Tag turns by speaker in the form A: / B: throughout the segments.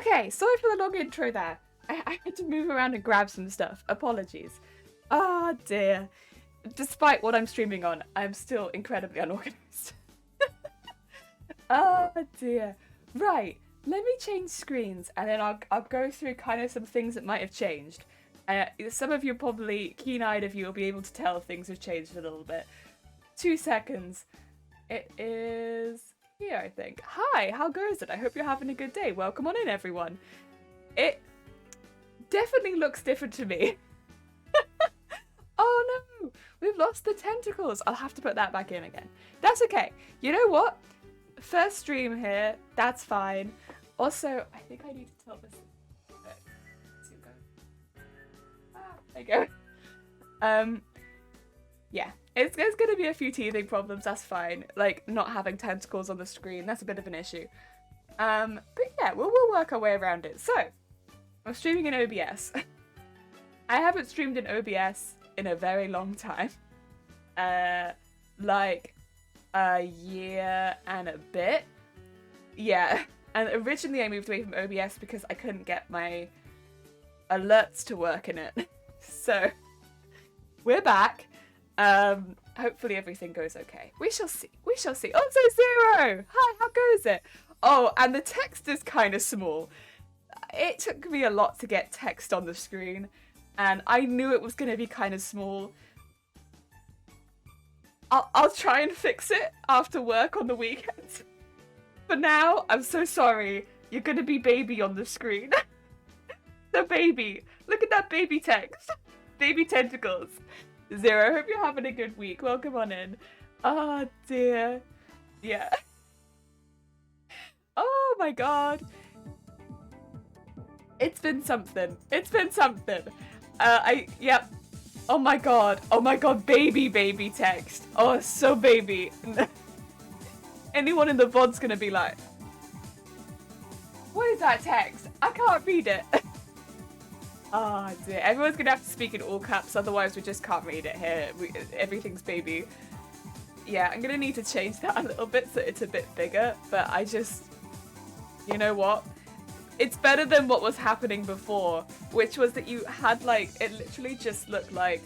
A: Okay, sorry for the long intro there. I had to move around and grab some stuff. Apologies. Oh dear. Despite what I'm streaming on, I'm still incredibly unorganized. Oh dear. Right, let me change screens and then I'll go through kind of some things that might have changed. Some of you probably, keen-eyed of you, will be able to tell things have changed a little bit. 2 seconds. It is here, I think. Hi, how goes it? I hope you're having a good day. Welcome on in, everyone. It definitely looks different to me. Oh no, we've lost the tentacles. I'll have to put that back in again. That's okay. You know what? First stream here, that's fine. Also, I think I need to tilt this. There you go. Yeah, it's gonna be a few teething problems, that's fine. Like, not having tentacles on the screen, that's a bit of an issue. But yeah, we'll work our way around it. So, I'm streaming in OBS. I haven't streamed in OBS in a very long time. Like a year and a bit. Yeah, and originally I moved away from OBS because I couldn't get my alerts to work in it. So, we're back. Hopefully everything goes okay. We shall see. We shall see. Oh, so Zero! Hi, how goes it? Oh, and the text is kind of small. It took me a lot to get text on the screen, and I knew it was going to be kind of small. I'll try and fix it after work on the weekend. For now, I'm so sorry. You're going to be baby on the screen. The baby. Look at that baby text. Baby tentacles. Zero, hope you're having a good week. Welcome on in. Oh dear. Yeah. Oh my god. It's been something. It's been something. Yep. Oh my god. Oh my god, baby text. Oh, so baby. Anyone in the VOD's gonna be like, what is that text? I can't read it. Oh dear, everyone's gonna have to speak in all caps, otherwise we just can't read it here. Everything's baby. Yeah, I'm gonna need to change that a little bit so it's a bit bigger, but I just, you know what? It's better than what was happening before, which was that you had like, it literally just looked like,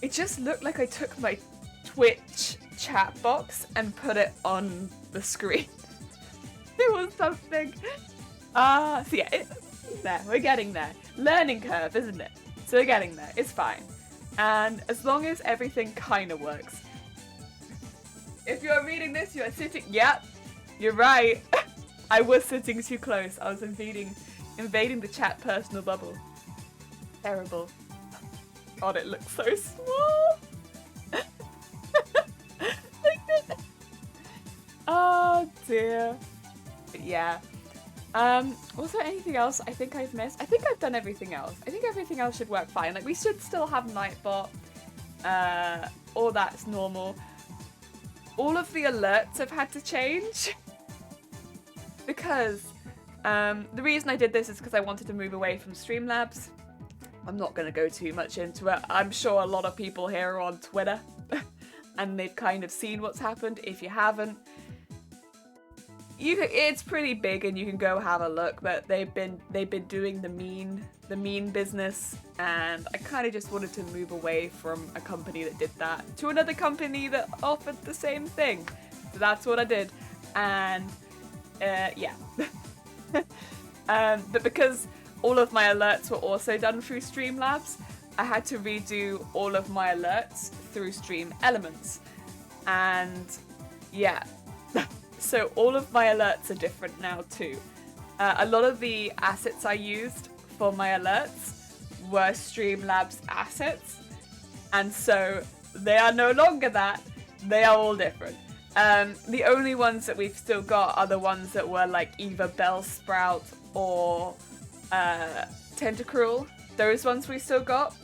A: it just looked like I took my Twitch chat box and put it on the screen. It was something. So yeah, there, we're getting there. Learning curve, isn't it? So we're getting there. It's fine. And as long as everything kind of works. If you're reading this, you're sitting. Yep, you're right. I was sitting too close. I was invading the chat personal bubble. Terrible. God, it looks so small. Oh dear. But yeah. Was there anything else I think I've missed? I think I've done everything else. I think everything else should work fine. Like, we should still have Nightbot. All that's normal. All of the alerts have had to change. Because, the reason I did this is because I wanted to move away from Streamlabs. I'm not going to go too much into it. I'm sure a lot of people here are on Twitter. And they've kind of seen what's happened. If you haven't, it's pretty big and you can go have a look, but they've been doing the mean business, and I kind of just wanted to move away from a company that did that to another company that offered the same thing. So that's what I did. And yeah. But because all of my alerts were also done through Streamlabs, I had to redo all of my alerts through Stream Elements. And yeah. So all of my alerts are different now too. A lot of the assets I used for my alerts were Streamlabs assets, and so they are no longer that. They are all different. The only ones that we've still got are the ones that were like either Bellsprout or Tentacruel. Those ones we still got.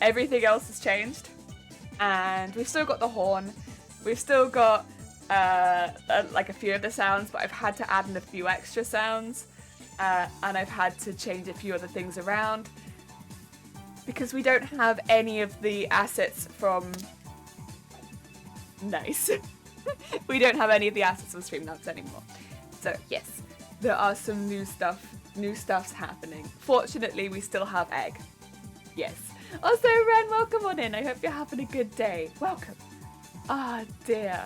A: Everything else has changed, and we've still got the horn. We've still got like a few of the sounds, but I've had to add in a few extra sounds, and I've had to change a few other things around because we don't have any of the assets from Nice. We don't have any of the assets from Streamlabs anymore. So yes, there are some new stuff's happening. Fortunately, we still have egg. Yes. Also, Ren, welcome on in. I hope you're having a good day. Welcome. Ah, dear.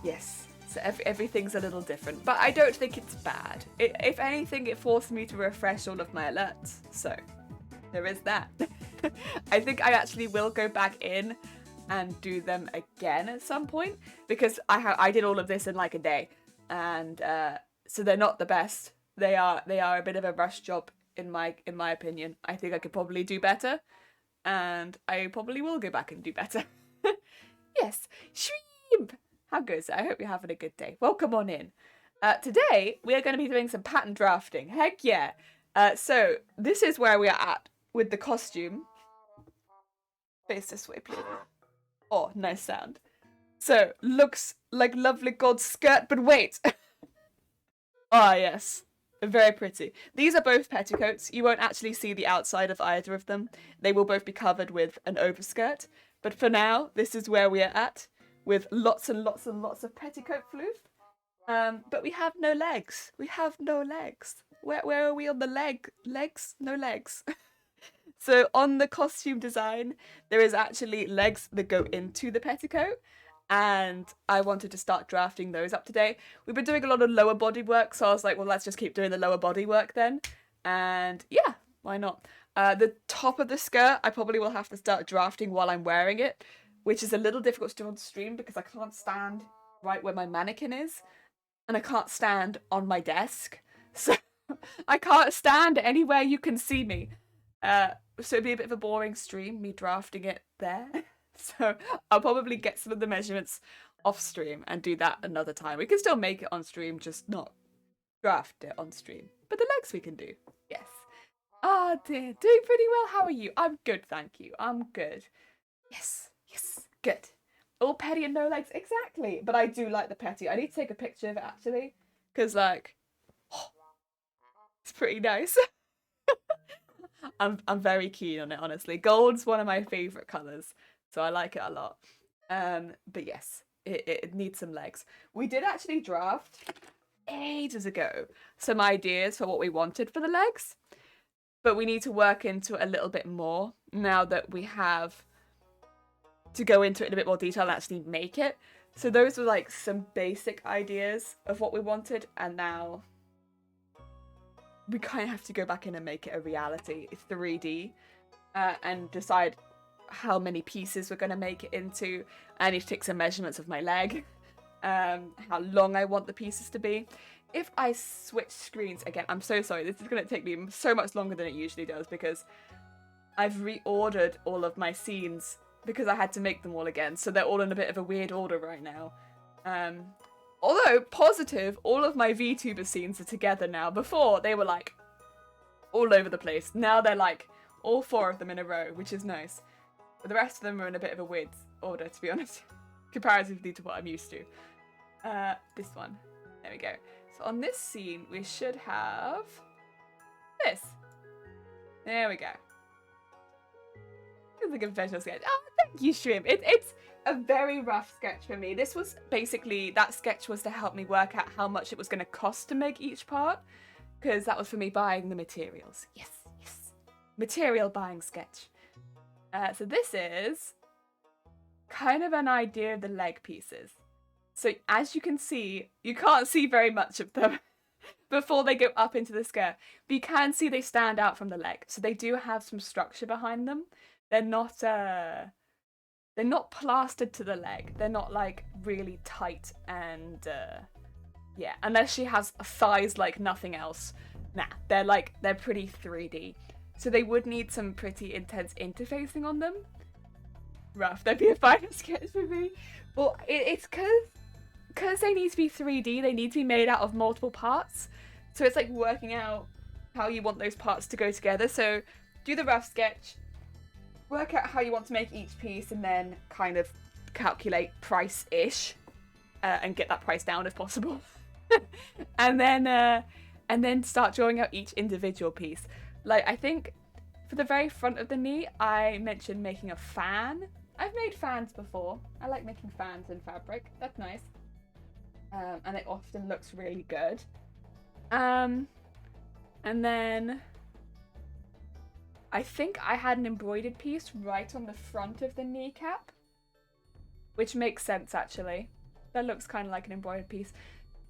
A: Yes. So everything's a little different, but I don't think it's bad. If anything, it forced me to refresh all of my alerts. So there is that. I think I actually will go back in and do them again at some point, because I did all of this in like a day, and so they're not the best. They are a bit of a rush job in my opinion. I think I could probably do better, and I probably will go back and do better. Yes, Shrimp! How goes it? I hope you're having a good day. Welcome on in. Today, we are going to be doing some pattern drafting. Heck yeah. So, this is where we are at with the costume. Face this way, please. Oh, nice sound. So, looks like lovely gold skirt, but wait. Ah, yes. Very pretty. These are both petticoats. You won't actually see the outside of either of them. They will both be covered with an overskirt. But for now, this is where we are at, with lots and lots and lots of petticoat floof. But we have no legs. We have no legs. Where are we on the legs? No legs. So on the costume design, there is actually legs that go into the petticoat, and I wanted to start drafting those up today. We've been doing a lot of lower body work, so I was like, well, let's just keep doing the lower body work then. And yeah, why not? The top of the skirt, I probably will have to start drafting while I'm wearing it, which is a little difficult to do on stream because I can't stand right where my mannequin is, and I can't stand on my desk. So I can't stand anywhere you can see me. So it'd be a bit of a boring stream, me drafting it there. So I'll probably get some of the measurements off stream and do that another time. We can still make it on stream, just not draft it on stream. But the legs we can do. Yes. Ah, dear. Doing pretty well. How are you? I'm good, thank you. I'm good. Yes. Yes. Good. All petty and no legs. Exactly. But I do like the petty. I need to take a picture of it, actually. Because, like, it's pretty nice. I'm very keen on it, honestly. Gold's one of my favourite colours, so I like it a lot. But yes, it needs some legs. We did actually draft ages ago some ideas for what we wanted for the legs, but we need to work into it a little bit more now that we have to go into it in a bit more detail and actually make it. So those were like some basic ideas of what we wanted, and now we kind of have to go back in and make it a reality. It's 3D, and decide how many pieces we're going to make it into. I need to take some measurements of my leg, how long I want the pieces to be. If I switch screens again, I'm so sorry, this is going to take me so much longer than it usually does, because I've reordered all of my scenes because I had to make them all again, so they're all in a bit of a weird order right now. Although, positive, all of my VTuber scenes are together now. Before, they were, like, all over the place. Now they're, like, all 4 of them in a row, which is nice. But the rest of them are in a bit of a weird order, to be honest. Comparatively to what I'm used to. This one. There we go. So on this scene, we should have this. There we go. It's like a professional sketch. Oh, thank you, Shrimp. It's a very rough sketch for me. This was basically, that sketch was to help me work out how much it was going to cost to make each part, because that was for me buying the materials. Yes, yes. Material buying sketch. So this is kind of an idea of the leg pieces. So as you can see, you can't see very much of them before they go up into the skirt, but you can see they stand out from the leg. So they do have some structure behind them. They're not plastered to the leg. They're not like really tight and yeah, unless she has thighs like nothing else. Nah, they're pretty 3D. So they would need some pretty intense interfacing on them. Rough. That'd be a final sketch for me. Well, it's because they need to be 3D, they need to be made out of multiple parts. So it's like working out how you want those parts to go together. So do the rough sketch, work out how you want to make each piece, and then kind of calculate price-ish, and get that price down if possible. and then start drawing out each individual piece. Like, I think for the very front of the knee, I mentioned making a fan. I've made fans before. I like making fans in fabric. That's nice. And it often looks really good. And then I think I had an embroidered piece right on the front of the kneecap, which makes sense actually. That looks kind of like an embroidered piece.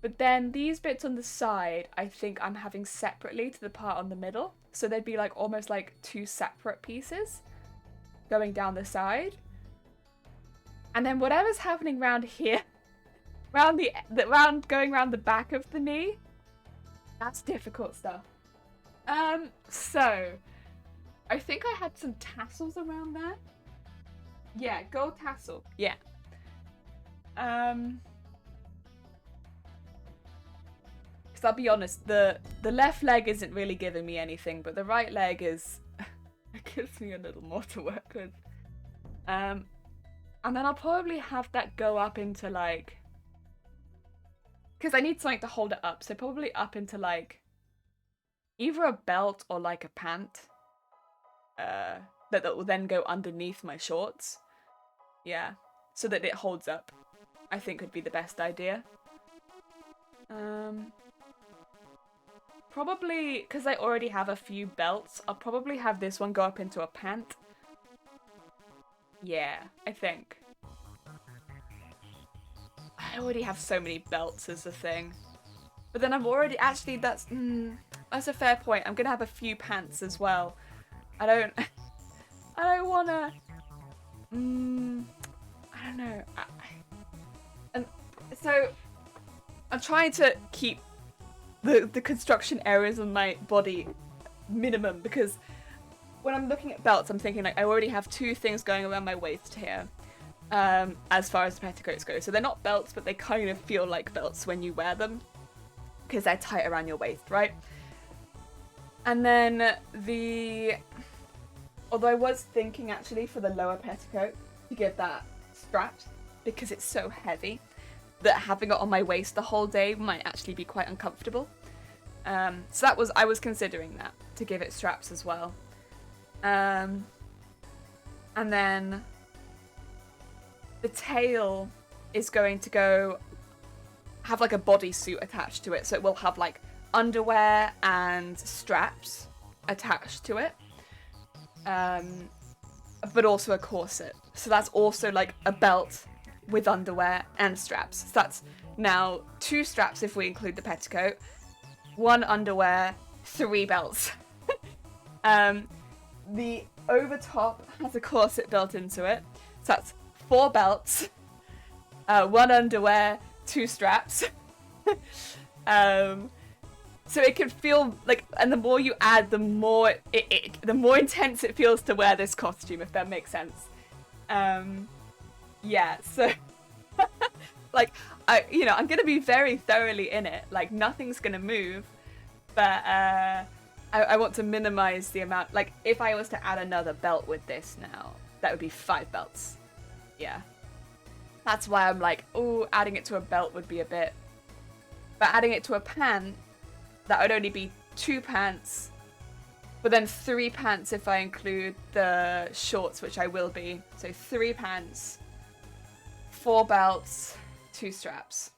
A: But then these bits on the side, I think I'm having separately to the part on the middle. So they'd be like almost like two separate pieces going down the side. And then whatever's happening round here, going around the back of the knee, that's difficult stuff. So I think I had some tassels around there. Yeah, gold tassel. Yeah. Because I'll be honest, the left leg isn't really giving me anything, but the right leg is it gives me a little more to work with. And then I'll probably have that go up into like, because I need something to hold it up, so probably up into like either a belt or like a pant. That will then go underneath my shorts. Yeah, so that it holds up. I think would be the best idea. Probably, because I already have a few belts, I'll probably have this one go up into a pant. Yeah, I think. I already have so many belts as a thing. But then I'm already, actually, that's a fair point. I'm gonna have a few pants as well. I don't wanna, I don't know. And so I'm trying to keep the construction areas of my body minimum, because when I'm looking at belts, I'm thinking like I already have two things going around my waist here, as far as the petticoats go. So they're not belts, but they kind of feel like belts when you wear them, because they're tight around your waist, right? And then although I was thinking actually for the lower petticoat to give that strapped, because it's so heavy that having it on my waist the whole day might actually be quite uncomfortable. So I was considering that, to give it straps as well. And then the tail is going to have like a bodysuit attached to it, so it will have like underwear and straps attached to it, but also a corset. So that's also like a belt with underwear and straps. So that's now 2 straps if we include the petticoat, 1 underwear, 3 belts. The over top has a corset built into it, so that's 4 belts, 1 underwear, 2 straps. So it can feel like, and the more you add, the more the more intense it feels to wear this costume, if that makes sense. Yeah, so like I'm gonna be very thoroughly in it. Like nothing's gonna move, but I want to minimize the amount. Like if I was to add another belt with this now, that would be 5 belts. Yeah, that's why I'm like, oh, adding it to a belt would be a bit. But adding it to a pant, that would only be 2 pants, but then 3 pants if I include the shorts, which I will be. So 3 pants, 4 belts, 2 straps.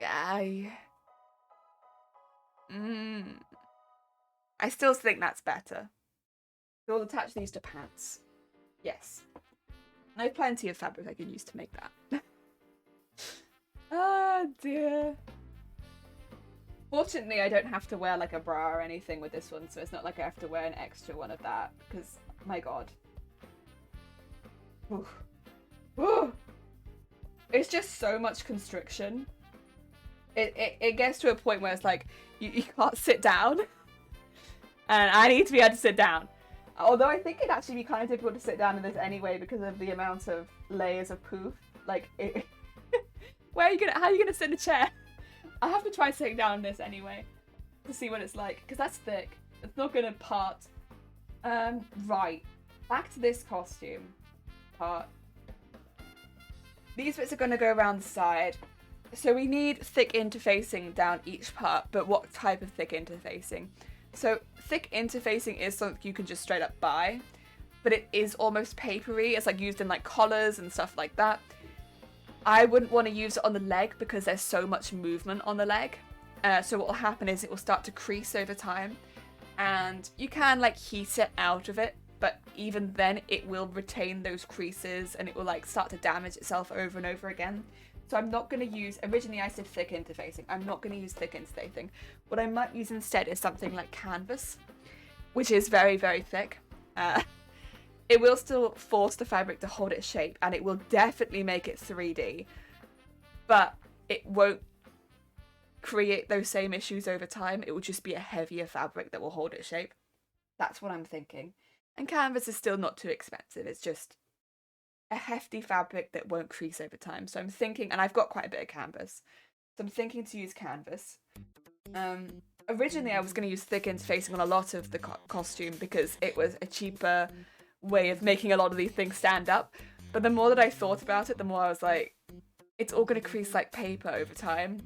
A: I still think that's better. So we'll attach these to pants. Yes. I have plenty of fabric I can use to make that. Oh dear. Fortunately, I don't have to wear like a bra or anything with this one, so it's not like I have to wear an extra one of that, because, my god. Ooh. Ooh. It's just so much constriction. It gets to a point where it's like, you can't sit down. And I need to be able to sit down. Although I think it'd actually be kind of difficult to sit down in this anyway because of the amount of layers of poof. Like, how are you gonna sit in a chair? I have to try sitting down in this anyway to see what it's like, because that's thick. It's not gonna part. Right. Back to this costume part. These bits are gonna go around the side. So we need thick interfacing down each part, but what type of thick interfacing? So thick interfacing is something you can just straight up buy, but it is almost papery. It's like used in like collars and stuff like that. I wouldn't want to use it on the leg because there's so much movement on the leg. So what will happen is it will start to crease over time, and you can like heat it out of it, but even then it will retain those creases and it will like start to damage itself over and over again. So I'm not going to use, originally I said thick interfacing, I'm not going to use thick interfacing. What I might use instead is something like canvas, which is very, very thick. It will still force the fabric to hold its shape, and it will definitely make it 3D, but it won't create those same issues over time. It will just be a heavier fabric that will hold its shape. That's what I'm thinking. And canvas is still not too expensive. It's just a hefty fabric that won't crease over time. So I'm thinking, and I've got quite a bit of canvas, so I'm thinking to use canvas. Originally I was going to use thick interfacing on a lot of the costume because it was a cheaper way of making a lot of these things stand up. But the more that I thought about it, the more I was like, it's all going to crease like paper over time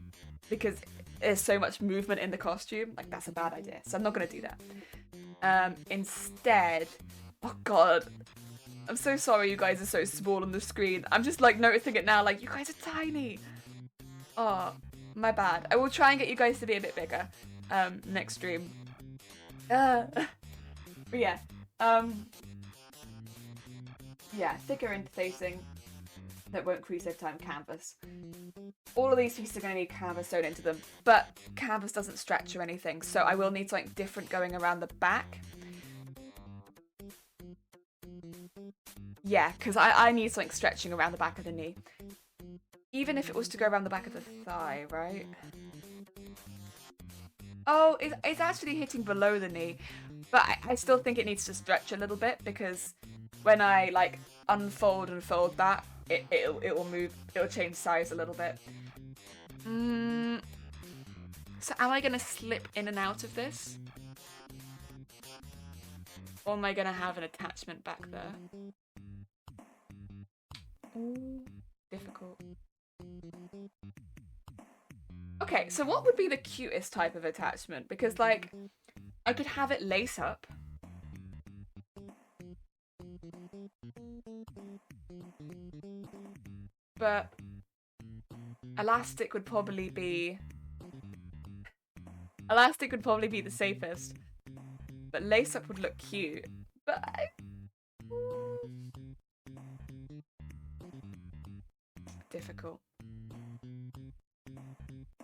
A: because there's so much movement in the costume. Like, that's a bad idea. So I'm not going to do that. Instead, oh god, I'm so sorry you guys are so small on the screen. I'm just like noticing it now, like, you guys are tiny. Oh, my bad. I will try and get you guys to be a bit bigger next stream. But yeah. Yeah, thicker interfacing that won't crease over time, canvas. All of these pieces are going to need canvas sewn into them, but canvas doesn't stretch or anything, so I will need something different going around the back. Yeah, because I need something stretching around the back of the knee. Even if it was to go around the back of the thigh, right? Oh, it's actually hitting below the knee, but I still think it needs to stretch a little bit because when I like unfold and fold that, it will move, it'll change size a little bit. So am I gonna slip in and out of this? Or am I gonna have an attachment back there? Ooh, difficult. Okay, so what would be the cutest type of attachment? Because like, I could have it lace up. But elastic would probably be the safest. But lace up would look cute. But difficult.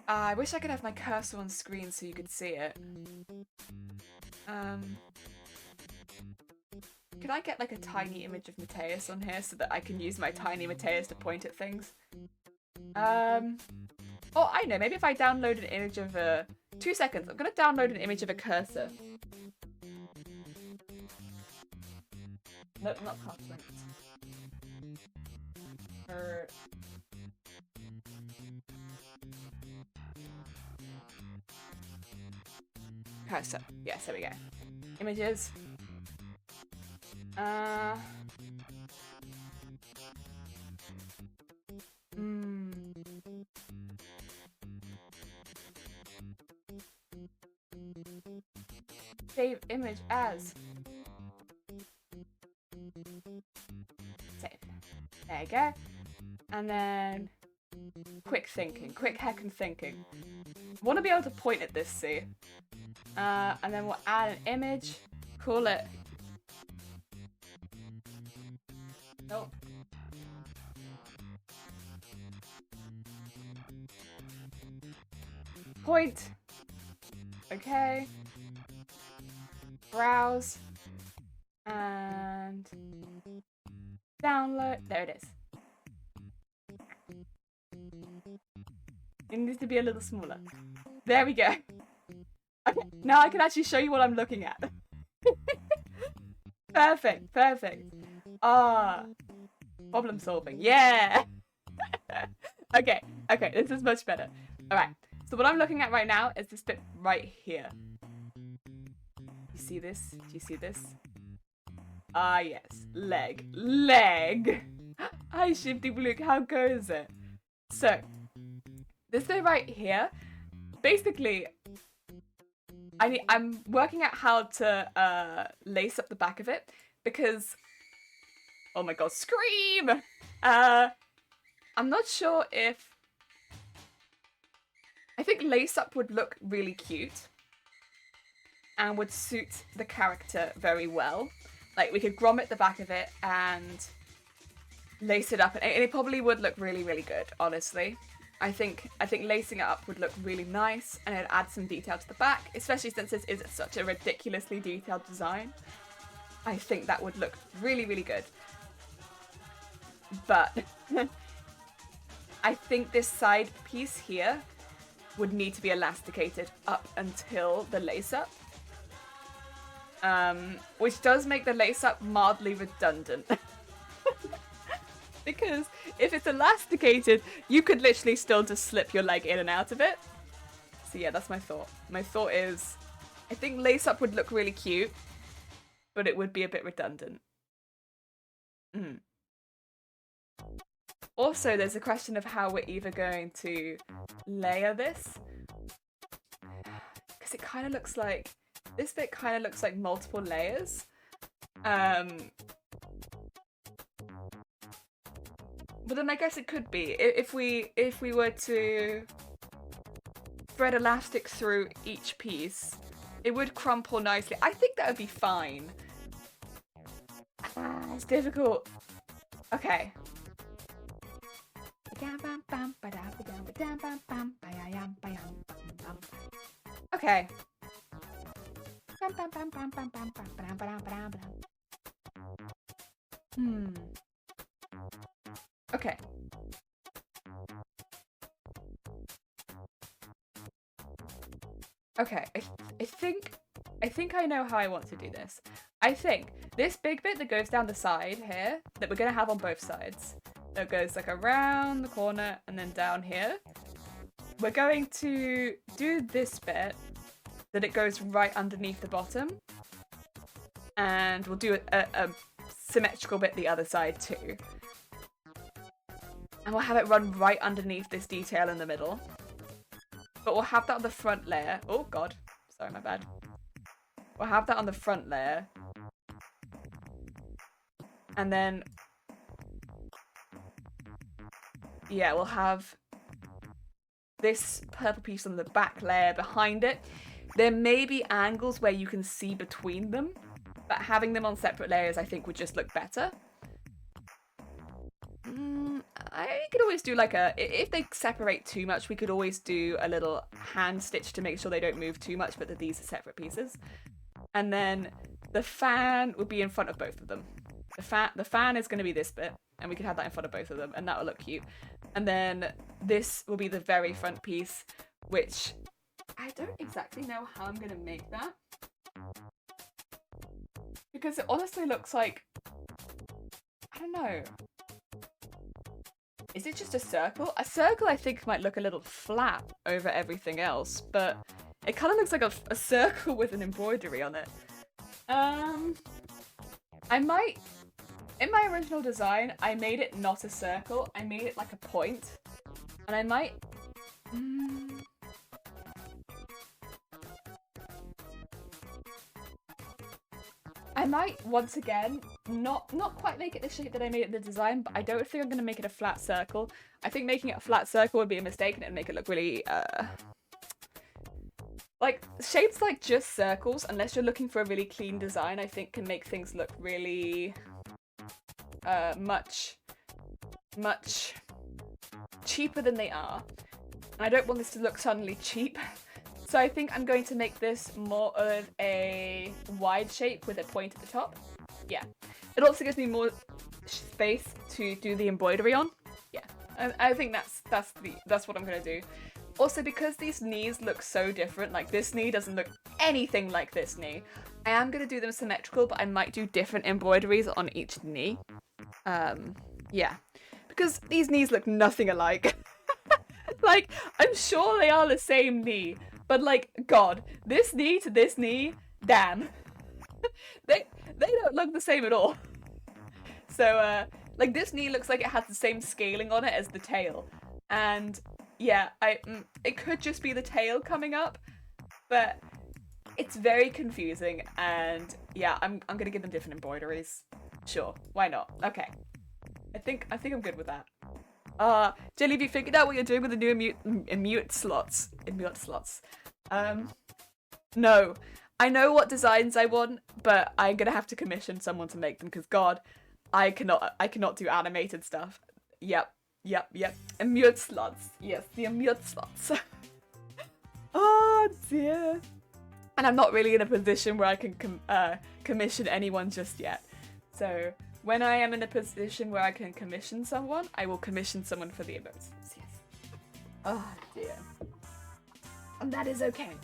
A: I wish I could have my cursor on screen so you could see it. Could I get like a tiny image of Mateus on here so that I can use my tiny Mateus to point at things? Oh, I know, maybe if I download an image of a... 2 seconds, I'm gonna download an image of a cursor. No, not cursor. Cursor. Yes, there we go. Images. Save image as. Save. There you go. And then quick thinking, quick heckin' thinking. Want to be able to point at this, see? And then we'll add an image. Call it. Nope. Point. Okay. Browse. And download. There it is. It needs to be a little smaller. There we go. Okay, now I can actually show you what I'm looking at. Perfect, perfect. Problem solving. Yeah. Okay, this is much better. Alright, so what I'm looking at right now is this bit right here. You see this? Do you see this? Ah, yes. Leg. Hi, Shifty Blue. How goes it? So, this bit right here, basically, I'm working out how to lace up the back of it because, oh my god, scream! I'm not sure if I think lace up would look really cute and would suit the character very well. Like, we could grommet the back of it and lace it up, and it probably would look really, really good, honestly. I think lacing it up would look really nice, and it'd add some detail to the back, especially since this is such a ridiculously detailed design. I think that would look really, really good. But I think this side piece here would need to be elasticated up until the lace up. Which does make the lace up mildly redundant. Because if it's elasticated, you could literally still just slip your leg in and out of it. So yeah, that's my thought. My thought is, I think lace up would look really cute, but it would be a bit redundant. Also, there's a question of how we're either going to layer this. Because it kind of looks like, this bit kind of looks like multiple layers. But then I guess it could be if we were to thread elastic through each piece, it would crumple nicely. I think that would be fine. It's difficult. Okay. Okay. Okay. Okay, I think I know how I want to do this. I think this big bit that goes down the side here, that we're gonna have on both sides, that goes like around the corner and then down here, we're going to do this bit, that it goes right underneath the bottom, and we'll do a symmetrical bit the other side too. And we'll have it run right underneath this detail in the middle. But we'll have that on the front layer. Oh god, sorry, my bad. We'll have that on the front layer. And then, yeah, we'll have this purple piece on the back layer behind it. There may be angles where you can see between them, but having them on separate layers I think would just look better. I could always do like if they separate too much, we could always do a little hand stitch to make sure they don't move too much, but that these are separate pieces. And then the fan would be in front of both of them. The fan is going to be this bit, and we could have that in front of both of them, and that will look cute. And then this will be the very front piece, which I don't exactly know how I'm going to make that. Because it honestly looks like, I don't know. Is it just a circle? A circle I think might look a little flat over everything else, but it kind of looks like a circle with an embroidery on it. I might, in my original design, I made it not a circle, I made it like a point, and I might, once again, not quite make it the shape that I made it in the design, but I don't think I'm going to make it a flat circle. I think making it a flat circle would be a mistake and it would make it look really, like, shapes like just circles, unless you're looking for a really clean design, I think can make things look really, much cheaper than they are. And I don't want this to look suddenly cheap. So I think I'm going to make this more of a wide shape with a point at the top. Yeah. It also gives me more space to do the embroidery on. Yeah. I think that's what I'm going to do. Also, because these knees look so different, like this knee doesn't look anything like this knee, I am going to do them symmetrical, but I might do different embroideries on each knee. Yeah. Because these knees look nothing alike. Like, I'm sure they are the same knee. But like, God, this knee to this knee, damn. they don't look the same at all. So, like this knee looks like it has the same scaling on it as the tail. And yeah, it could just be the tail coming up, but it's very confusing. And yeah, I'm gonna give them different embroideries. Sure, why not? Okay. I think I'm good with that. Jelly, have you figured out what you're doing with the new emote slots? No. I know what designs I want, but I'm gonna have to commission someone to make them because God, I cannot do animated stuff. Yep. Emote slots. Yes, the emote slots. Oh dear. And I'm not really in a position where I can commission anyone just yet. So when I am in a position where I can commission someone, I will commission someone for the emotes. Yes. Oh dear. And that is okay.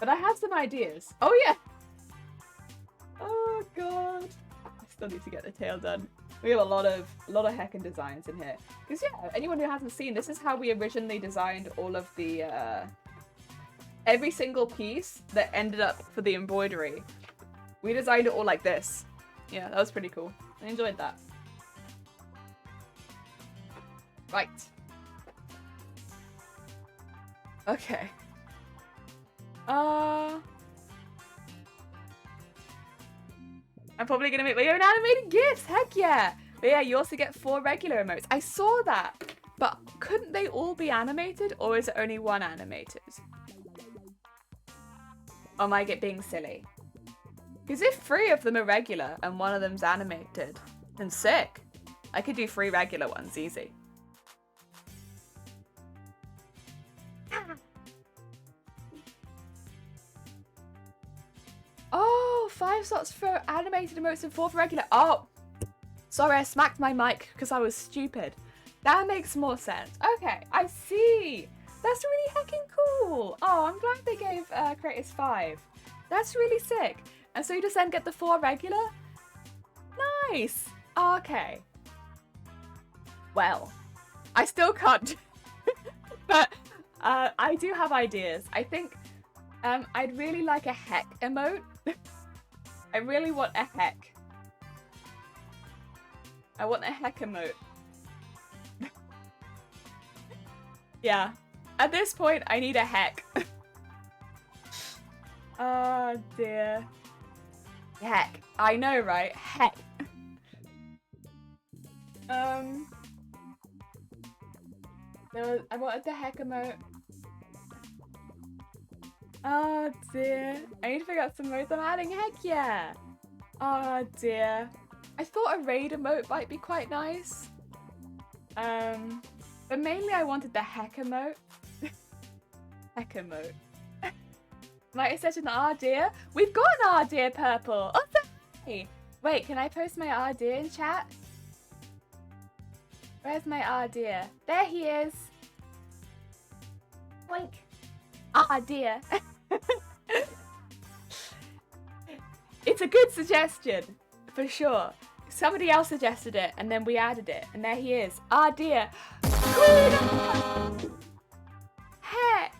A: But I have some ideas. Oh yeah. Oh god. I still need to get the tail done. We have a lot of heckin' designs in here. Because yeah, anyone who hasn't seen, this is how we originally designed all of the every single piece that ended up for the embroidery. We designed it all like this. Yeah, that was pretty cool. I enjoyed that. Right. Okay. I'm probably gonna make my own animated GIFs. Heck yeah! But yeah, you also get 4 regular emotes. I saw that, but couldn't they all be animated, or is it only one animated? Or am I being silly? Because if 3 of them are regular and 1 of them's animated, then sick. I could do 3 regular ones, easy. Oh, 5 slots for animated emotes and 4 for regular. Oh, sorry, I smacked my mic because I was stupid. That makes more sense. Okay, I see. That's really heckin' cool. Oh, I'm glad they gave creators 5. That's really sick. And so you just then get the 4 regular? Nice. Okay. Well, I still can't. But I do have ideas. I think I'd really like a heck emote. I really want a heck. I want a heck emote. Yeah. At this point, I need a heck. Oh dear. Heck. I know, right? Heck. I wanted the heck emote. Oh dear. I need to figure out some modes I'm adding. Heck yeah. Oh dear. I thought a raid emote might be quite nice. But mainly I wanted the heck emote. Heck emote. Might have said an ah dear. We've got an ah dear purple. Oh, hey. Wait, can I post my ah dear in chat? Where's my ah dear? There he is. Boink. Ah dear. It's a good suggestion, for sure. Somebody else suggested it, and then we added it, and there he is. Ah dear. Heck.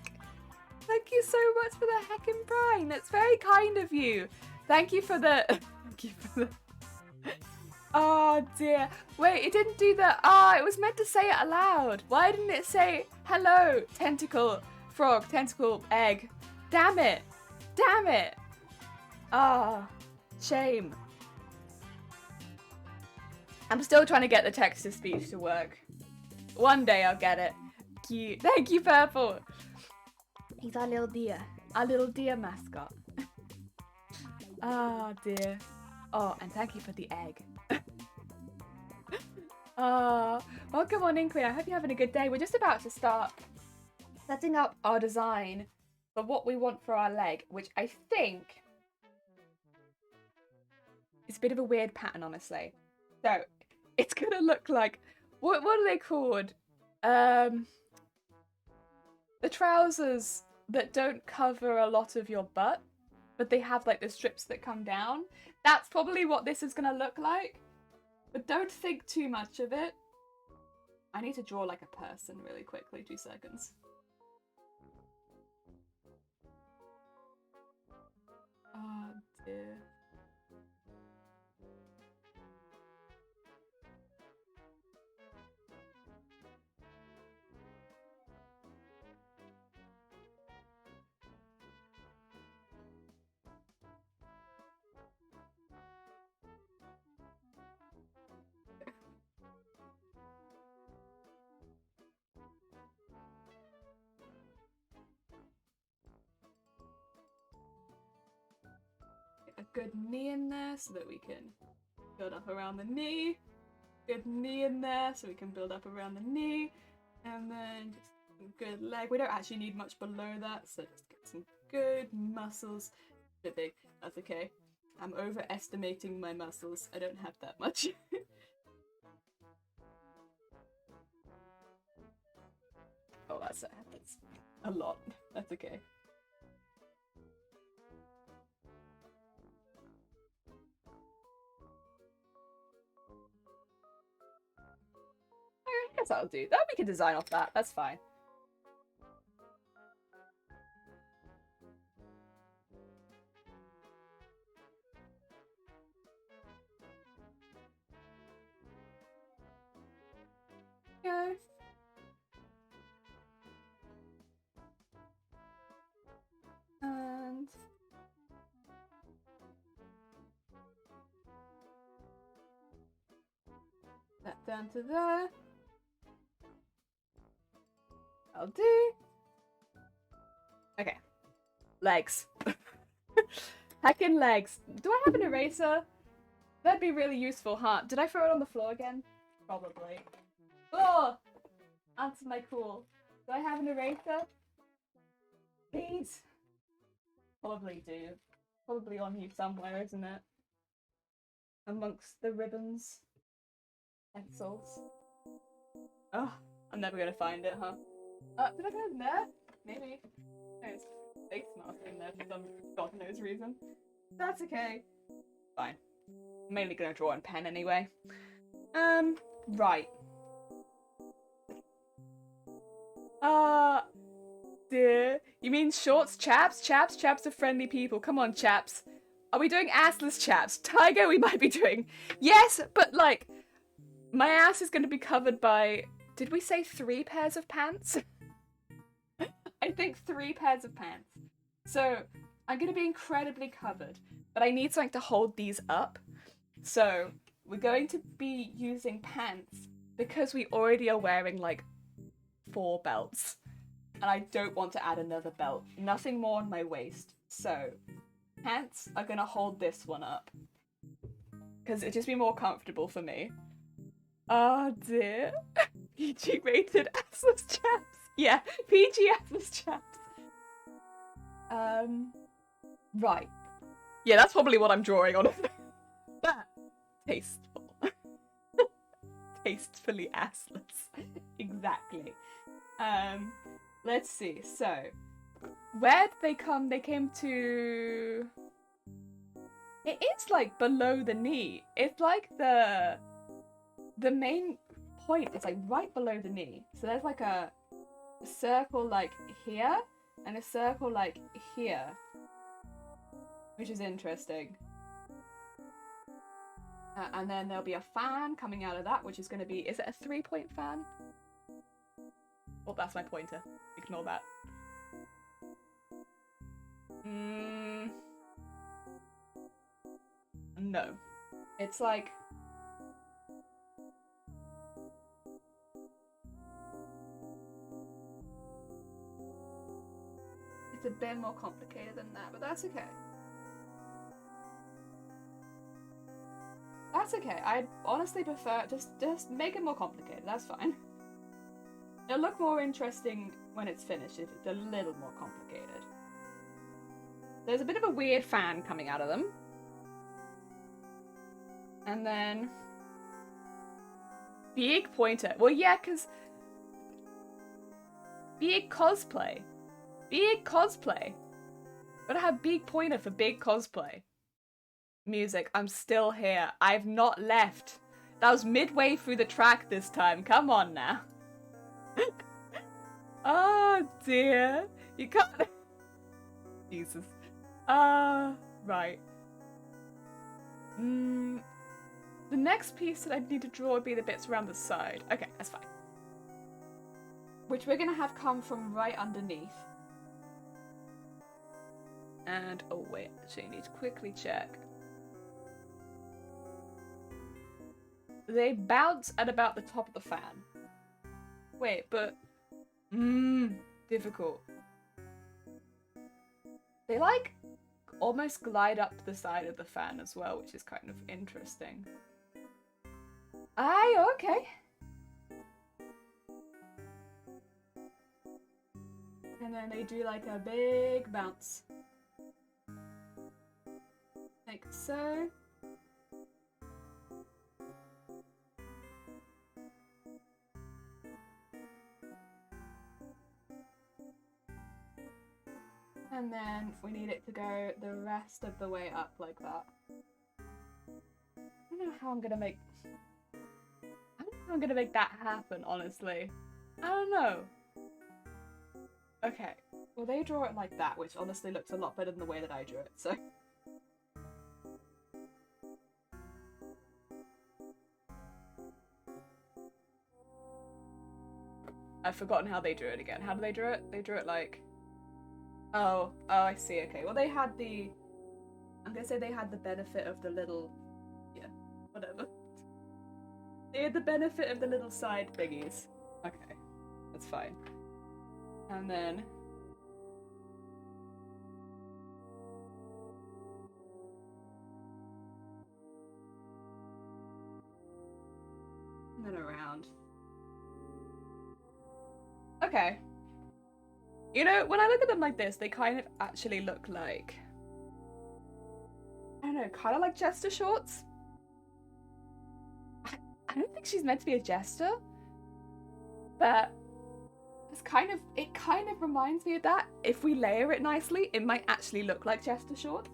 A: Thank you so much for the heckin' brine. That's very kind of you. Thank you for the... Thank you for the... Oh dear. Wait, it didn't do the... Ah, it was meant to say it aloud. Why didn't it say, hello, tentacle, frog, tentacle, egg? Damn it. Damn it. Ah, shame. I'm still trying to get the text-to-speech to work. One day I'll get it. Cute. Thank you, Purple. He's our little deer mascot. Oh dear. Oh, and thank you for the egg. Welcome on in, Queen. I hope you're having a good day. We're just about to start setting up our design for what we want for our leg, which I think is a bit of a weird pattern, honestly. So it's gonna look like what are they called? The trousers that don't cover a lot of your butt, but they have like the strips that come down. That's probably what this is gonna look like. But don't think too much of it. I need to draw like a person really quickly. 2 seconds. Oh dear. good knee in there so that we can build up around the knee. Good knee in there so we can build up around the knee. And then just some good leg. We don't actually need much below that, so just get some good muscles. A bit big, that's okay. I'm overestimating my muscles. I don't have that much. Oh, that's a lot. That's okay. I guess that'll do. That we can design off that. That's fine. Go. And that down to there. I'll do. Okay. Legs. Heckin' legs. Do I have an eraser? That'd be really useful, huh? Did I throw it on the floor again? Probably. Oh! Answer my call. Do I have an eraser? Please. Probably do. Probably on you somewhere, isn't it? Amongst the ribbons. Pencils. Oh, I'm never gonna find it, huh? Did I go in there? Maybe. There's face mask in there for some god knows reason. That's okay. Fine. I'm mainly gonna draw in pen anyway. Right. Dear. You mean shorts, chaps? Chaps are friendly people. Come on, chaps. Are we doing assless chaps? Tiger we might be doing. Yes, but like, my ass is gonna be covered by, did we say 3 pairs of pants? I think 3 pairs of pants. So, I'm gonna be incredibly covered, but I need something to hold these up. So, we're going to be using pants because we already are wearing like 4 belts. And I don't want to add another belt. Nothing more on my waist. So, pants are gonna hold this one up. Because it'd just be more comfortable for me. Oh dear. PG rated assless chaps. Yeah, PG assless chaps. Right. Yeah, that's probably what I'm drawing on. That. Tasteful. Tastefully assless. Exactly. Let's see. So, where did they come? They came to... It is like below the knee. It's like the main point is like right below the knee. So there's like a circle like here and a circle like here, which is interesting. And then there'll be a fan coming out of that, which is going to be, is it a 3-point fan? Oh, that's my pointer. Ignore that. No. It's like... It's a bit more complicated than that, but that's okay. That's okay. I honestly prefer just make it more complicated. That's fine. It'll look more interesting when it's finished if it's a little more complicated. There's a bit of a weird fan coming out of them. And then... Big pointer. Well, yeah, because... Big cosplay. Big cosplay. Gotta have big pointer for big cosplay. Music, I'm still here. I've not left. That was midway through the track this time. Come on now. Oh dear. You can't... Jesus. Right. The next piece that I need to draw would be the bits around the side. Okay, that's fine. Which we're gonna have come from right underneath. And, oh wait, actually I need to quickly check. They bounce at about the top of the fan. Wait, but... difficult. They like almost glide up the side of the fan as well, which is kind of interesting. Aye, okay. And then they do like a big bounce. Like so. And then we need it to go the rest of the way up like that. I don't know how I'm gonna make... I don't know how I'm gonna make that happen, honestly. I don't know. Okay, well they draw it like that, which honestly looks a lot better than the way that I drew it, so... I've forgotten how they drew it again. How do they draw it? They drew it like... Oh, I see, okay. Well, they had the... I'm gonna say they had the benefit of the little... Yeah, whatever. They had the benefit of the little side thingies. Okay, that's fine. And then... And then around. Okay. You know, when I look at them like this, they kind of actually look like... I don't know, kind of like jester shorts? I don't think she's meant to be a jester, but it kind of reminds me of that. If we layer it nicely, it might actually look like jester shorts,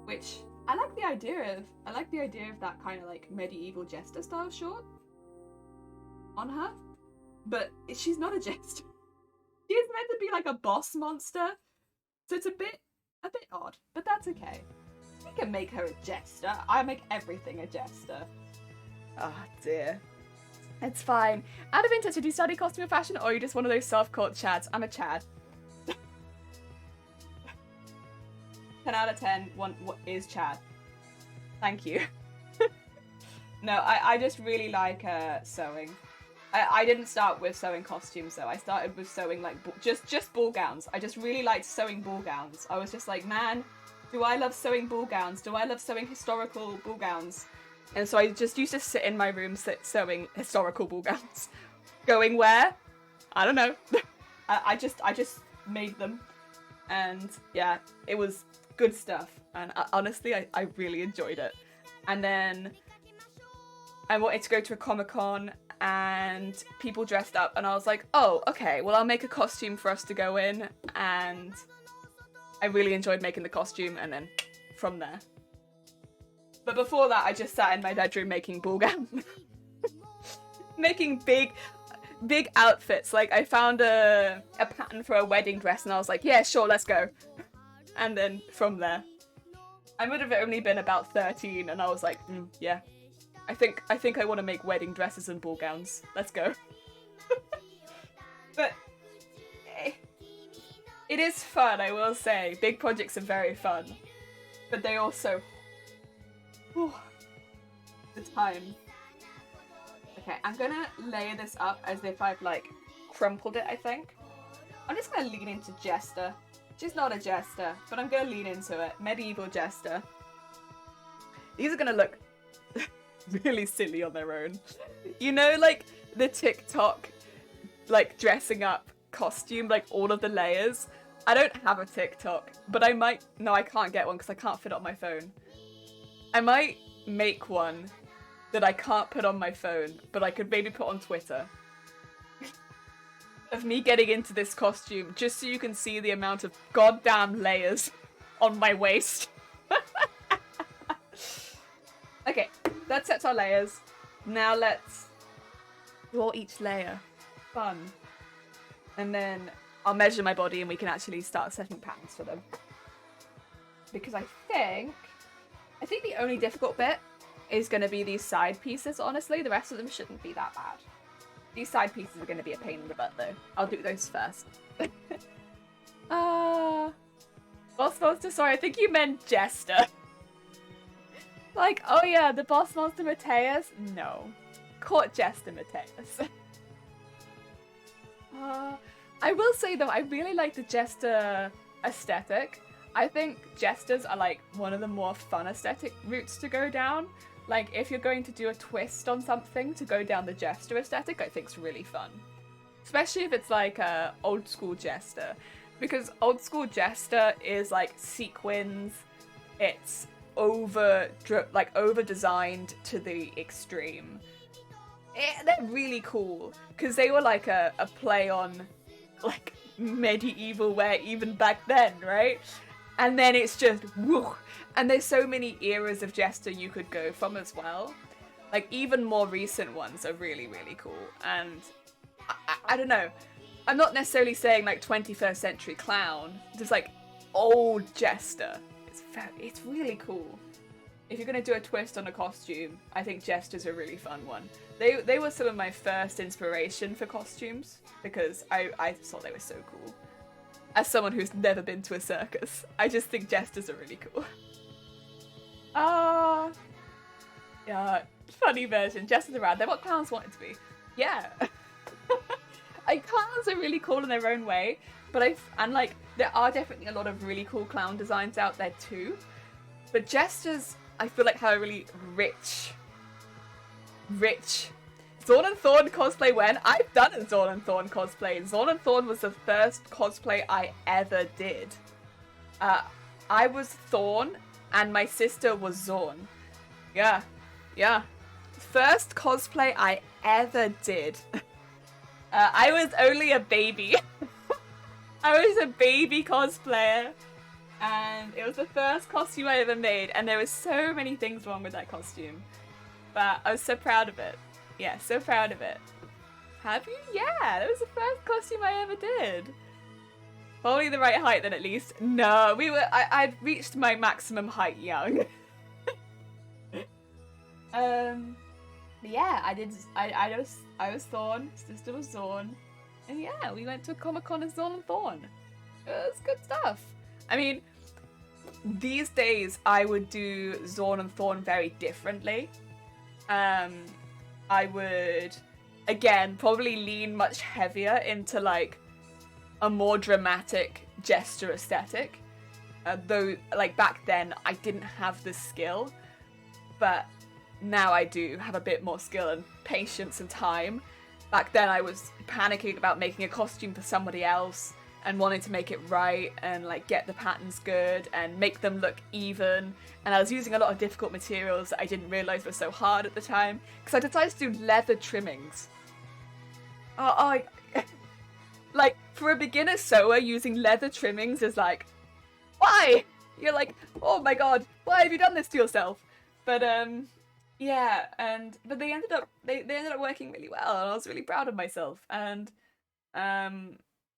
A: which I like the idea of. I like the idea of that kind of like medieval jester style short on her, but she's not a jester. She is meant to be like a boss monster, so it's a bit odd, but that's okay. We can make her a jester. I make everything a jester. Ah, oh, dear. It's fine. Out of interest, did you study costume and fashion, or are you just one of those self-caught chads? I'm a chad. 10 out of 10, what is chad? Thank you. No, I just really like sewing. I didn't start with sewing costumes though. I started with sewing like just ball gowns. I just really liked sewing ball gowns. I was just like, man, do I love sewing ball gowns? Do I love sewing historical ball gowns? And so I just used to sit in my room sewing historical ball gowns. Going where? I don't know. I just made them. And yeah, it was good stuff. And honestly, I really enjoyed it. And then I wanted to go to a Comic-Con and people dressed up, and I was like, oh, okay, well, I'll make a costume for us to go in, and I really enjoyed making the costume, and then from there. But before that, I just sat in my bedroom making ball gowns. Making big outfits. Like, I found a pattern for a wedding dress, and I was like, yeah, sure, let's go. And then from there. I would have only been about 13, and I was like, yeah. I think I want to make wedding dresses and ball gowns. Let's go. But it is fun, I will say. Big projects are very fun. But they also... the time. Okay, I'm gonna layer this up as if I've, like, crumpled it, I think. I'm just gonna lean into Jester. She's not a Jester, but I'm gonna lean into it. Medieval Jester. These are gonna look... really silly on their own. You know, like, the TikTok, like, dressing up costume, like, all of the layers? I don't have a TikTok, but I might... No, I can't get one because I can't fit it on my phone. I might make one that I can't put on my phone, but I could maybe put on Twitter. Of me getting into this costume, just so you can see the amount of goddamn layers on my waist. Okay, that sets our layers. Now let's draw each layer. Fun. And then I'll measure my body and we can actually start setting patterns for them. Because I think the only difficult bit is going to be these side pieces, honestly. The rest of them shouldn't be that bad. These side pieces are going to be a pain in the butt, though. I'll do those first. Boss Monster, sorry, I think you meant Jester. Like, oh yeah, the Boss Monster Mateus? No. Court Jester Mateus. I will say, though, I really like the Jester aesthetic. I think jesters are like one of the more fun aesthetic routes to go down. Like if you're going to do a twist on something, to go down the jester aesthetic, I think's really fun. Especially if it's like a old school jester, because old school jester is like sequins. It's over designed to the extreme. They're really cool because they were like a play on like medieval wear even back then, right? And then it's just woo, and there's so many eras of jester you could go from as well. Like even more recent ones are really cool. And I don't know, I'm not necessarily saying like 21st century clown, just like old jester. It's really cool. If you're gonna do a twist on a costume, I think jester's a really fun one. They were some of my first inspiration for costumes because I thought they were so cool. As someone who's never been to a circus, I just think jesters are really cool. Yeah, funny version. Jesters around. They're what clowns want it to be. Yeah. Clowns are really cool in their own way, but there are definitely a lot of really cool clown designs out there too. But jesters, I feel like have a really rich. Zorn and Thorn cosplay when? I've done a Zorn and Thorn cosplay. Zorn and Thorn was the first cosplay I ever did. I was Thorn and my sister was Zorn. Yeah. First cosplay I ever did. I was only a baby. I was a baby cosplayer. And it was the first costume I ever made. And there were so many things wrong with that costume. But I was so proud of it. Yeah, so proud of it. Have you? Yeah, that was the first costume I ever did. Probably the right height then at least. No, I'd reached my maximum height young. Yeah, I was Thorn, sister was Zorn. And yeah, we went to a Comic-Con as Zorn and Thorn. It was good stuff. I mean, these days I would do Zorn and Thorn very differently. I would, again, probably lean much heavier into like a more dramatic gesture aesthetic. Though, like back then, I didn't have the skill, but now I do have a bit more skill and patience and time. Back then, I was panicking about making a costume for somebody else and wanting to make it right and like get the patterns good and make them look even. And I was using a lot of difficult materials that I didn't realise were so hard at the time because I decided to do leather trimmings. Like for a beginner sewer, using leather trimmings is like, why? You're like, oh my god, why have you done this to yourself? But yeah, but they ended up working really well, and I was really proud of myself. And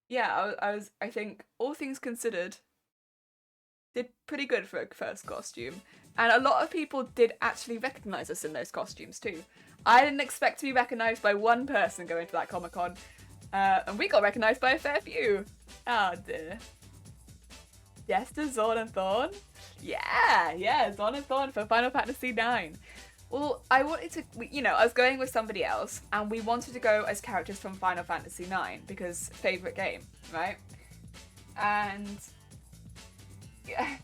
A: yeah, I think all things considered, did pretty good for a first costume. And a lot of people did actually recognise us in those costumes too. I didn't expect to be recognised by one person going to that Comic-Con, and we got recognised by a fair few. Oh dear. Jester, Zorn and Thorn? Yeah, Zorn and Thorn for Final Fantasy IX. Well, I wanted to, I was going with somebody else, and we wanted to go as characters from Final Fantasy IX, because favourite game, right? And, yeah,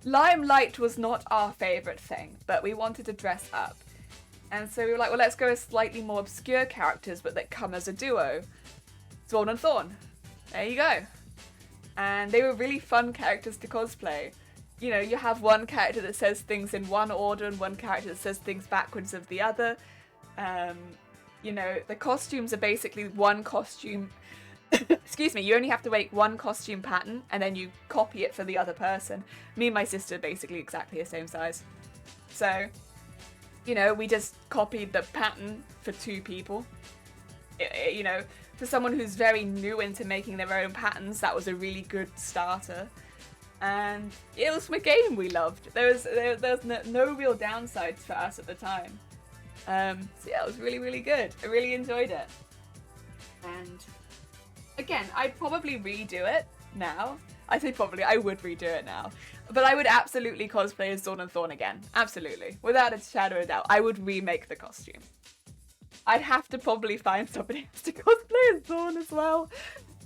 A: Limelight was not our favourite thing, but we wanted to dress up. And so we were like, well, let's go with slightly more obscure characters, but that come as a duo. Zorn and Thorn. There you go. And they were really fun characters to cosplay. You have one character that says things in one order and one character that says things backwards of the other. The costumes are basically one costume. Excuse me, you only have to make one costume pattern and then you copy it for the other person. Me and my sister are basically exactly the same size. So, we just copied the pattern for two people. For someone who's very new into making their own patterns, that was a really good starter. And it was a game we loved. There was no real downsides for us at the time. So yeah, it was really, really good. I really enjoyed it. And again, I'd probably redo it now. I say probably, I would redo it now. But I would absolutely cosplay as Zorn and Thorn again. Absolutely. Without a shadow of a doubt. I would remake the costume. I'd have to probably find somebody else to cosplay as Zorn as well.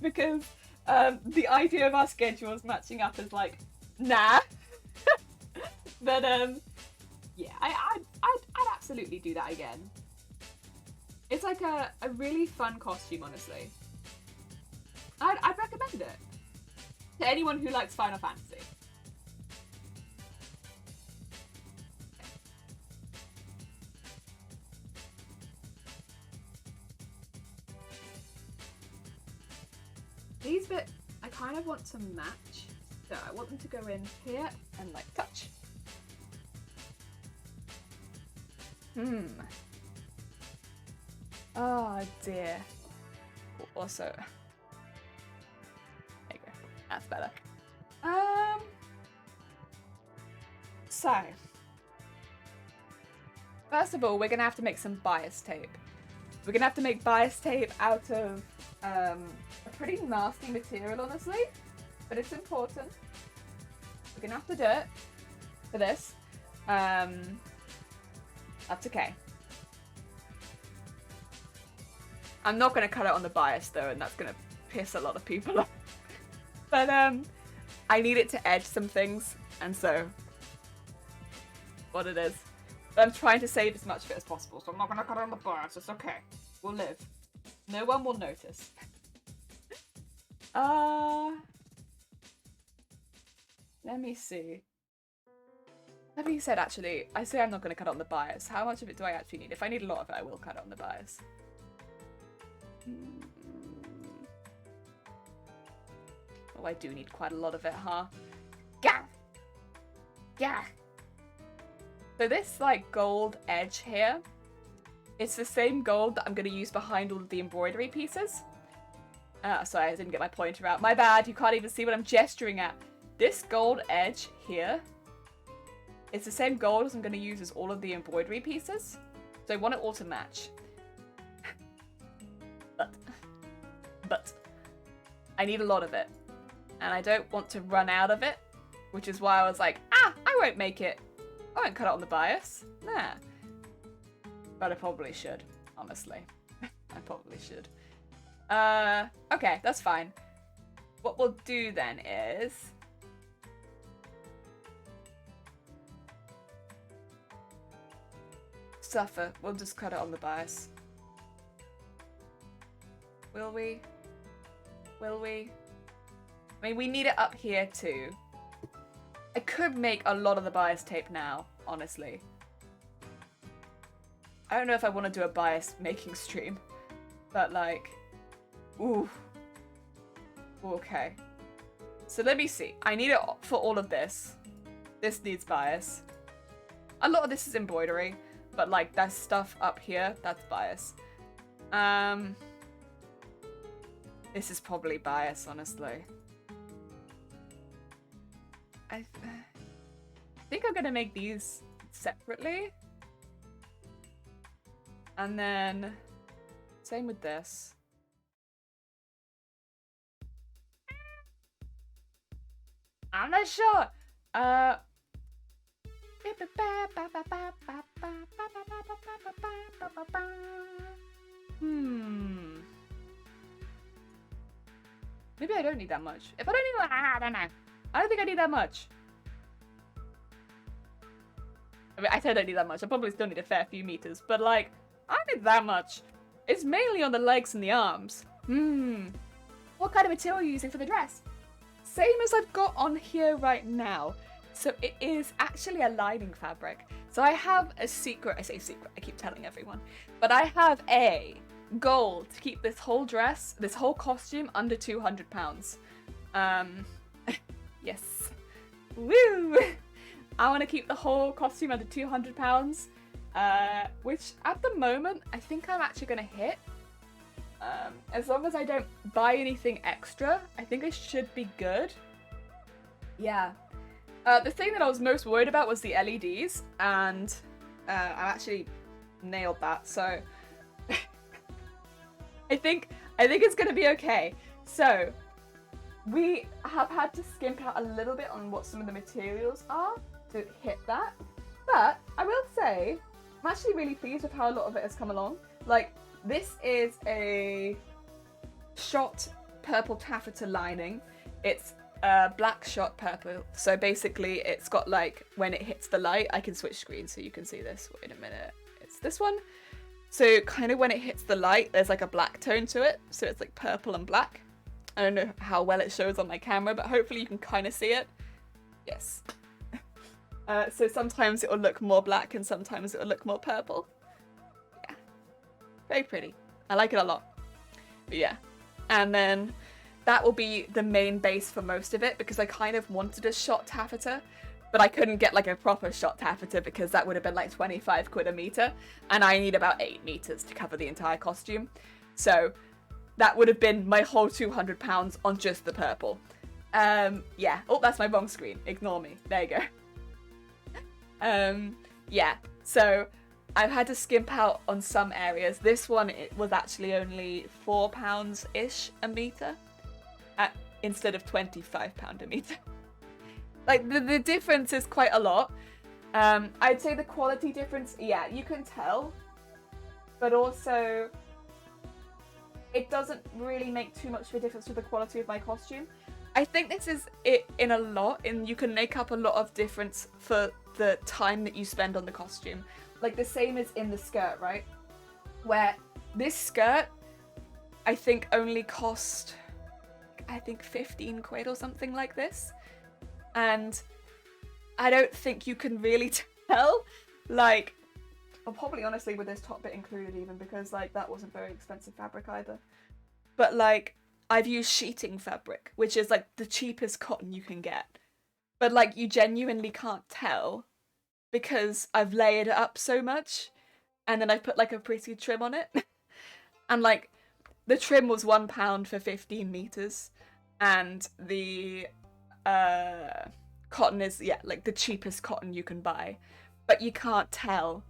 A: Because The idea of our schedules matching up is like, nah. But yeah, I'd absolutely do that again. It's like a really fun costume, honestly. I'd recommend it to anyone who likes Final Fantasy. These bits I kind of want to match, so I want them to go in here and like touch. Oh dear. Also, there you go. That's better. So first of all, we're gonna have to make some bias tape. We're gonna have to make bias tape out of a pretty nasty material, honestly, but it's important. We're gonna have to do it for this. That's okay. I'm not gonna cut it on the bias though, and that's gonna piss a lot of people off. But I need it to edge some things, and so what it is. But I'm trying to save as much of it as possible, so I'm not gonna cut it on the bias. It's okay. We'll live. No one will notice. Let me see. That being said, actually, I say I'm not going to cut it on the bias. How much of it do I actually need? If I need a lot of it, I will cut it on the bias. Oh, I do need quite a lot of it, huh? Yeah! Yeah! So this, like, gold edge here, it's the same gold that I'm going to use behind all of the embroidery pieces. Sorry, I didn't get my pointer out. My bad, you can't even see what I'm gesturing at. This gold edge here, it's the same gold as I'm going to use as all of the embroidery pieces. So I want it all to match. But I need a lot of it. And I don't want to run out of it, which is why I was like, I won't make it. I won't cut it on the bias. Nah. But I probably should, honestly. I probably should. Okay, that's fine. What we'll do then is... suffer. We'll just cut it on the bias. Will we? Will we? I mean, we need it up here too. I could make a lot of the bias tape now, honestly. I don't know if I want to do a bias making stream, but like, ooh. Okay. So let me see. I need it for all of this. This needs bias. A lot of this is embroidery, but like that stuff up here, that's bias. This is probably bias, honestly. I think I'm gonna make these separately. And then, same with this. I'm not sure. Maybe I don't need that much. If I don't need, I don't know. I don't think I need that much. I mean, I said I don't need that much. I probably still need a fair few meters, but like, I don't need that much. It's mainly on the legs and the arms. What kind of material are you using for the dress? Same as I've got on here right now. So it is actually a lining fabric. So I have a secret, I say secret, I keep telling everyone, but I have a goal to keep this whole dress, this whole costume under 200 pounds. Yes. Woo! I want to keep the whole costume under 200 pounds, which at the moment, I think I'm actually going to hit. As long as I don't buy anything extra, I think I should be good. Yeah. The thing that I was most worried about was the LEDs, and I actually nailed that, so I think it's gonna be okay. So we have had to skimp out a little bit on what some of the materials are to hit that, but I will say I'm actually really pleased with how a lot of it has come along. Like, this is a shot purple taffeta lining. It's black shot purple. So basically it's got like, when it hits the light, I can switch screens so you can see this. Wait a minute. It's this one. So kind of when it hits the light, there's like a black tone to it. So it's like purple and black. I don't know how well it shows on my camera, but hopefully you can kind of see it. Yes. So sometimes it will look more black and sometimes it will look more purple. Yeah. Very pretty. I like it a lot. But yeah. And then that will be the main base for most of it, because I kind of wanted a shot taffeta, but I couldn't get like a proper shot taffeta because that would have been like 25 quid a meter, and I need about 8 meters to cover the entire costume. So that would have been my whole £200 on just the purple. Yeah. Oh, that's my wrong screen. Ignore me. There you go. Yeah. So I've had to skimp out on some areas. This one, it was actually only £4-ish a meter, instead of £25 a meter. Like, the difference is quite a lot. I'd say the quality difference, yeah, you can tell. But also, it doesn't really make too much of a difference to the quality of my costume. I think this is it in a lot, and you can make up a lot of difference for the time that you spend on the costume. Like, the same as in the skirt, right? Where this skirt, I think only cost, 15 quid or something like this. And I don't think you can really tell, like, well, probably honestly with this top bit included even, because like that wasn't very expensive fabric either. But like, I've used sheeting fabric, which is like the cheapest cotton you can get. But like, you genuinely can't tell because I've layered it up so much, and then I put like a pretty trim on it. And like, the trim was £1 for 15 meters, and the cotton is, yeah, like the cheapest cotton you can buy. But you can't tell,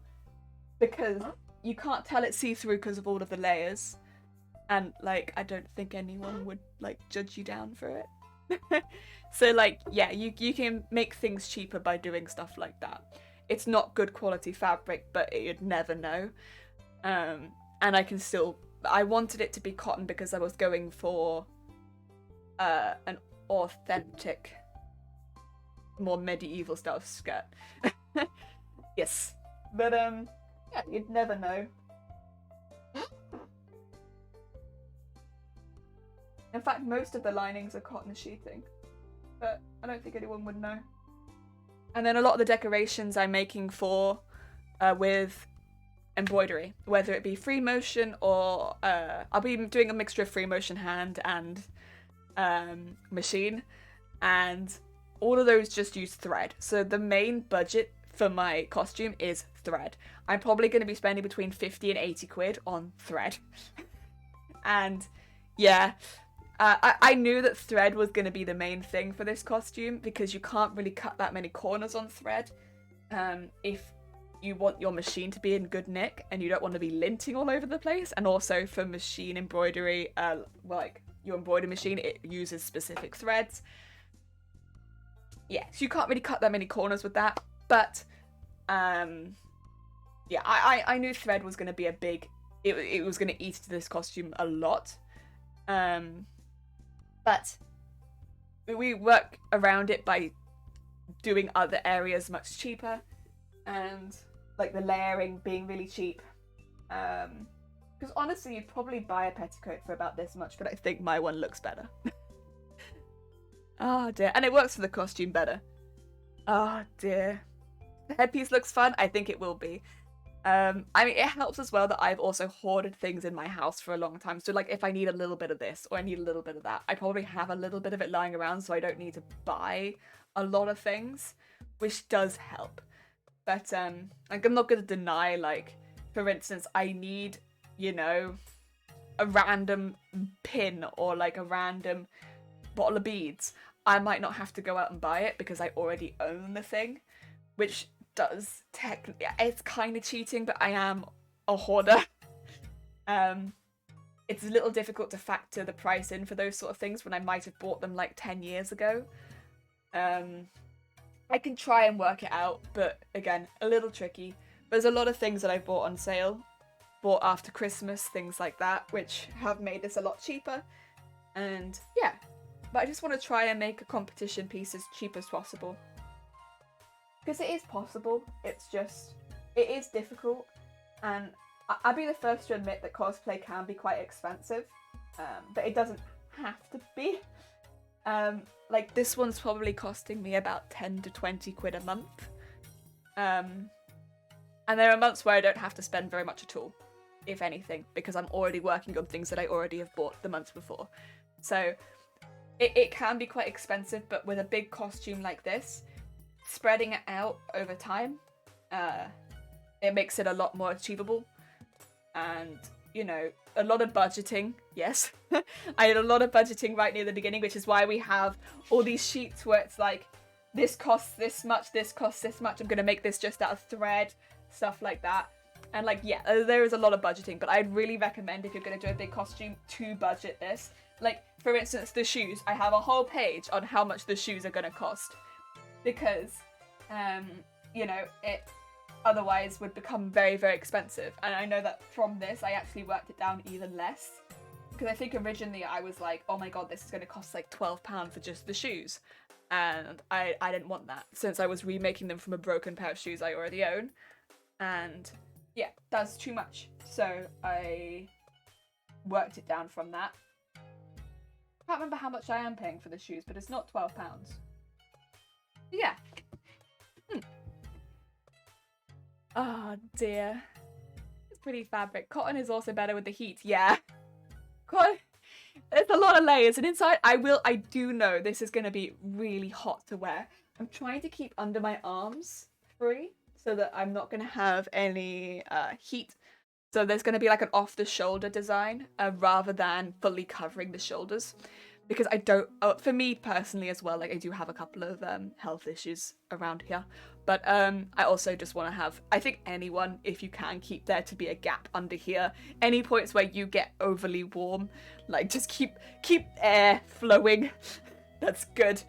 A: because you can't tell it's see-through because of all of the layers. And like, I don't think anyone would like judge you down for it. So like, yeah, you can make things cheaper by doing stuff like that. It's not good quality fabric, but you'd never know. And I wanted it to be cotton because I was going for an authentic, more medieval style skirt. Yes. But yeah, you'd never know. In fact, most of the linings are cotton sheeting, but I don't think anyone would know. And then a lot of the decorations I'm making for with embroidery, whether it be free motion or I'll be doing a mixture of free motion hand and machine, and all of those just use thread. So the main budget for my costume is thread. I'm probably going to be spending between 50 and 80 quid on thread. And yeah, I knew that thread was going to be the main thing for this costume, because you can't really cut that many corners on thread if you want your machine to be in good nick and you don't want to be linting all over the place. And also for machine embroidery, like your embroidery machine, it uses specific threads. Yeah, so you can't really cut that many corners with that. But yeah, I knew thread was going to be a big, it was going to eat into this costume a lot. But we work around it by doing other areas much cheaper, and like the layering being really cheap. Because honestly, you'd probably buy a petticoat for about this much, but I think my one looks better. Oh dear, and it works for the costume better. Oh dear. The headpiece looks fun. I think it will be. I mean, it helps as well that I've also hoarded things in my house for a long time. So like, if I need a little bit of this or I need a little bit of that, I probably have a little bit of it lying around, so I don't need to buy a lot of things, which does help. But like, I'm not going to deny, like, for instance, I need, you know, a random pin or like a random bottle of beads. I might not have to go out and buy it because I already own the thing, which does technically, it's kind of cheating, but I am a hoarder. It's a little difficult to factor the price in for those sort of things when I might have bought them like 10 years ago. I can try and work it out, but again, a little tricky. There's a lot of things that I bought on sale, bought after Christmas, things like that, which have made this a lot cheaper. And yeah, but I just want to try and make a competition piece as cheap as possible. Because it is possible, it's just, it is difficult, and I'll be the first to admit that cosplay can be quite expensive, but it doesn't have to be. Like this one's probably costing me about 10 to 20 quid a month. And there are months where I don't have to spend very much at all, if anything, because I'm already working on things that I already have bought the months before. So it can be quite expensive, but with a big costume like this, spreading it out over time, it makes it a lot more achievable. And, you know, a lot of budgeting, yes. I had a lot of budgeting right near the beginning, which is why we have all these sheets where it's like, this costs this much, this costs this much, I'm going to make this just out of thread, stuff like that. And like, yeah, there is a lot of budgeting, but I'd really recommend if you're going to do a big costume to budget this. Like, for instance, the shoes. I have a whole page on how much the shoes are going to cost. Because, you know, it otherwise would become very, very expensive. And I know that from this, I actually worked it down even less. Because I think originally I was like, oh my god, this is going to cost like £12 for just the shoes. And I didn't want that, since I was remaking them from a broken pair of shoes I already own. And yeah, that's too much. So I worked it down from that. I can't remember how much I am paying for the shoes, but it's not £12. Yeah. Oh dear. It's pretty fabric. Cotton is also better with the heat. Yeah. Cotton. It's a lot of layers, and inside I do know this is going to be really hot to wear. I'm trying to keep under my arms free so that I'm not going to have any heat. So there's going to be like an off-the-shoulder design rather than fully covering the shoulders. Because I don't, for me personally as well, like I do have a couple of health issues around here. But I also just want to have, I think anyone, if you can, keep there to be a gap under here. Any points where you get overly warm, like just keep air flowing. That's good.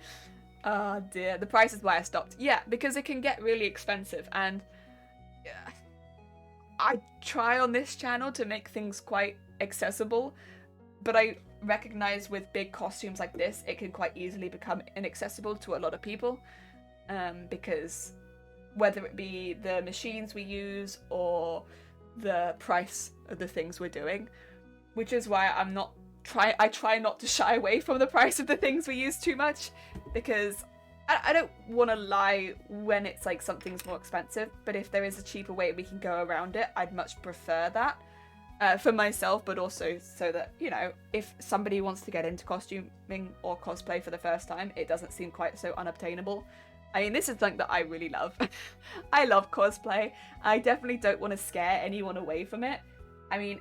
A: Oh dear, the price is why I stopped. Yeah, because it can get really expensive, and I try on this channel to make things quite accessible, but I recognize with big costumes like this, it can quite easily become inaccessible to a lot of people, because whether it be the machines we use or the price of the things we're doing, which is why I try not to shy away from the price of the things we use too much, because I don't want to lie when it's like something's more expensive, but if there is a cheaper way we can go around it, I'd much prefer that. For myself, but also so that, you know, if somebody wants to get into costuming or cosplay for the first time, it doesn't seem quite so unobtainable. I mean, this is something that I really love. I love cosplay. I definitely don't want to scare anyone away from it. I mean,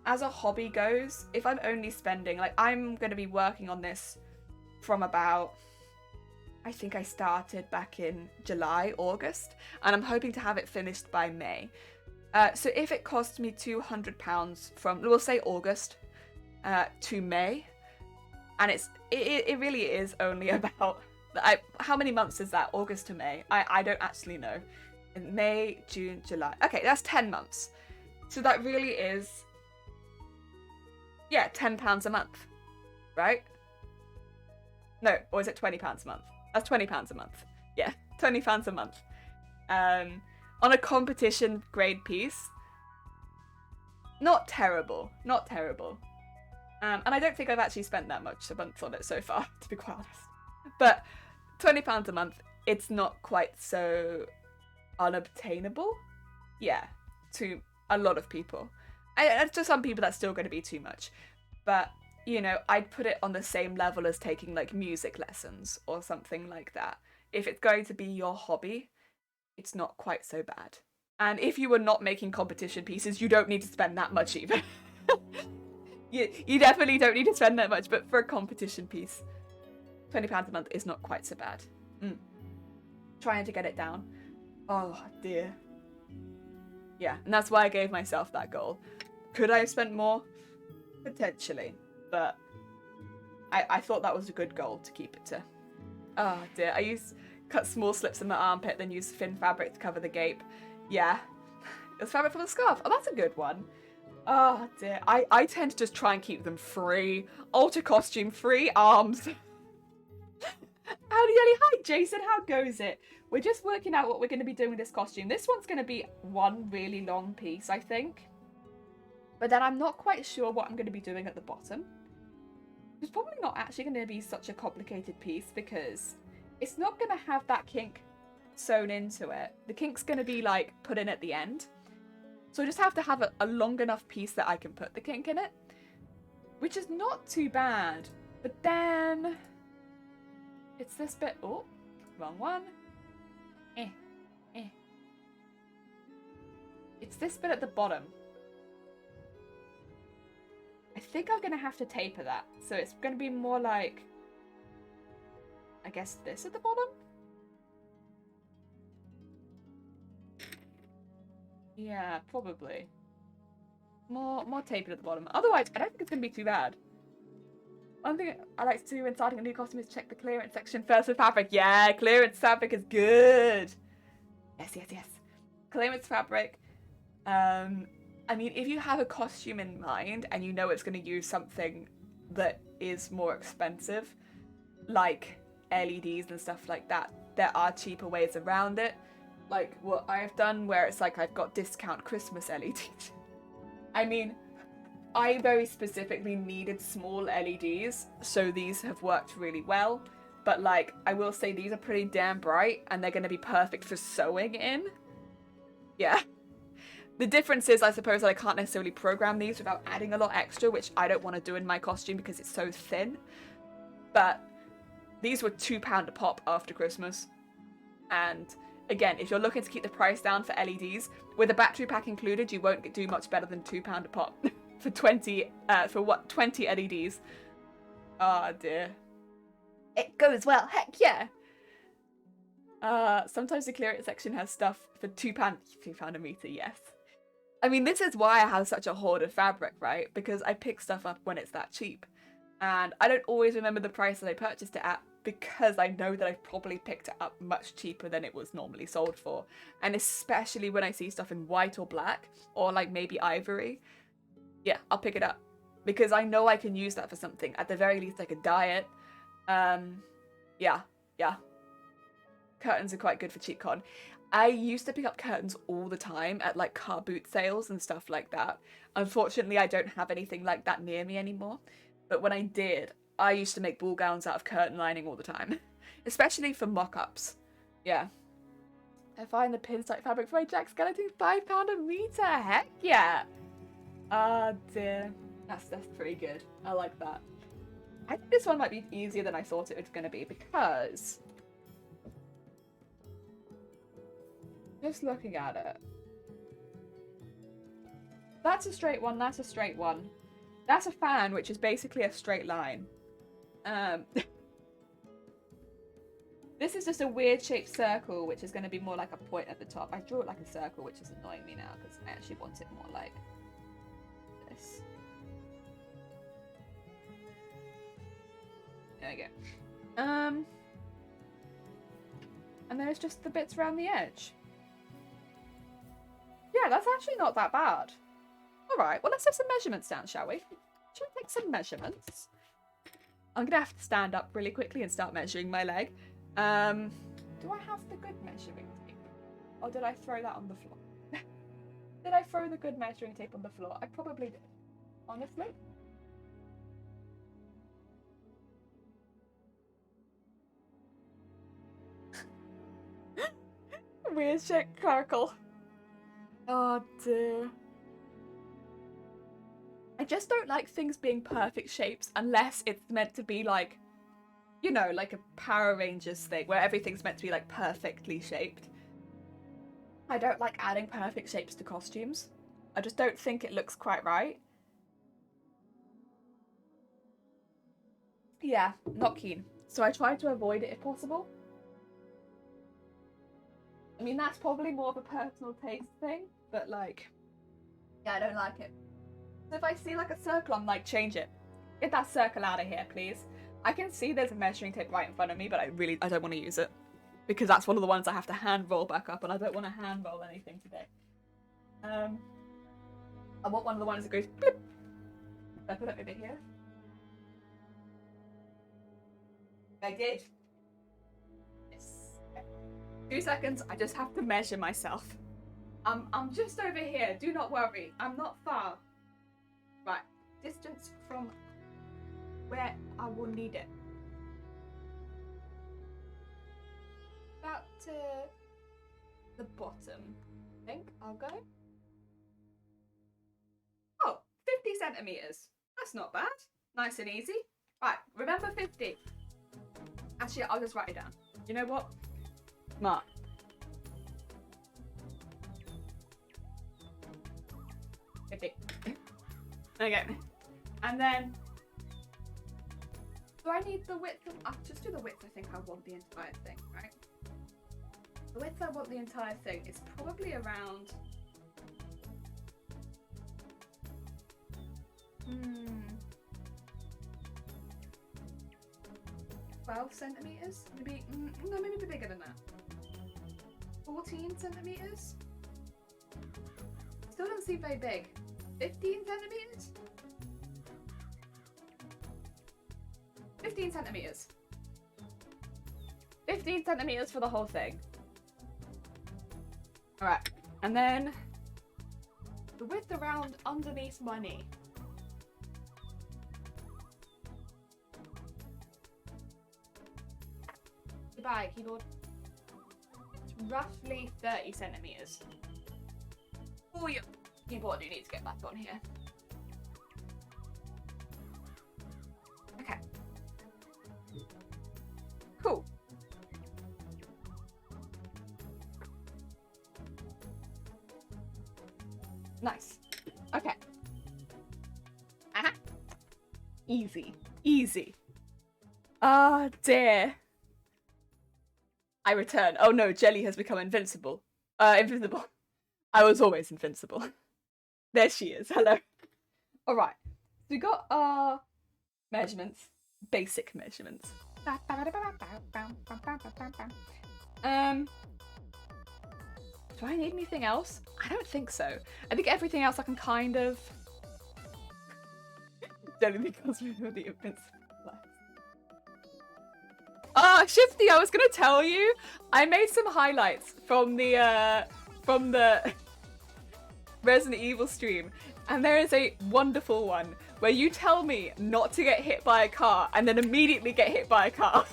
A: as a hobby goes, if I'm only spending, like, I'm going to be working on this from about, I think I started back in July, August, and I'm hoping to have it finished by May. So if it costs me £200 from, we'll say August to May, and it really is only about, how many months is that? August to May? I don't actually know. In May, June, July. Okay, that's 10 months. So that really is, yeah, £10 a month, right? No, or is it £20 a month? That's £20 a month. Yeah, £20 a month. On a competition grade piece, not terrible, not terrible. And I don't think I've actually spent that much a month on it so far, to be quite honest. But £20 a month, it's not quite so unobtainable. Yeah, to a lot of people. To some people, that's still going to be too much. But, you know, I'd put it on the same level as taking, like, music lessons or something like that. If it's going to be your hobby, it's not quite so bad. And if you were not making competition pieces, you don't need to spend that much either. you definitely don't need to spend that much, but for a competition piece, £20 a month is not quite so bad. Trying to get it down. Oh dear. Yeah, and that's why I gave myself that goal. Could I have spent more? Potentially, but I thought that was a good goal to keep it to. Oh dear, I cut small slips in my armpit, then use thin fabric to cover the gape. Yeah. It was fabric from the scarf. Oh, that's a good one. Oh dear. I tend to just try and keep them free. Alter costume, free arms. Howdy, hi, Jason. How goes it? We're just working out what we're going to be doing with this costume. This one's going to be one really long piece, I think. But then I'm not quite sure what I'm going to be doing at the bottom. It's probably not actually going to be such a complicated piece because it's not going to have that kink sewn into it. The kink's going to be like put in at the end. So I just have to have a long enough piece that I can put the kink in it, which is not too bad. But then it's this bit. Oh, wrong one. It's this bit at the bottom. I think I'm gonna have to taper that. So it's gonna be more like, I guess this at the bottom? Yeah, probably. More tapered at the bottom. Otherwise, I don't think it's gonna be too bad. One thing I like to do when starting a new costume is check the clearance section first with fabric. Yeah, clearance fabric is good. Yes. Clearance fabric. I mean, if you have a costume in mind and you know it's going to use something that is more expensive, like LEDs and stuff like that, there are cheaper ways around it. Like what I've done where it's like I've got discount Christmas LEDs. I mean, I very specifically needed small LEDs, so these have worked really well. But like, I will say these are pretty damn bright and they're going to be perfect for sewing in. Yeah. The difference is, I suppose, that I can't necessarily program these without adding a lot extra, which I don't want to do in my costume because it's so thin. But these were £2 a pop after Christmas. And again, if you're looking to keep the price down for LEDs, with a battery pack included, you won't do much better than £2 a pop for 20 LEDs. Oh dear. It goes well, heck yeah. Sometimes the clearance section has stuff for £2 a meter, yes. I mean, this is why I have such a hoard of fabric, right? Because I pick stuff up when it's that cheap. And I don't always remember the price that I purchased it at because I know that I've probably picked it up much cheaper than it was normally sold for. And especially when I see stuff in white or black, or like maybe ivory, yeah, I'll pick it up. Because I know I can use that for something. At the very least, I could dye it. Yeah. Curtains are quite good for cheap cotton. I used to pick up curtains all the time at like car boot sales and stuff like that. Unfortunately, I don't have anything like that near me anymore. But when I did, I used to make ball gowns out of curtain lining all the time. Especially for mock-ups. Yeah. I find the pinstripe fabric for my Jack skeleton £5 a meter. Heck yeah. Ah dear. That's pretty good. I like that. I think this one might be easier than I thought it was going to be because just looking at it, that's a straight one, that's a straight one. That's a fan, which is basically a straight line. This is just a weird shaped circle, which is going to be more like a point at the top. I drew it like a circle, which is annoying me now because I actually want it more like this. There we go. And then it's just the bits around the edge. Yeah, that's actually not that bad. Alright, well let's have some measurements down, shall we? Shall we take some measurements? I'm gonna have to stand up really quickly and start measuring my leg. Do I have the good measuring tape? Or did I throw that on the floor? Did I throw the good measuring tape on the floor? I probably did. Honestly. Weird shit crackle. Oh dear. I just don't like things being perfect shapes unless it's meant to be like, you know, like a Power Rangers thing where everything's meant to be like perfectly shaped. I don't like adding perfect shapes to costumes. I just don't think it looks quite right. Yeah, not keen. So I try to avoid it if possible. I mean, that's probably more of a personal taste thing, but like, yeah, I don't like it. So if I see like a circle, I'm like, change it. Get that circle out of here, please. I can see there's a measuring tape right in front of me, but I don't want to use it. Because that's one of the ones I have to hand roll back up, and I don't want to hand roll anything today. I want one of the ones that goes blip. I put it over here. I did. Yes. 2 seconds, I just have to measure myself. I'm just over here, do not worry. I'm not far. Right, distance from where I will need it. About to the bottom, I think I'll go. Oh, 50 centimeters. That's not bad. Nice and easy. Right, remember 50. Actually, I'll just write it down. You know what? Mark. Okay. Okay. And then, do I need the width? I'll just do the width. I think I want the entire thing, right? The width I want the entire thing is probably around 12 centimeters? Maybe, no, maybe bigger than that. 14 centimeters? Still doesn't seem very big. 15 centimeters? 15 centimeters. 15 centimeters for the whole thing. Alright, and then the width around underneath my knee. Goodbye, keyboard. It's roughly 30 centimeters. Oh, yeah. Keyboard, you need to get back on here. Okay. Cool. Nice. Okay. Easy. Easy. Ah, dear. I return. Oh no, Jelly has become invincible. Invisible. I was always invincible. There she is. Hello. Alright. So we got our measurements. Basic measurements. Do I need anything else? I don't think so. I think everything else I can kind of... Jelly because we know the invincible. Shifty, I was gonna tell you, I made some highlights from the Resident Evil stream, and there is a wonderful one where you tell me not to get hit by a car and then immediately get hit by a car.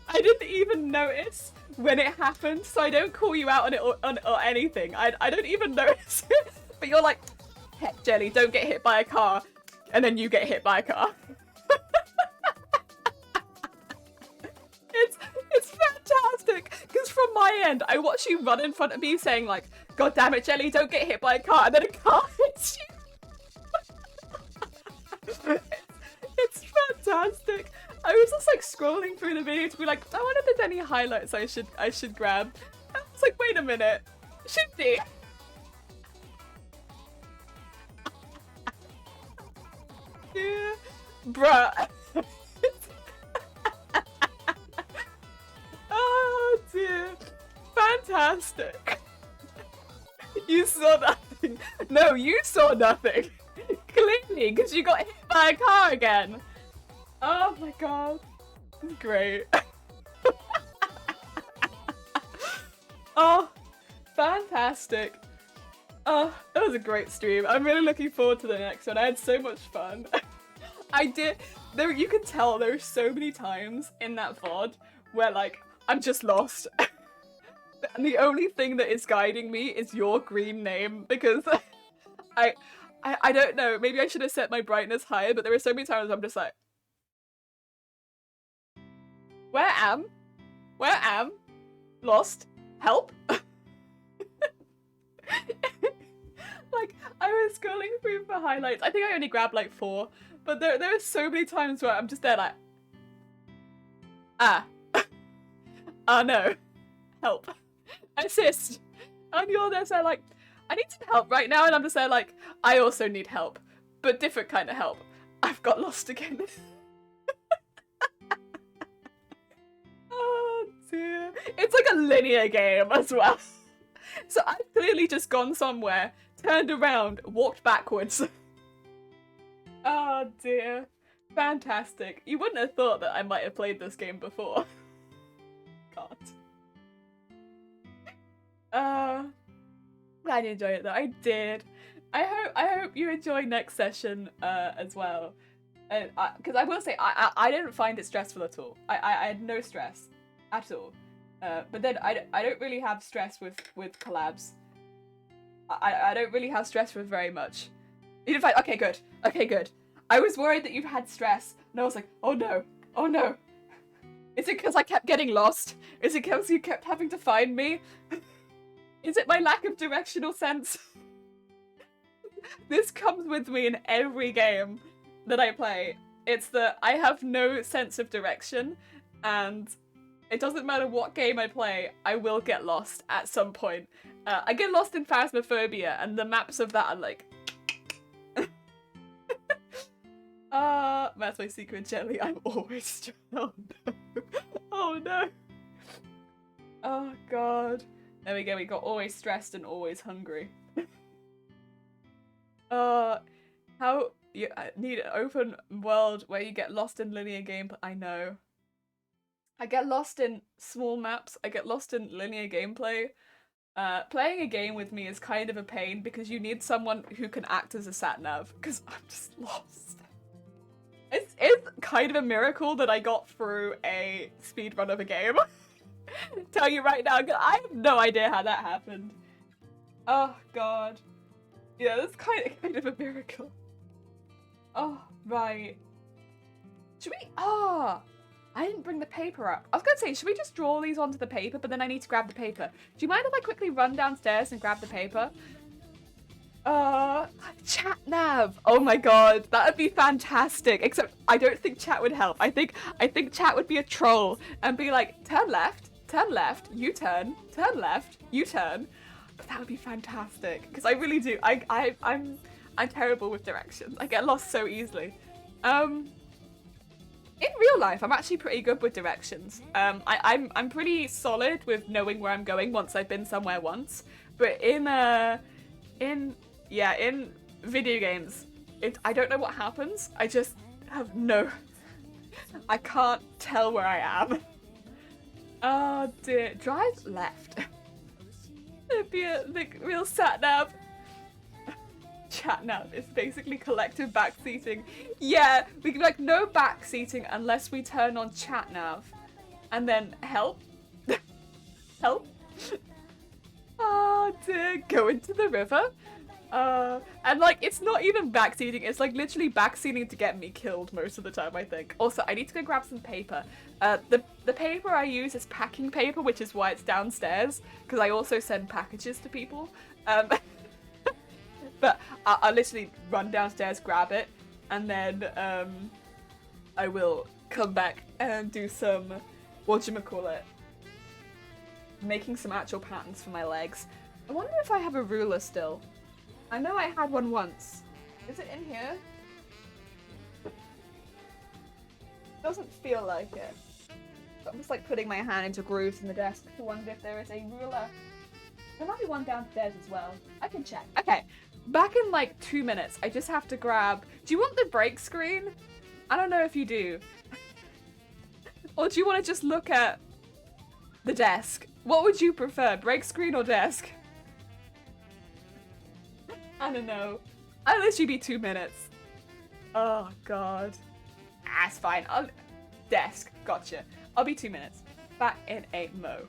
A: I didn't even notice when it happened, so I don't call you out on it or anything. I don't even notice it, but you're like, heck, Jelly, don't get hit by a car, and then you get hit by a car. It's fantastic, because from my end, I watch you run in front of me saying like, God damn it, Jelly, don't get hit by a car, and then a car hits you. It's fantastic. I was just like scrolling through the video to be like, I wonder if there's any highlights I should grab. I was like, wait a minute, should be. Yeah, bruh. Oh dear, fantastic. You saw nothing. No, you saw nothing. Clearly, because you got hit by a car again. Oh my god. Great. Oh, fantastic. Oh, that was a great stream. I'm really looking forward to the next one. I had so much fun. I did. You can tell there were so many times in that VOD where like, I'm just lost. And the only thing that is guiding me is your green name, because I don't know, maybe I should have set my brightness higher, but there were so many times I'm just like, Where am? Lost? Help? Like, I was scrolling through for highlights. I think I only grabbed like 4, but there are so many times where I'm just there like, oh no, help, assist. And you're there so like, I need some help right now, and I'm just there like, I also need help, but different kind of help. I've got lost again. Oh dear. It's like a linear game as well. So I've clearly just gone somewhere, turned around, walked backwards. Oh dear. Fantastic. You wouldn't have thought that I might have played this game before. God. Glad you enjoyed it though. I did. I hope you enjoy next session as well. Because I will say I didn't find it stressful at all. I had no stress at all. But then I don't really have stress with collabs. I don't really have stress with very much. You didn't find okay good. I was worried that you've had stress, and I was like, oh no. Is it because I kept getting lost? Is it because you kept having to find me? Is it my lack of directional sense? This comes with me in every game that I play. It's that I have no sense of direction, and it doesn't matter what game I play, I will get lost at some point. I get lost in Phasmophobia, and the maps of that are like... that's my secret jelly. I'm always... Oh no. Oh no. Oh god. There we go, we got always stressed and always hungry. How you need an open world where you get lost in linear gameplay. I know. I get lost in small maps. I get lost in linear gameplay. Playing a game with me is kind of a pain because you need someone who can act as a sat-nav because I'm just lost. It's kind of a miracle that I got through a speedrun of a game. Tell you right now, I have no idea how that happened. Oh god. Yeah, that's kind of a miracle. Oh, right. Should we... I didn't bring the paper up. I was gonna say, should we just draw these onto the paper, but then I need to grab the paper. Do you mind if I quickly run downstairs and grab the paper? Chat nav. Oh my god, that would be fantastic. Except I don't think chat would help. I think chat would be a troll and be like, turn left, U-turn, turn left, U-turn. But that would be fantastic because I really do. I'm terrible with directions. I get lost so easily. In real life, I'm actually pretty good with directions. I'm pretty solid with knowing where I'm going once I've been somewhere once. But in video games, I don't know what happens. I just have no... I can't tell where I am. Oh dear. Drive left. It'd be a real sat-nav. Chat-nav is basically collective backseating. Yeah, we can like no backseating unless we turn on chat-nav. And then help. Help. Oh dear. Go into the river. And like it's not even backseating, it's like literally backseating to get me killed most of the time, I think. Also, I need to go grab some paper. The paper I use is packing paper, which is why it's downstairs, because I also send packages to people. But I'll literally run downstairs, grab it, and then I will come back and do some, whatchamacallit, making some actual patterns for my legs. I wonder if I have a ruler still. I know I had one once. Is it in here? Doesn't feel like it. I'm just like putting my hand into grooves in the desk to wonder if there is a ruler. There might be one downstairs as well. I can check. Okay, back in like 2 minutes. I just have to grab... Do you want the break screen? I don't know if you do. Or do you want to just look at the desk? What would you prefer, break screen or desk? I don't know. I'll literally be 2 minutes. Oh god. It's fine. Desk. Gotcha. I'll be 2 minutes. Back in a mo.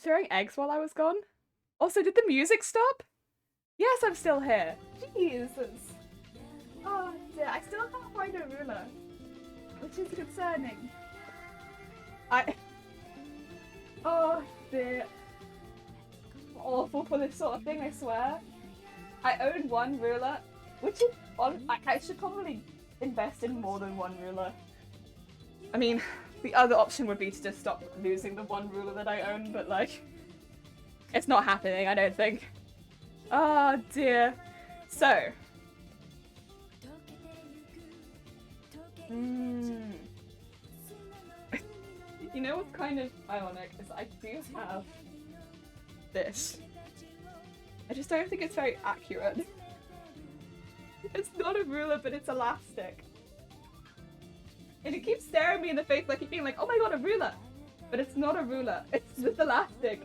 A: throwing eggs while I was gone? Also, did the music stop? Yes, I'm still here. Jesus. Oh dear, I still can't find a ruler, which is concerning. Oh dear. I'm awful for this sort of thing, I swear. I own one ruler, which is on. I should probably invest in more than one ruler. I mean, the other option would be to just stop losing the one ruler that I own, but like, it's not happening, I don't think. Oh dear. So. You know what's kind of ironic is I do have this. I just don't think it's very accurate. It's not a ruler, but it's elastic. And it keeps staring me in the face like being like, oh my god, a ruler! But it's not a ruler, it's just elastic.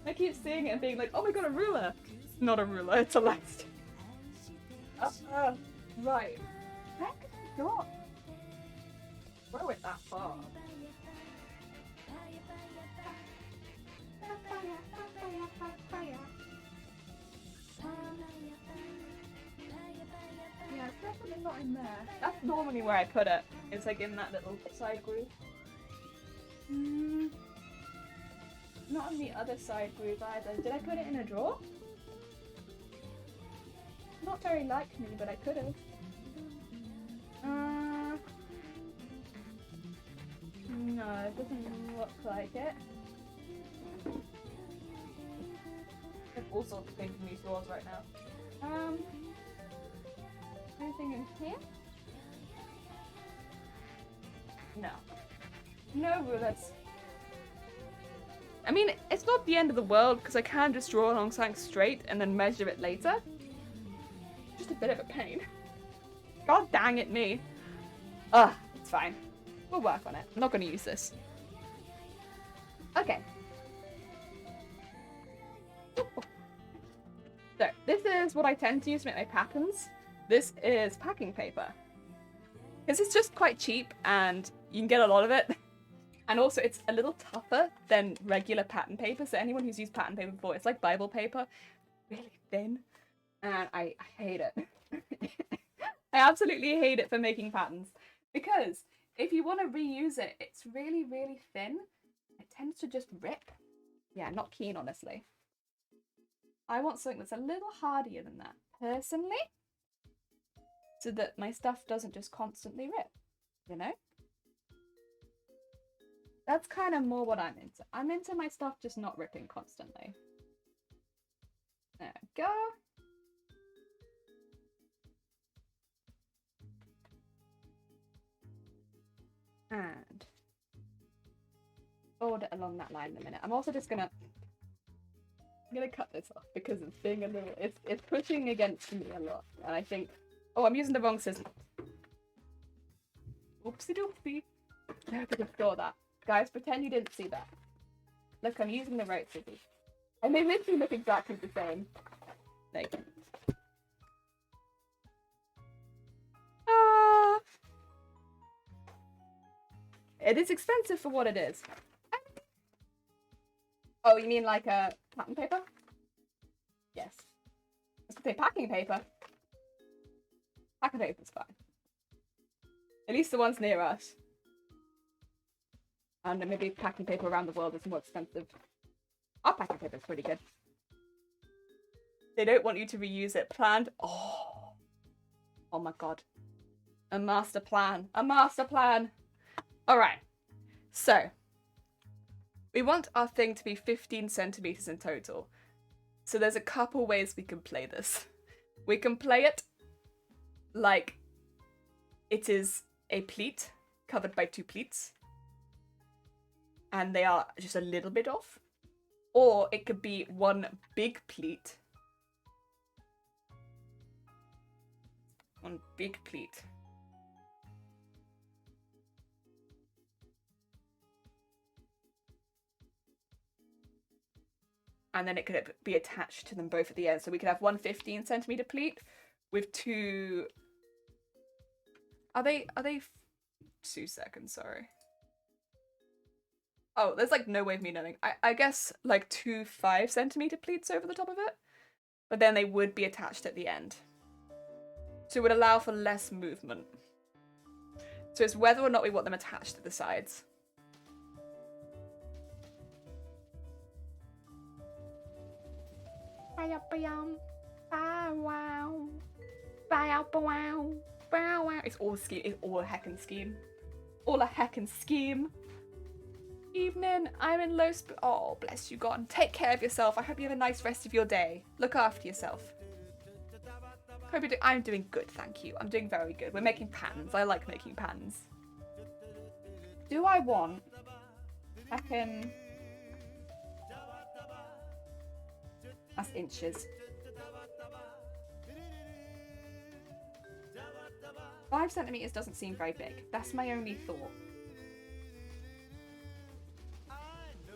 A: I keep seeing it and being like, oh my god, a ruler! It's not a ruler, it's elastic. Right. Heck, not throw it that far. Yeah, it's definitely not in there. That's normally where I put it. It's like in that little side groove. Not on the other side groove either. Did I put it in a drawer? Not very like me, but I could have. No, it doesn't look like it. There's all sorts of things in these drawers right now. Anything in here? No. No rulers. I mean, it's not the end of the world because I can just draw along something straight and then measure it later. Just a bit of a pain. God dang it me. Ugh, it's fine. We'll work on it. I'm not going to use this. Okay. So, this is what I tend to use to make my patterns. This is packing paper. Because it's just quite cheap and you can get a lot of it. And also it's a little tougher than regular pattern paper. So anyone who's used pattern paper before, it's like Bible paper. Really thin. And I hate it. I absolutely hate it for making patterns. Because if you want to reuse it, it's really, really thin. It tends to just rip. Yeah, not keen, honestly. I want something that's a little hardier than that, personally. So that my stuff doesn't just constantly rip, you know? That's kind of more what I'm into. I'm into my stuff just not ripping constantly. There we go. And forward it along that line in a minute. I'm also just gonna cut this off because it's being a little, it's pushing against me a lot. And I think, oh, I'm using the wrong scissors. Oopsie doopsie. I hope you saw that. Guys, pretend you didn't see that. Look, I'm using the right scissors. And they literally look exactly the same. Like, it is expensive for what it is. Oh, you mean like a pattern paper? Yes. I was gonna say packing paper. Packing paper's fine. At least the ones near us. And maybe packing paper around the world is more expensive. Our packing paper is pretty good. They don't want you to reuse it. Planned. Oh my god. A master plan. A master plan. Alright. So. We want our thing to be 15 centimeters in total. So there's a couple ways we can play this. We can play it like it is a pleat covered by two pleats. And they are just a little bit off. Or it could be one big pleat. One big pleat. And then it could be attached to them both at the end. So we could have one 15 centimeter pleat with two... Are they 2 seconds, sorry. Oh, there's like no way of me knowing. I guess like 2 5-centimeter pleats over the top of it, but then they would be attached at the end. So it would allow for less movement. So it's whether or not we want them attached to the sides. It's all a scheme. It's all a heckin' scheme. All a heckin' scheme. Evening, I'm in low oh, bless you, God. Take care of yourself. I hope you have a nice rest of your day. Look after yourself. Hope you're I'm doing good, thank you. I'm doing very good. We're making patterns. I like making patterns. Do I want... I can... That's inches. 5 centimeters doesn't seem very big. That's my only thought.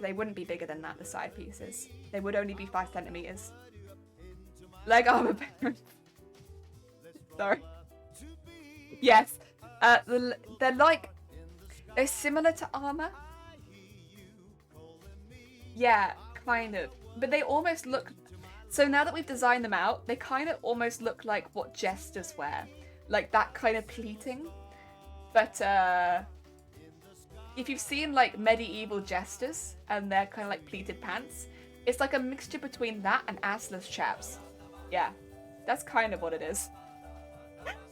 A: They wouldn't be bigger than that, the side pieces. They would only be 5 centimeters. Leg armor parents. Sorry. Yes. They're like... They're similar to armor. Yeah, kind of. But they almost look... So now that we've designed them out, they kind of almost look like what jesters wear. Like that kind of pleating. But, if you've seen, like, medieval jesters and they're kind of like pleated pants, it's like a mixture between that and assless chaps. Yeah, that's kind of what it is.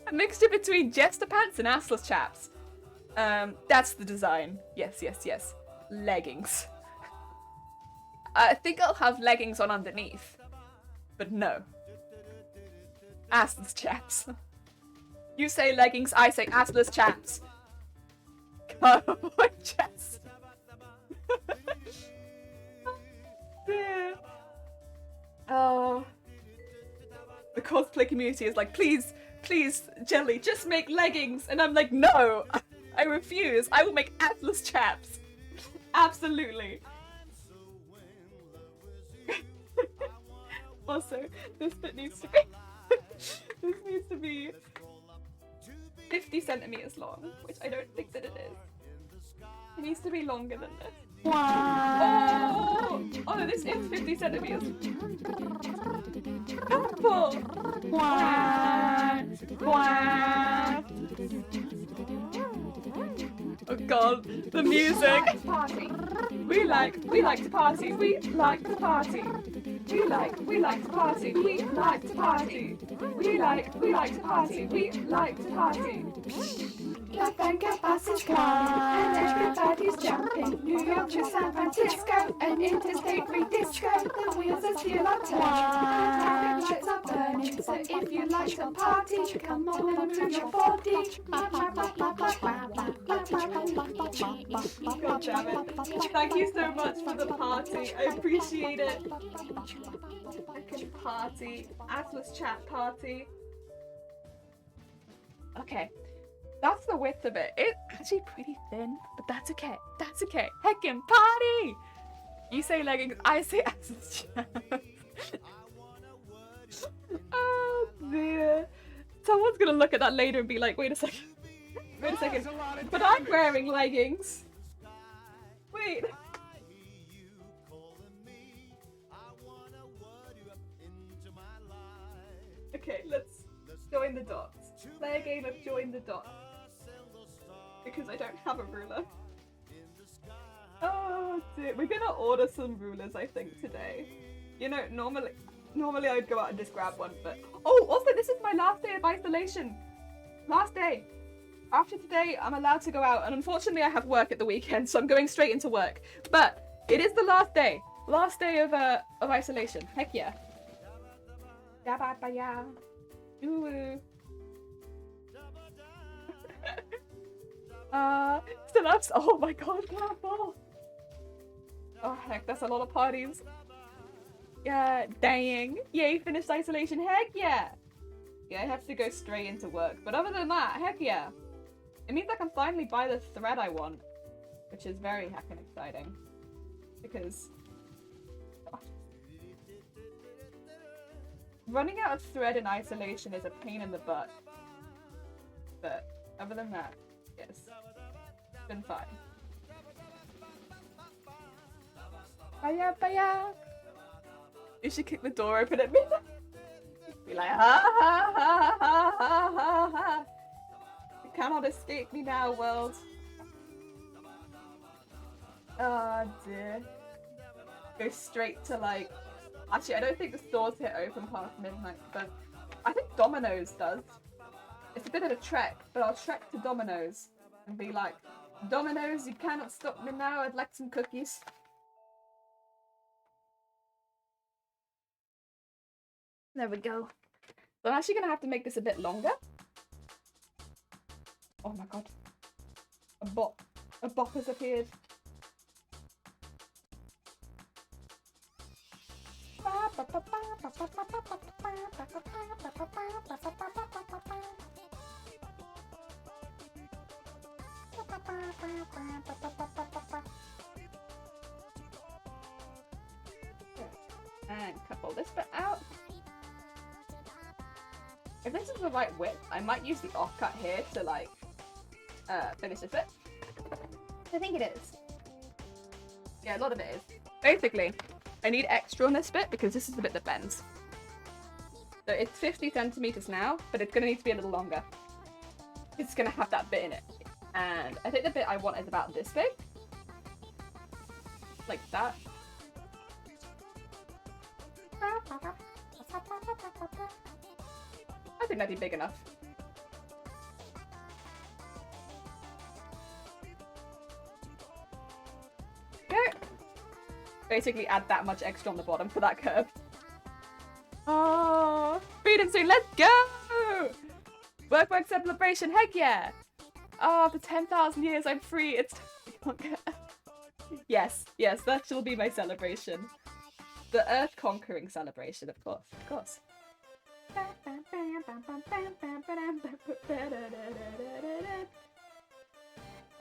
A: A mixture between jester pants and assless chaps. That's the design. Yes, yes, yes. Leggings. I think I'll have leggings on underneath. But no. Assless chaps. You say leggings, I say assless chaps. Cowboy chest. Yeah. Oh. The cosplay community is like, please, please, Jelly, just make leggings. And I'm like, no, I refuse. I will make assless chaps. Absolutely. Also, this bit needs to be this needs to be 50 centimeters long, which I don't think that it is. It needs to be longer than this. Oh, oh no, this is 50 centimeters. Beautiful. Oh God, the music. We like to party. We like to party. We like to party. We like to party. We like to party. We like to party. La Venga bus is coming, and everybody's jumping. New York to San Francisco, an interstate free disco. The wheels are still on turning, traffic lights are burning. So if you like to party, come on and move your body. God damn it. Thank you so much for the party. I appreciate it. Second party. Atlas chat party. Okay. That's the width of it. It's actually pretty thin, but that's okay. That's okay. Heckin' party! You say leggings, I say Atlas chat. Oh dear. Someone's gonna look at that later and be like, wait a second. Wait a second. But I'm wearing leggings. Wait. Okay, let's join the dots. Play a game of join the dots. Because I don't have a ruler. Oh dear. We're gonna order some rulers, I think, today. You know, normally I'd go out and just grab one, but... Oh, also, this is my last day of isolation. Last day. After today, I'm allowed to go out, and unfortunately I have work at the weekend, so I'm going straight into work. But it is the last day. Last day of isolation. Heck yeah. Ya-ba-ba-ya. Ooh. Synapse. Oh my god, careful. Oh heck, that's a lot of parties. Yeah, dang. Yay, finished isolation. Heck yeah. Yeah, I have to go straight into work. But other than that, heck yeah. It means I can finally buy the thread I want. Which is very heckin' exciting. Because... running out of thread in isolation is a pain in the butt. But other than that, yes. It's been fine. Baya, baya. You should kick the door open at me. Be like, ha ha ha ha ha ha ha. You cannot escape me now, world. Oh dear. Go straight to like. Actually, I don't think the stores here open past midnight, but I think Domino's does. It's a bit of a trek, but I'll trek to Domino's and be like, Domino's, you cannot stop me now. I'd like some cookies. There we go. So I'm actually gonna have to make this a bit longer. Oh my god. A bop has appeared. And couple this bit out. If this is the right width, I might use the offcut here to like finish this bit. I think it is. Yeah, a lot of it is. Basically, I need extra on this bit because this is the bit that bends. So it's 50 centimeters now, but it's gonna need to be a little longer. It's gonna have that bit in it. And I think the bit I want is about this big. Like that. I think that'd be big enough. Okay. Basically add that much extra on the bottom for that curve. Oh, freedom soon, let's go! Work celebration, heck yeah! Oh, after 10,000 years I'm free, it's Yes, yes, that shall be my celebration. The Earth conquering celebration, of course, of course.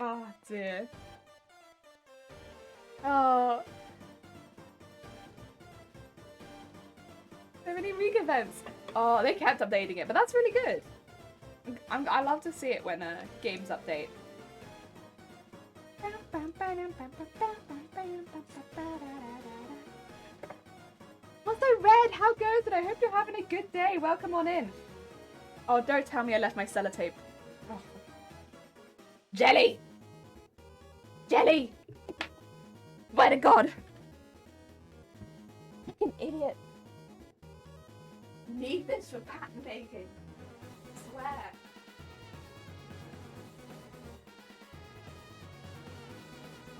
A: Oh dear. Oh. So many week events. Oh, they kept updating it, but that's really good. I love to see it when games update. Also, Red, how goes it? I hope you're having a good day. Welcome on in. Oh, don't tell me I left my sellotape. Oh. Jelly! Jelly! Swear to God! Fucking idiot. Need this for pattern making. I swear.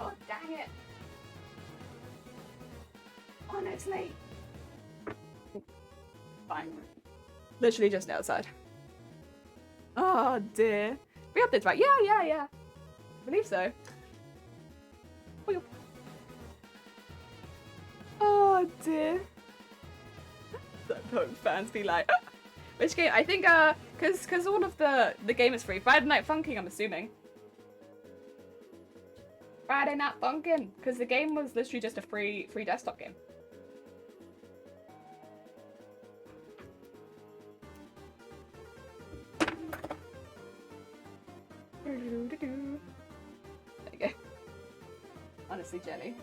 A: Oh, dang it. Honestly. Fine. Literally just outside. Oh dear. We updates right? Yeah. I believe so. Oh dear. Don't fans be like, which game? I think cause all of the game is free. Friday Night Funkin', I'm assuming. Friday Night Funkin', because the game was literally just a free desktop game. There you go. Honestly, Jelly.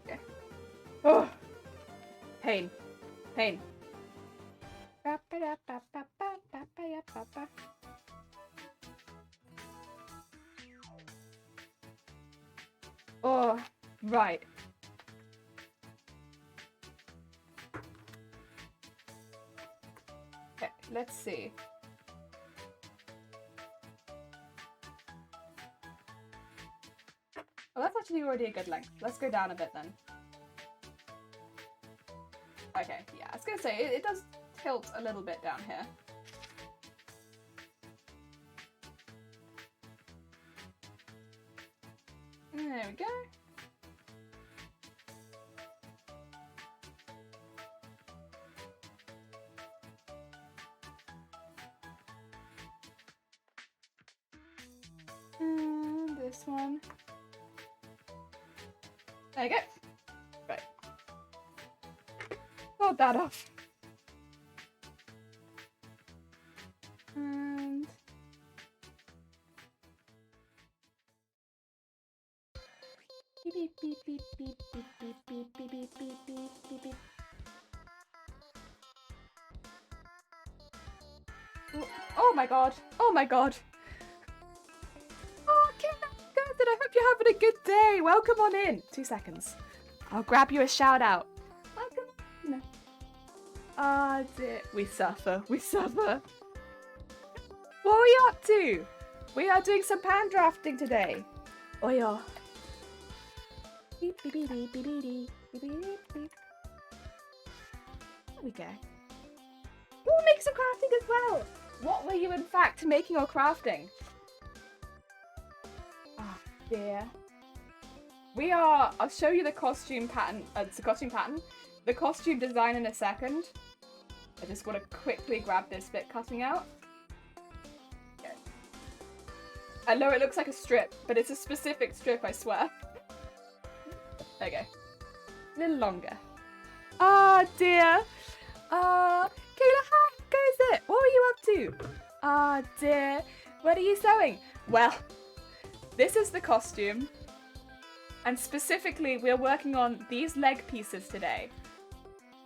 A: Okay. Oh, pain. Oh, right. Okay, let's see. Well, that's actually already a good length. Let's go down a bit then. Okay, yeah, I was gonna say, it does tilt a little bit down here. There we go. And this one. There you go. Right. Hold that off. Beep, beep, beep, beep, beep, beep, beep, beep, beep, beep, beep, beep, beep. Oh my god. Oh my god. Oh, good. I hope you're having a good day. Welcome on in. 2 seconds. I'll grab you a shout out. Welcome on. Ah, dear. We suffer. We suffer. What are we up to? We are doing some pan drafting today. Oh yeah. Beep, beep, beep, beep, beep, beep, beep, beep, beep. There we go. We'll make some crafting as well. What were you in fact making or crafting? Ah, dear. We are. I'll show you the costume pattern. It's a costume pattern. The costume design in a second. I just want to quickly grab this bit cutting out. Okay. I know it looks like a strip, but it's a specific strip, I swear. There you go. A little longer. Ah, dear. Kayla, hi. How goes it? What were you up to? Ah, dear. What are you sewing? Well, this is the costume. And specifically, we're working on these leg pieces today.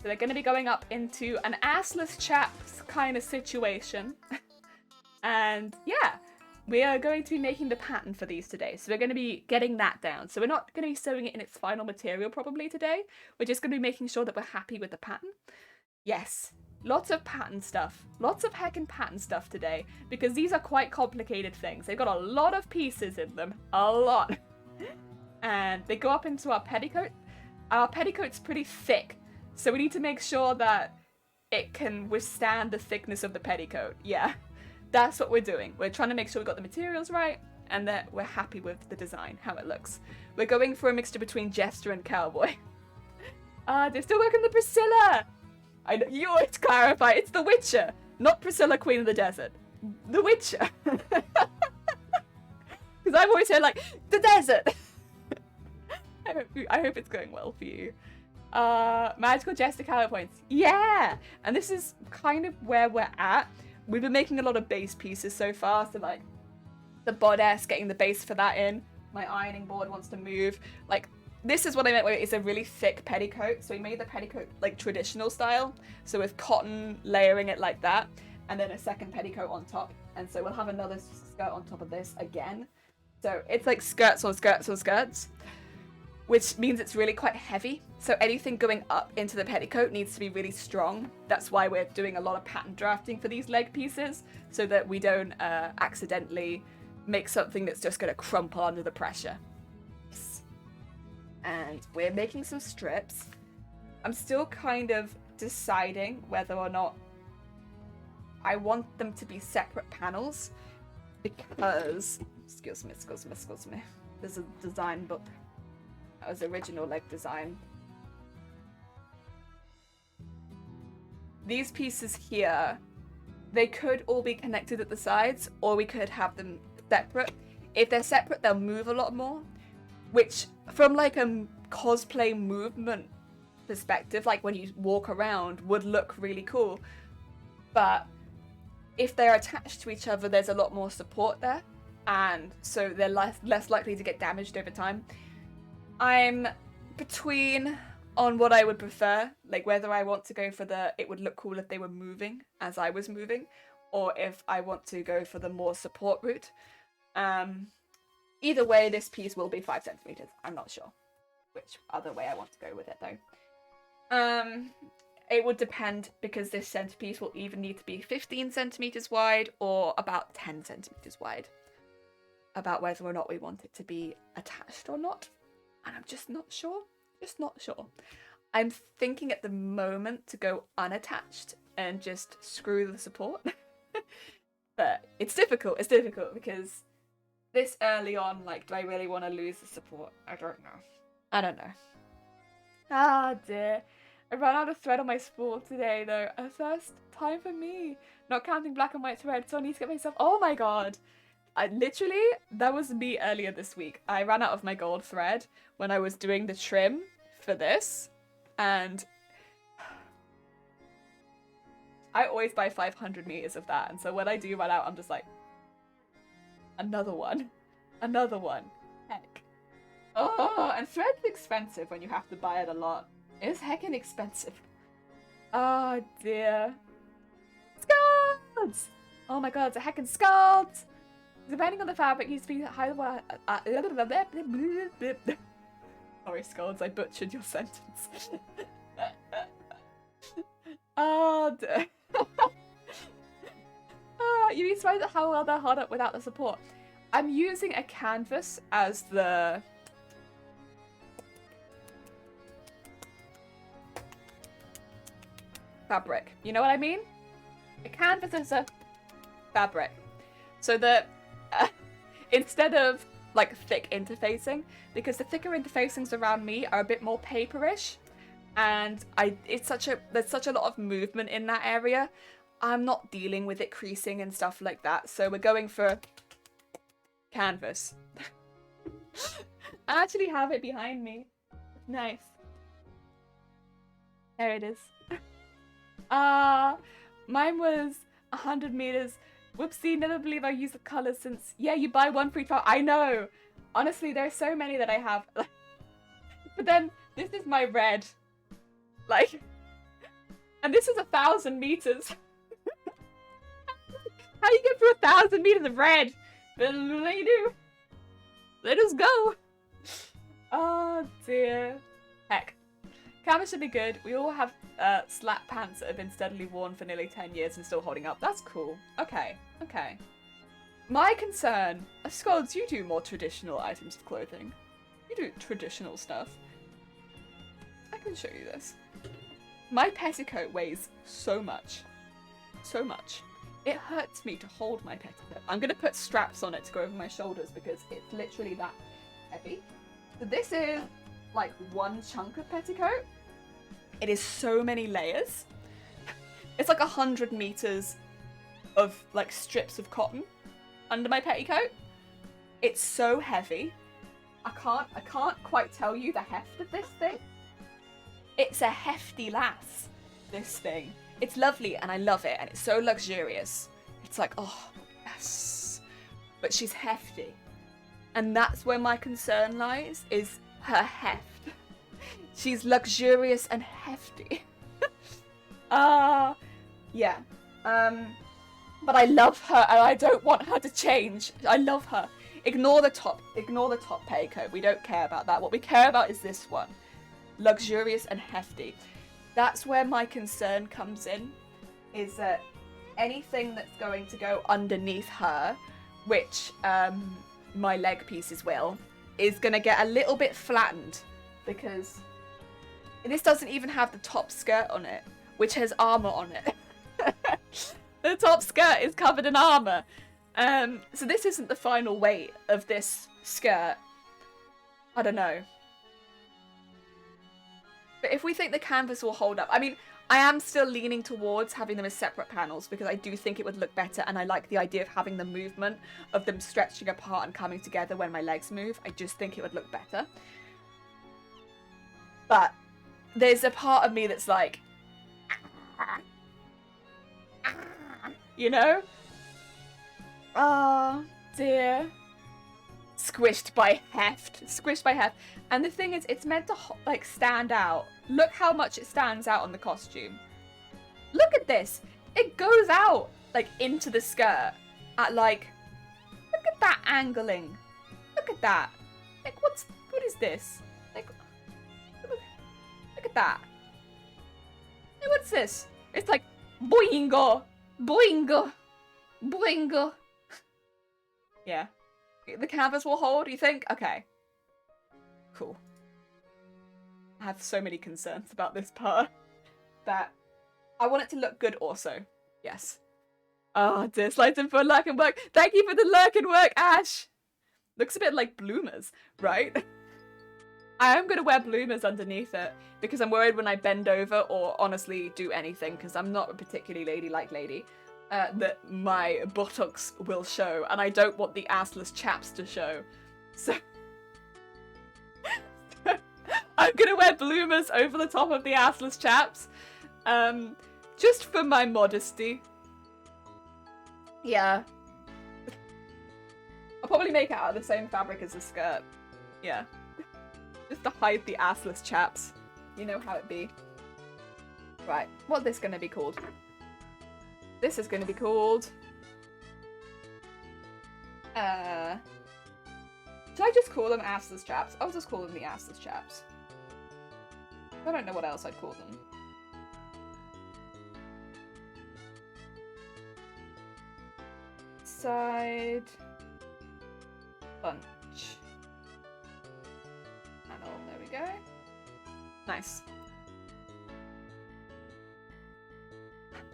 A: So they're going to be going up into an assless chaps kind of situation. And yeah, we are going to be making the pattern for these today. So we're going to be getting that down. So we're not going to be sewing it in its final material probably today. We're just going to be making sure that we're happy with the pattern. Yes, lots of pattern stuff. Lots of heckin' pattern stuff today. Because these are quite complicated things. They've got a lot of pieces in them. A lot. And they go up into our petticoat. Our petticoat's pretty thick. So we need to make sure that it can withstand the thickness of the petticoat. Yeah, that's what we're doing. We're trying to make sure we got the materials right and that we're happy with the design, how it looks. We're going for a mixture between Jester and Cowboy. They're still working with Priscilla! I know, you always clarify, it's the Witcher, not Priscilla, Queen of the Desert. The Witcher. Because I've always said, like, the desert! I hope it's going well for you. Magical Jester Calorie points. Yeah! And this is kind of where we're at. We've been making a lot of base pieces so far, so like the bodice, getting the base for that in. My ironing board wants to move. Like, this is what I meant where it's a really thick petticoat. So we made the petticoat like traditional style. So with cotton, layering it like that, and then a second petticoat on top. And so we'll have another skirt on top of this again. So it's like skirts on skirts on skirts, which means it's really quite heavy. So anything going up into the petticoat needs to be really strong. That's why we're doing a lot of pattern drafting for these leg pieces, so that we don't accidentally make something that's just going to crumple under the pressure. Yes. And we're making some strips. I'm still kind of deciding whether or not I want them to be separate panels, because, excuse me, there's a design book. That was original leg design. These pieces here, they could all be connected at the sides, or we could have them separate. If they're separate, they'll move a lot more, which from like a cosplay movement perspective, like when you walk around, would look really cool. But if they're attached to each other, there's a lot more support there, and so they're less likely to get damaged over time. I'm between on what I would prefer, like whether I want to go for the it would look cool if they were moving as I was moving, or if I want to go for the more support route. Either way, this piece will be 5 centimeters. I'm not sure which other way I want to go with it though. It would depend, because this centerpiece will either need to be 15 centimeters wide or about 10 centimeters wide, about whether or not we want it to be attached or not. And I'm just not sure. I'm thinking at the moment to go unattached and just screw the support. But it's difficult because this early on, like, do I really want to lose the support? I don't know. Ah, dear. I ran out of thread on my spool today, though. A first time for me. Not counting black and white thread, so I need to get myself... Oh my god. That was me earlier this week. I ran out of my gold thread when I was doing the trim for this, and I always buy 500 meters of that, and so when I do run out, I'm just like, another one, heck. Oh, and thread's expensive when you have to buy it a lot. It's heckin' expensive. Oh dear. Scarves! Oh my god, it's a heckin' scarves! Depending on the fabric, needs to be high. Sorry, Scolds, I butchered your sentence. Oh, dear. You'd be surprised at how well they're hard up without the support. I'm using a canvas as the... fabric. You know what I mean? A canvas is a fabric. So that instead of like thick interfacing, because the thicker interfacings around me are a bit more paperish, and there's such a lot of movement in that area. I'm not dealing with it creasing and stuff like that, so we're going for canvas. I actually have it behind me. Nice. There it is. Mine was 100 meters. Whoopsie, never believe I used the colors since... Yeah, you buy one for each one. I know. Honestly, there's so many that I have. But then, this is my red. Like... And this is 1,000 meters. How do you get through 1,000 meters of red? Let you do. Let us go. Oh, dear. Heck. Canvas should be good. We all have slap pants that have been steadily worn for nearly 10 years and still holding up. That's cool. Okay, okay. My concern... Scolds, you do more traditional items of clothing. You do traditional stuff. I can show you this. My petticoat weighs so much. So much. It hurts me to hold my petticoat. I'm going to put straps on it to go over my shoulders because it's literally that heavy. So this is like one chunk of petticoat. It is so many layers. It's like 100 meters of like strips of cotton under my petticoat. It's so heavy. I can't quite tell you the heft of this thing. It's a hefty lass, this thing. It's lovely and I love it and it's so luxurious. It's like, oh, yes. But she's hefty. And that's where my concern lies, is her heft. She's luxurious and hefty. Yeah. But I love her and I don't want her to change. I love her. Ignore the top petticoat. We don't care about that. What we care about is this one. Luxurious and hefty. That's where my concern comes in, is that anything that's going to go underneath her, which my leg pieces will, is going to get a little bit flattened because this doesn't even have the top skirt on it, which has armor on it. The top skirt is covered in armor. So this isn't the final weight of this skirt. I don't know. But if we think the canvas will hold up, I mean, I am still leaning towards having them as separate panels because I do think it would look better, and I like the idea of having the movement of them stretching apart and coming together when my legs move. I just think it would look better. But there's a part of me that's like, you know? Oh, dear. Squished by heft. Squished by heft. And the thing is, it's meant to, like, stand out. Look how much it stands out on the costume. Look at this. It goes out, like, into the skirt at, like... Look at that angling. Look at that. Like, what is this? Like, look at that. Hey, what's this? It's like, boingo. Boingo. Boingo. Yeah. The canvas will hold, you think? Okay. Cool. I have so many concerns about this part that I want it to look good also. Yes. Oh, dear. Slides in for lurk and work. Thank you for the lurk and work, Ash. Looks a bit like bloomers, right? I am going to wear bloomers underneath it because I'm worried when I bend over or honestly do anything, because I'm not a particularly ladylike lady, that my buttocks will show, and I don't want the assless chaps to show. So I'm gonna wear bloomers over the top of the assless chaps, just for my modesty. Yeah. I'll probably make it out of the same fabric as the skirt. Yeah. Just to hide the assless chaps. You know how it be. Right, what's this gonna be called? This is gonna be called... Should I just call them assless chaps? I'll just call them the assless chaps. I don't know what else I'd call them. Side... bunch. Panel, there we go. Nice.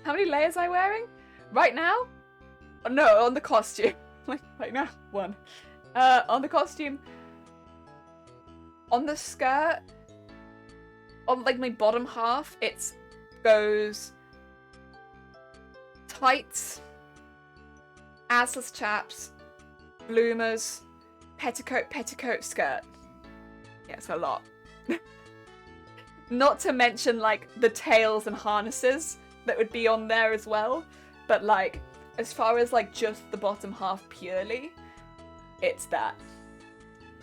A: How many layers am I wearing? Right now? Oh, no, on the costume. Like, right now? 1. On the costume. On the skirt. On, like, my bottom half, it goes... tights. Assless chaps. Bloomers. Petticoat, skirt. Yeah, it's a lot. Not to mention, like, the tails and harnesses that would be on there as well. But, like, as far as, like, just the bottom half purely, it's that.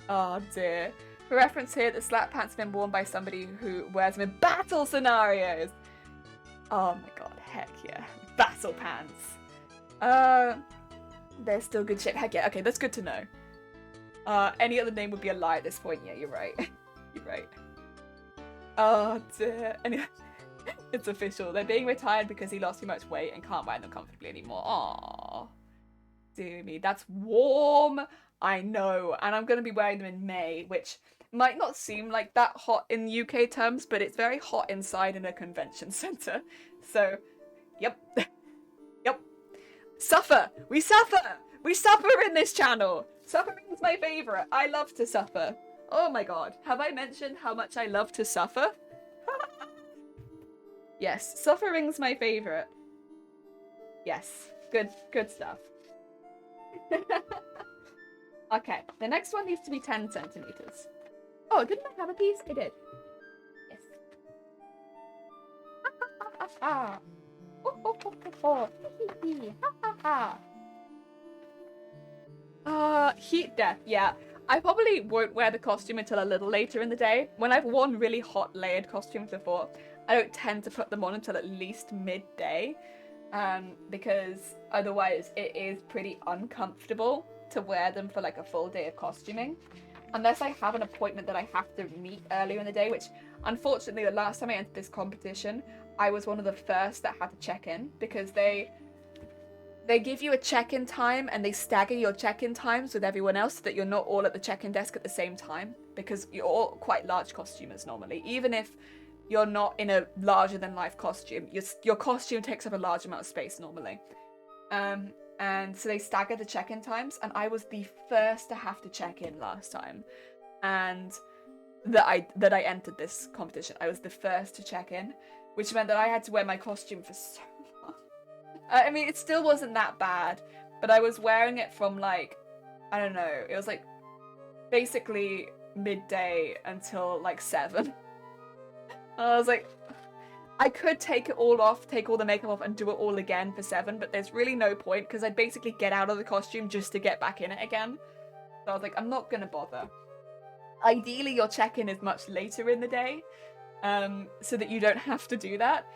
A: Oh, dear. For reference here, the slap pants have been worn by somebody who wears them in battle scenarios. Oh, my God. Heck yeah. Battle pants. They're still good shape. Heck yeah. Okay, that's good to know. Any other name would be a lie at this point. Yeah, you're right. You're right. Oh, dear. Anyway. It's official. They're being retired because he lost too much weight and can't wear them comfortably anymore. Aww. Dear me. That's warm. I know. And I'm going to be wearing them in May, which might not seem like that hot in UK terms, but it's very hot inside in a convention centre. So, yep. Yep. Suffer. We suffer. We suffer in this channel. Suffering is my favourite. I love to suffer. Oh my god. Have I mentioned how much I love to suffer? Yes, suffering's my favourite. Yes, good stuff. Okay, the next one needs to be 10 centimeters. Oh, didn't I have a piece? I did. Yes. Heat death, yeah. I probably won't wear the costume until a little later in the day. When I've worn really hot layered costumes before, I don't tend to put them on until at least midday, because otherwise it is pretty uncomfortable to wear them for like a full day of costuming. Unless I have an appointment that I have to meet earlier in the day, which unfortunately the last time I entered this competition, I was one of the first that had to check in, because they give you a check-in time and they stagger your check-in times with everyone else so that you're not all at the check-in desk at the same time, because you're all quite large costumers normally. Even if you're not in a larger-than-life costume, your costume takes up a large amount of space normally. And so they stagger the check-in times, and I was the first to have to check in last time. And that I entered this competition. I was the first to check in, which meant that I had to wear my costume for so long. I mean, it still wasn't that bad, but I was wearing it from, like, I don't know, it was, like, basically midday until, like, 7. I was like, I could take it all off, take all the makeup off, and do it all again for 7, but there's really no point, because I'd basically get out of the costume just to get back in it again. So I was like, I'm not gonna bother. Ideally, your check-in is much later in the day, so that you don't have to do that.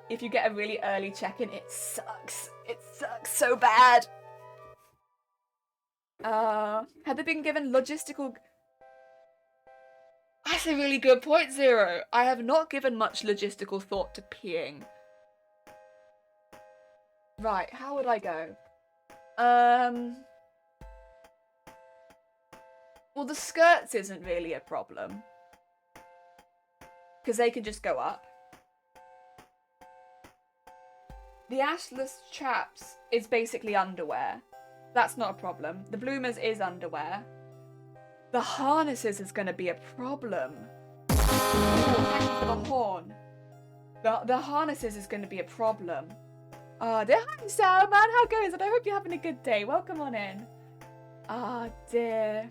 A: If you get a really early check-in, it sucks. It sucks so bad. Have they been given logistical... That's a really good point, Zero. I have not given much logistical thought to peeing. Right, how would I go? Well, the skirts isn't really a problem, because they can just go up. The ashless chaps is basically underwear. That's not a problem. The bloomers is underwear. The harnesses is going to be a problem. Oh, thank you for the horn. The harnesses is going to be a problem. Oh, dear. Hi, Salman. How goes it? I hope you're having a good day. Welcome on in. Ah, dear.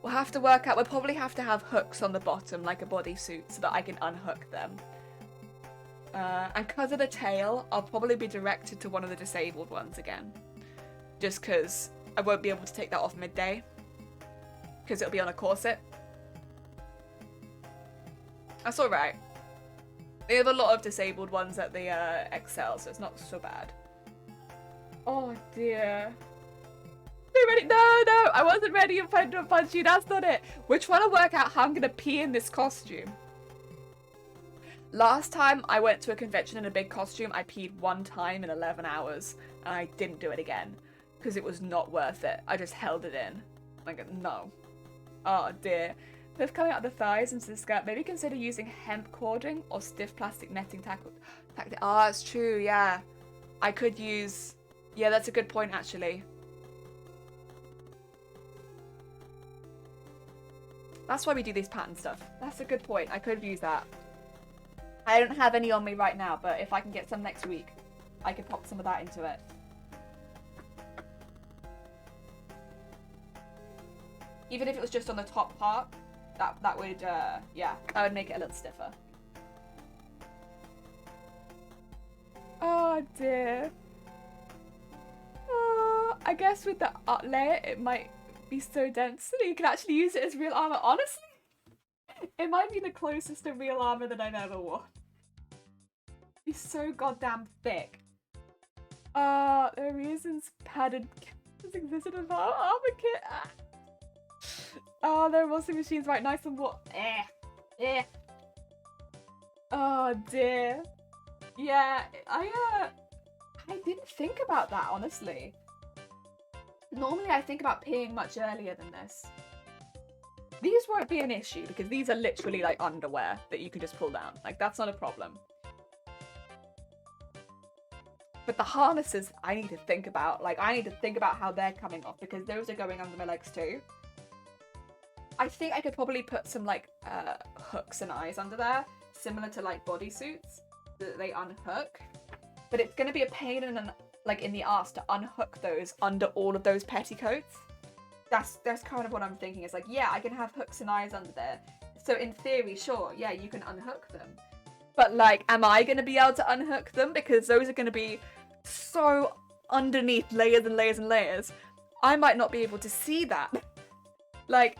A: We'll have to work out. We'll probably have to have hooks on the bottom, like a bodysuit, so that I can unhook them. And because of the tail, I'll probably be directed to one of the disabled ones again. Just because I won't be able to take that off midday. because it'll be on a corset. That's alright. They have a lot of disabled ones at the XL, so it's not so bad. Oh dear. Ready? No, I wasn't ready to punch you. That's not it. We're trying to work out how I'm gonna pee in this costume. Last time I went to a convention in a big costume, I peed 1 time in 11 hours, and I didn't do it again because it was not worth it. I just held it in. Like, no. Oh dear. Lift coming out of the thighs into the skirt. Maybe consider using hemp cording or stiff plastic netting tackle. Ah, it's true. Yeah, I could use. Yeah, that's a good point actually. That's why we do this pattern stuff. That's a good point. I could use that. I don't have any on me right now, but if I can get some next week, I could pop some of that into it. Even if it was just on the top part, that would, yeah, that would make it a little stiffer. Oh dear. I guess with the art layer, it might be so dense that you can actually use it as real armor. Honestly, it might be the closest to real armor that I've ever worn. It's so goddamn thick. There are reasons padded kits existed in our armor kit. Oh, there are washing machines, right? Nice and what? Oh dear. Yeah, I didn't think about that, honestly. Normally I think about peeing much earlier than this. These won't be an issue because these are literally like underwear that you can just pull down. Like, that's not a problem. But the harnesses I need to think about. Like, I need to think about how they're coming off because those are going under my legs too. I think I could probably put some like hooks and eyes under there, similar to like bodysuits that they unhook. But it's gonna be a pain in the ass to unhook those under all of those petticoats. That's kind of what I'm thinking. It's like, yeah, I can have hooks and eyes under there. So in theory, sure, yeah, you can unhook them. But like, am I gonna be able to unhook them? Because those are gonna be so underneath layers and layers and layers. I might not be able to see that. Like,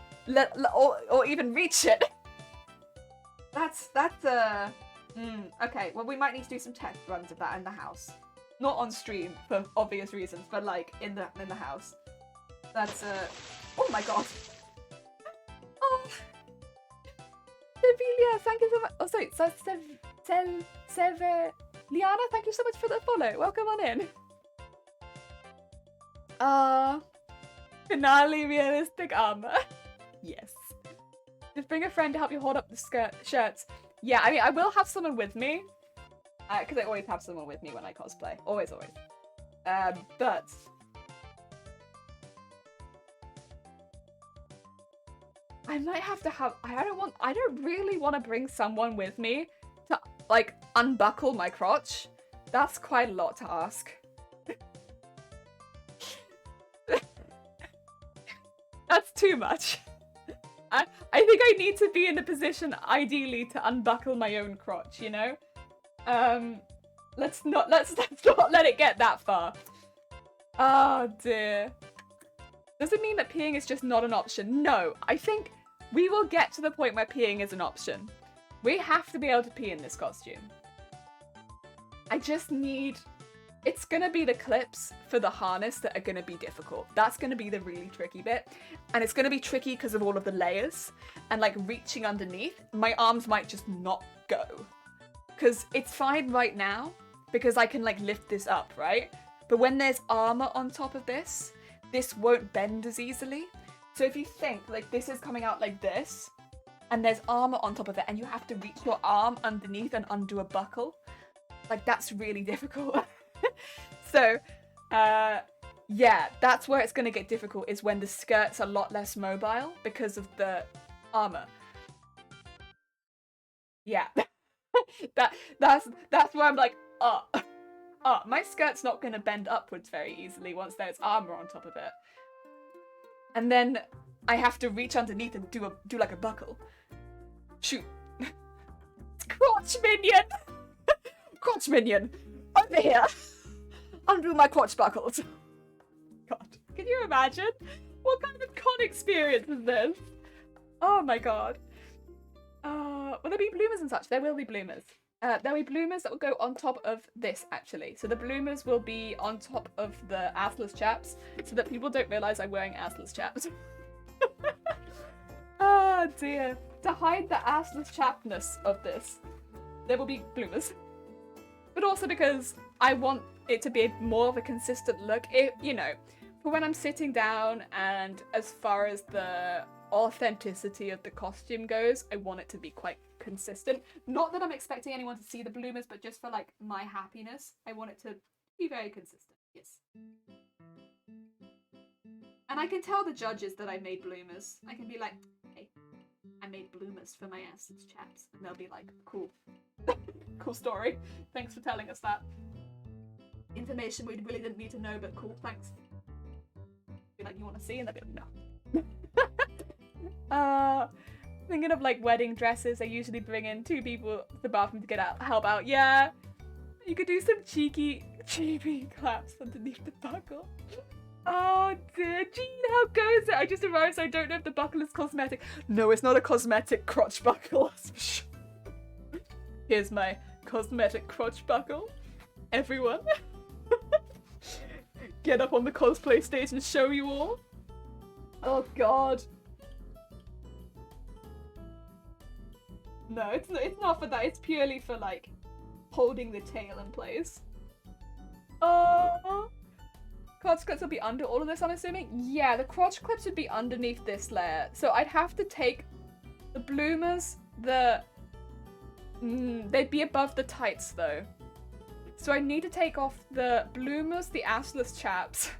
A: or even reach it. That's okay, well, we might need to do some test runs of that in the house. Not on stream for obvious reasons, but like in the house. That's oh my god. Oh, Sevilla, thank you so much. Oh, sorry, Liana, thank you so much for the follow. Welcome on in. Finale realistic armor. Yes. Just bring a friend to help you hold up the shirts. Yeah, I mean, I will have someone with me. Because I always have someone with me when I cosplay. Always. But I might have to have. I don't really want to bring someone with me to like unbuckle my crotch. That's quite a lot to ask. That's too much. I think I need to be in a position, ideally, to unbuckle my own crotch, you know? Let's not let it get that far. Oh dear. Does it mean that peeing is just not an option? No, I think we will get to the point where peeing is an option. We have to be able to pee in this costume. I just need... It's gonna be the clips for the harness that are gonna be difficult. That's gonna be the really tricky bit. And it's gonna be tricky because of all of the layers. And like reaching underneath, my arms might just not go. Because it's fine right now, because I can like lift this up, right? But when there's armor on top of this, this won't bend as easily. So if you think like this is coming out like this, and there's armor on top of it, and you have to reach your arm underneath and undo a buckle, like that's really difficult. So, yeah, that's where it's going to get difficult, is when the skirt's a lot less mobile because of the armor. Yeah. that's where I'm like, my skirt's not going to bend upwards very easily once there's armor on top of it. And then I have to reach underneath and do like a buckle. Shoot. Crotch minion! Crotch minion! Over here! Undo my crotch buckles. God, can you imagine? What kind of con experience is this? Oh my god. Will there be bloomers and such? There will be bloomers. There'll be bloomers that will go on top of this, actually. So the bloomers will be on top of the assless chaps, so that people don't realise I'm wearing assless chaps. Oh dear. To hide the assless chapness of this, there will be bloomers. But also because I want it to be more of a consistent look. You know, for when I'm sitting down and as far as the authenticity of the costume goes, I want it to be quite consistent. Not that I'm expecting anyone to see the bloomers, but just for like my happiness, I want it to be very consistent. Yes. And I can tell the judges that I made bloomers. I can be like, hey, I made bloomers for my assless chaps. And they'll be like, cool. Cool story. Thanks for telling us that. Information we really didn't need to know, but cool, thanks. Be like, you want to see? And they'll be like, no. Thinking of like wedding dresses, I usually bring in 2 people to the bathroom to get out, help out. Yeah, you could do some cheeky claps underneath the buckle. Oh dear, Jean, how goes it? I just arrived, so I don't know if the buckle is cosmetic. No, it's not a cosmetic crotch buckle. Here's my cosmetic crotch buckle. Everyone. Get up on the cosplay stage and show you all. Oh god. No, it's not for that. It's purely for like holding the tail in place. Oh. Crotch clips will be under all of this, I'm assuming? Yeah, the crotch clips would be underneath this layer. So I'd have to take the bloomers, they'd be above the tights though. So I need to take off the bloomers, the assless chaps,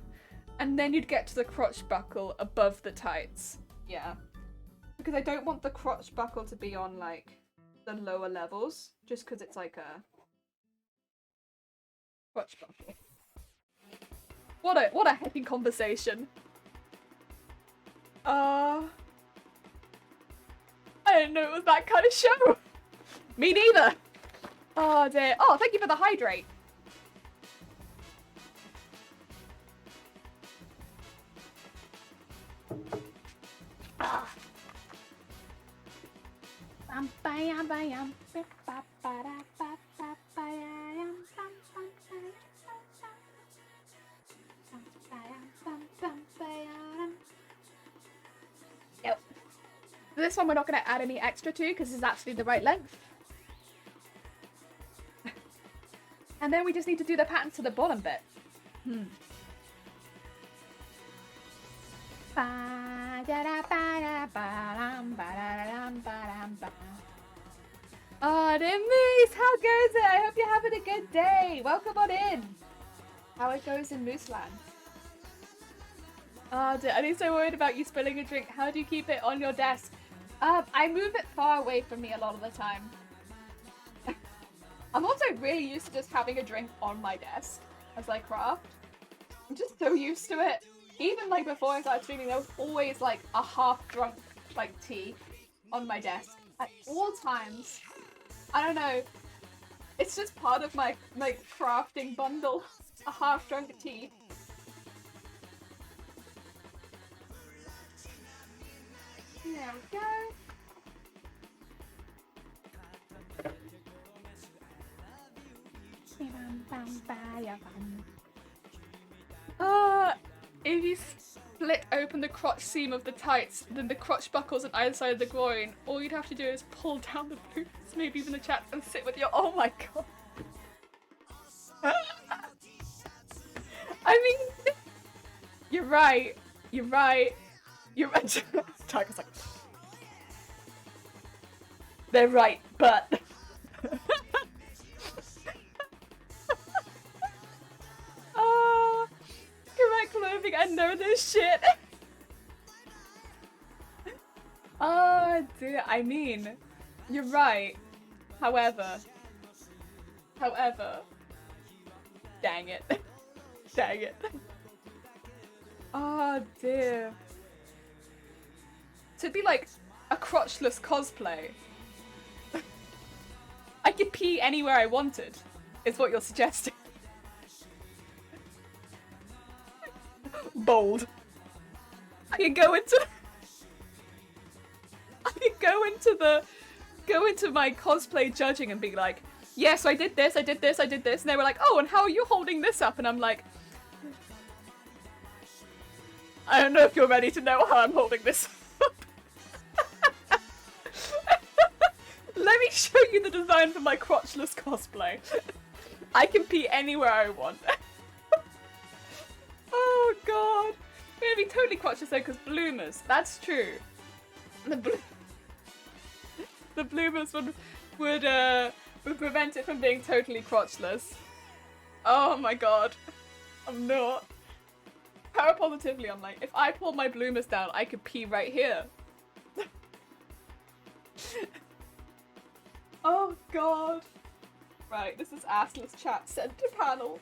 A: and then you'd get to the crotch buckle above the tights. Yeah. Because I don't want the crotch buckle to be on like the lower levels, just because it's like a crotch buckle. What a heavy conversation. I didn't know it was that kind of show. Me neither. Oh dear. Oh, thank you for the hydrate. Ah. Yep. This one we're not going to add any extra to because it's actually the right length. And then we just need to do the patterns to the bottom bit. Oh, Moose, how goes it? I hope you're having a good day. Welcome on in. How it goes in Moose Land. Oh, dear. I'm so worried about you spilling a drink. How do you keep it on your desk? I move it far away from me a lot of the time. I'm also really used to just having a drink on my desk as I craft. I'm just so used to it. Even like before I started streaming, there was always like a half-drunk like tea on my desk at all times. I don't know. It's just part of my crafting bundle. A half-drunk tea. There we go. If you split open the crotch seam of the tights, then the crotch buckles on either side of the groin, all you'd have to do is pull down the boots, maybe even the chaps, and sit with your— oh my god. I mean, you're right. You're right. You're right. Tiger's like, they're right, but. Correct clothing, I know this shit. Oh dear, I mean, you're right. However, dang it. Dang it. Oh dear. So it'd be like a crotchless cosplay. I could pee anywhere I wanted, is what you're suggesting. Bold. I can go into my cosplay judging and be like, yes, I did this, I did this, I did this, and they were like, oh, and how are you holding this up? And I'm like, I don't know if you're ready to know how I'm holding this up. Let me show you the design for my crotchless cosplay. I can pee anywhere I want. Oh god. It'd be totally crotchless though, because bloomers. That's true. The bloomers would prevent it from being totally crotchless. Oh my god. I'm not. Parapositively, I'm like, if I pull my bloomers down, I could pee right here. Oh god. Right, this is assless chat center panel.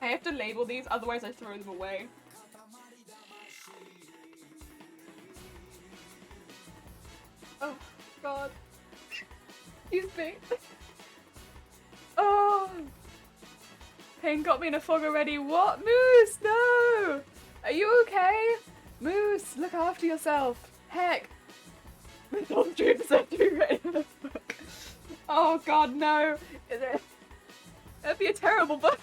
A: I have to label these, otherwise I throw them away. Oh god. Excuse me. Oh. Pain got me in a fog already. What? Moose, no! Are you okay? Moose, look after yourself. Heck. My dog dreams are too ready for the book. Oh god, no. That'd be a terrible book.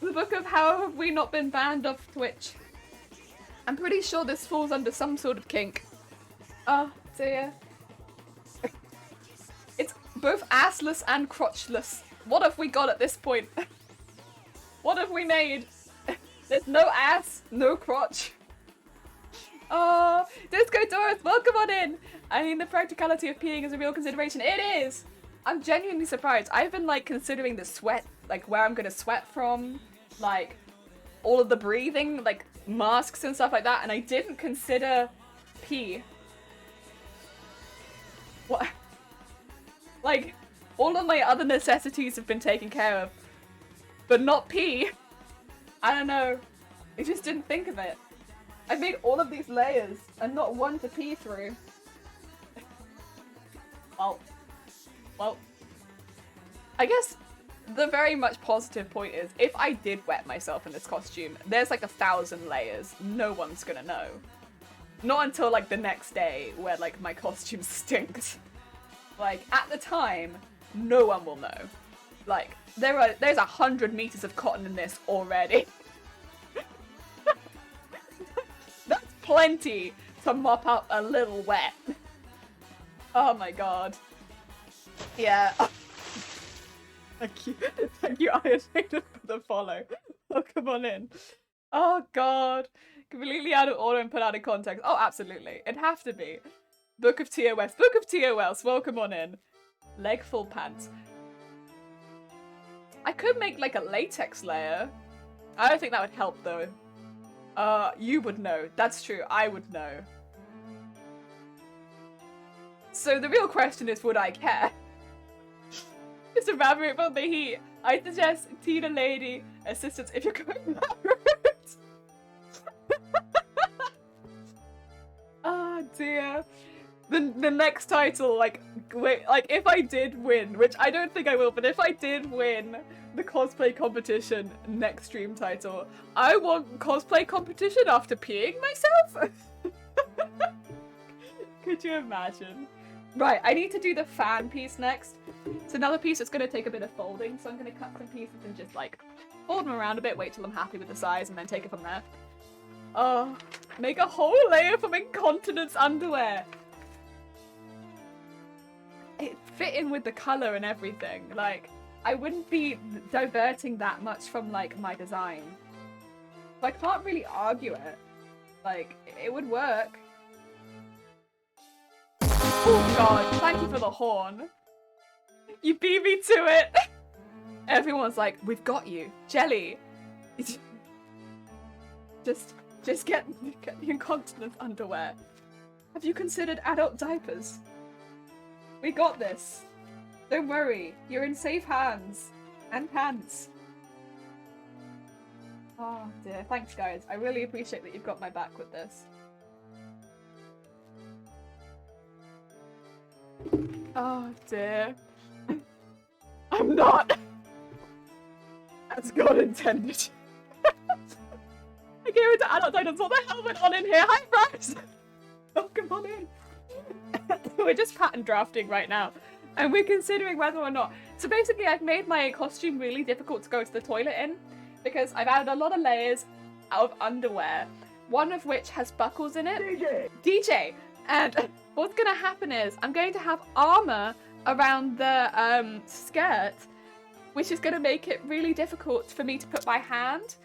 A: The book of How Have We Not Been Banned Off Twitch. I'm pretty sure this falls under some sort of kink. Oh dear. It's both assless and crotchless. What have we got at this point? What have we made? There's no ass, no crotch. Oh, Disco Doris, welcome on in. I mean, the practicality of peeing is a real consideration. It is. I'm genuinely surprised. I've been like considering the sweat, like where I'm gonna sweat from, like all of the breathing, like masks and stuff like that, and I didn't consider pee. What? Like, all of my other necessities have been taken care of, but not pee. I don't know. I just didn't think of it. I made all of these layers and not one to pee through. Well, I guess the very much positive point is, if I did wet myself in this costume, there's like 1,000 layers. No one's gonna know. Not until like the next day where like my costume stinks. Like at the time, no one will know. Like there's 100 meters of cotton in this already. That's plenty to mop up a little wet. Oh my god. Yeah. Thank you, Iron Maiden, for the follow. Welcome on in. Oh god. Completely out of order and put out of context. Oh, absolutely. It'd have to be. Book of TOS. Book of TOS. Welcome on in. Leg full pants. I could make like a latex layer. I don't think that would help though. You would know. That's true. I would know. So the real question is, would I care? Just elaborate about the heat. I suggest Tina Lady assistance if you're going that route. Oh dear. The next title, like if I did win, which I don't think I will, but if I did win the cosplay competition next stream title, I want cosplay competition after peeing myself. Could you imagine? Right, I need to do the fan piece next. It's another piece that's going to take a bit of folding, so I'm going to cut some pieces and just like fold them around a bit, wait till I'm happy with the size, and then take it from there. Oh, make a whole layer from incontinence underwear. It fit in with the colour and everything. Like, I wouldn't be diverting that much from like my design. So I can't really argue it. Like, it would work. Oh god, thank you for the horn. You beat me to it. Everyone's like, we've got you. Jelly. Just get the incontinence underwear. Have you considered adult diapers? We got this. Don't worry, you're in safe hands. And pants. Oh dear, thanks guys. I really appreciate that you've got my back with this. Oh dear. I'm not. As God intended. I gave it to adult items. What the hell went on in here? Hi, Bryce! Oh, come on in. We're just pattern drafting right now. And we're considering whether or not. So basically, I've made my costume really difficult to go to the toilet in. Because I've added a lot of layers of underwear. One of which has buckles in it. DJ! And what's going to happen is I'm going to have armor around the skirt, which is going to make it really difficult for me to put my hand.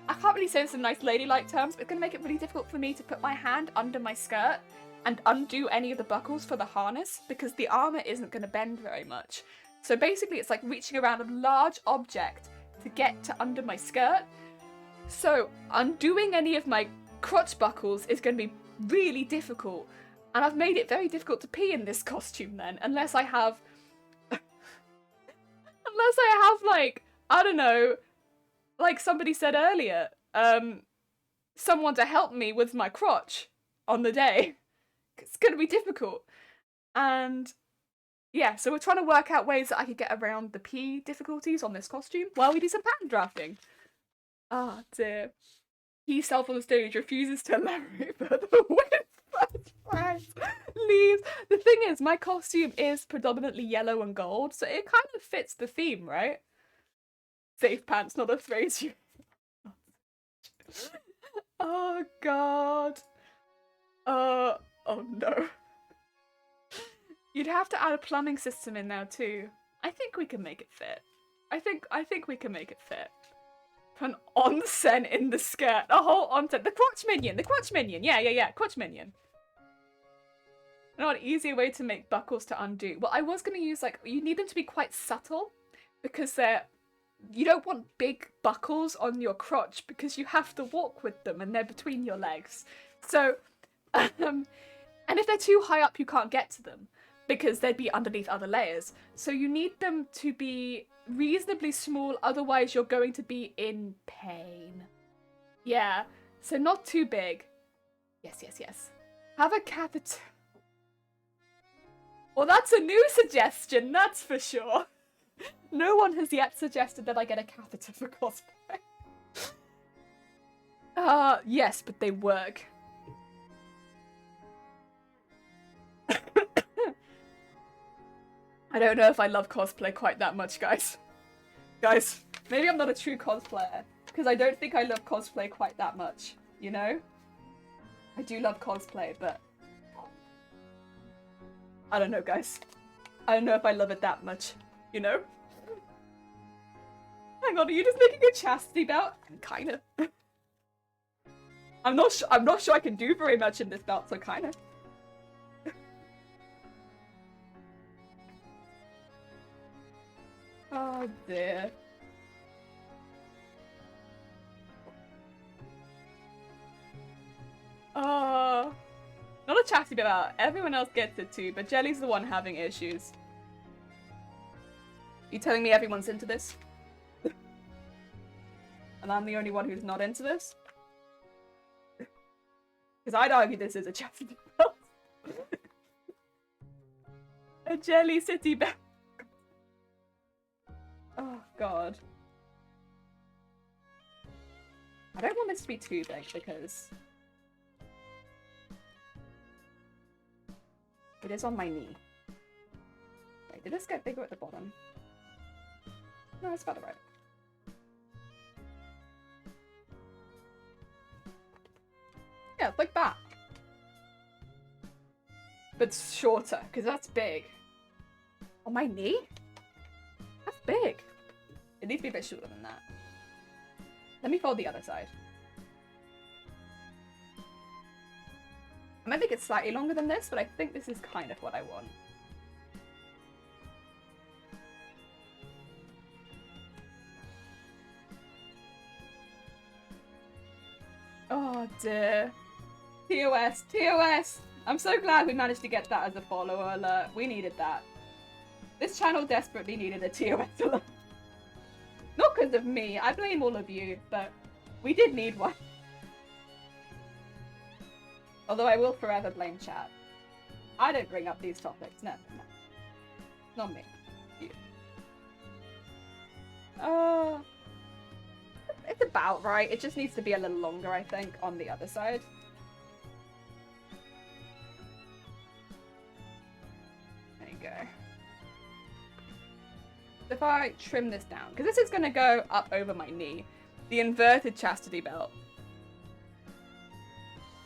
A: I can't really say this in nice ladylike terms, but it's going to make it really difficult for me to put my hand under my skirt and undo any of the buckles for the harness, because the armor isn't going to bend very much. So basically it's like reaching around a large object to get to under my skirt. So undoing any of my crotch buckles is going to be really difficult. And I've made it very difficult to pee in this costume then, unless I have... like, I don't know, like somebody said earlier, someone to help me with my crotch on the day. It's going to be difficult. And yeah, so we're trying to work out ways that I could get around the pee difficulties on this costume while we do some pattern drafting. Ah, dear. He self on the stage refuses to elaborate further with leaves. The thing is, my costume is predominantly yellow and gold, so it kind of fits the theme, right? Safe pants, not a phrase you... Oh, God. Oh, no. You'd have to add a plumbing system in now, too. I think we can make it fit. I think we can make it fit. Put an onsen in the skirt. A whole onsen. The crotch minion. The crotch minion. Yeah. Crotch minion. You know, an easier way to make buckles to undo. Well, I was going to use, like, you need them to be quite subtle, because they're... You don't want big buckles on your crotch because you have to walk with them and they're between your legs. So, and if they're too high up, you can't get to them because they'd be underneath other layers. So you need them to be reasonably small, otherwise you're going to be in pain. Yeah, so not too big. Yes. Have a catheter. Well, that's a new suggestion, that's for sure. No one has yet suggested that I get a catheter for cosplay. Yes, but they work. I don't know if I love cosplay quite that much, guys. Guys, maybe I'm not a true cosplayer, because I don't think I love cosplay quite that much, you know? I do love cosplay, but... I don't know, guys. I don't know if I love it that much. You know? Hang on, are you just making a chastity belt? Kinda. I'm not sure I can do very much in this belt, so kinda. Oh dear. Oh. Not a chastity belt. Everyone else gets it too, but Jelly's the one having issues. You telling me everyone's into this? And I'm the only one who's not into this? Because I'd argue this is a chastity belt. A Jelly City belt. Oh, God. I don't want this to be too big because... it is on my knee. Wait, did this get bigger at the bottom? No, it's about right. Yeah, it's like that. But shorter, because that's big. On my knee? That's big. It needs to be a bit shorter than that. Let me fold the other side. I might make it slightly longer than this, but I think this is kind of what I want. Oh dear. TOS, TOS! I'm so glad we managed to get that as a follower alert. We needed that. This channel desperately needed a TOS alert. Not because of me, I blame all of you, but we did need one. Although I will forever blame chat. I don't bring up these topics, no. Not me. You. Oh, it's about right. It just needs to be a little longer, I think, on the other side. There you go. If I trim this down, because this is going to go up over my knee, the inverted chastity belt.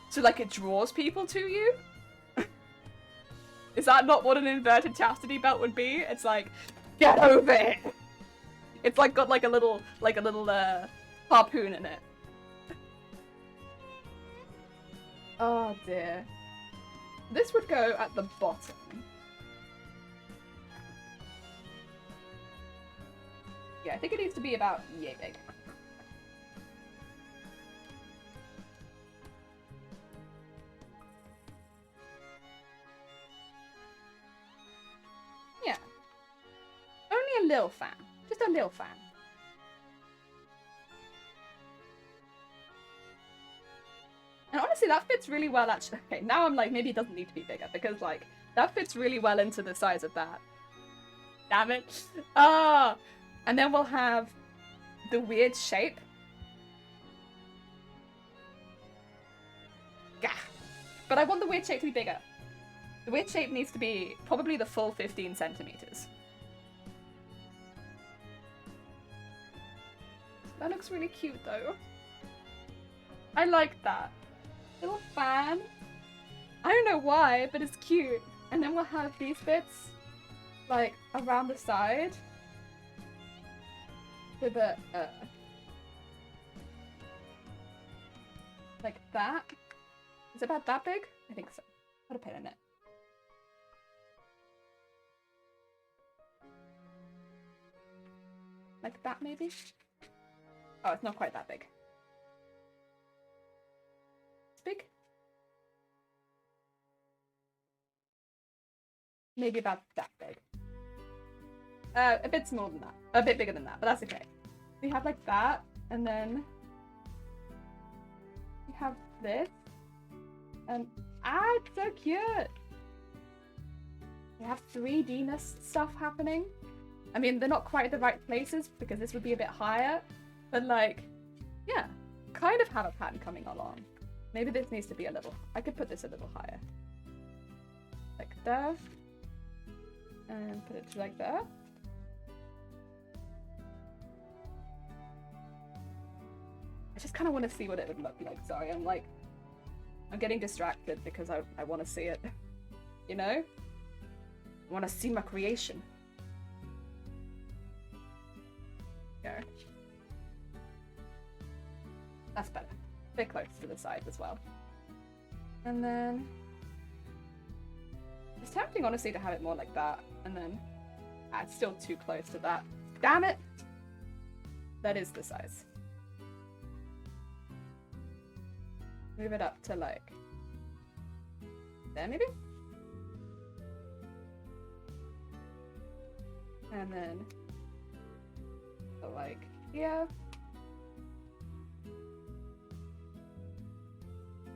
A: So, like, it draws people to you? Is that not what an inverted chastity belt would be? It's like, get over it! It's like got like a little harpoon in it. Oh dear. This would go at the bottom. Yeah, I think it needs to be about yay big. Yeah. Only a little fan. Just a little fan. And honestly, that fits really well, actually. Okay, now I'm like, maybe it doesn't need to be bigger, because, like, that fits really well into the size of that. Damn it. Ah! And then we'll have the weird shape. Gah! But I want the weird shape to be bigger. The weird shape needs to be probably the full 15 centimeters. That looks really cute, though. I like that. Little fan. I don't know why, but it's cute. And then we'll have these bits, like, around the side. With a, like that. Is it about that big? I think so. Put a pin in it. Like that, maybe? Oh, it's not quite that big. It's big? Maybe about that big. A bit smaller than that. A bit bigger than that, but that's okay. We have like that, and then we have this. And it's so cute! We have 3D-ness stuff happening. I mean, they're not quite at the right places because this would be a bit higher, but like, yeah, kind of have a pattern coming along. Maybe this needs to be a little, I could put this a little higher. Like there. And put it like there. I just kind of want to see what it would look like. Sorry, I'm getting distracted because I want to see it. You know? I want to see my creation. Go. That's better. A bit close to the side as well. And then it's tempting, honestly, to have it more like that. And then it's still too close to that. Damn it! That is the size. Move it up to like there, maybe? And then go like here.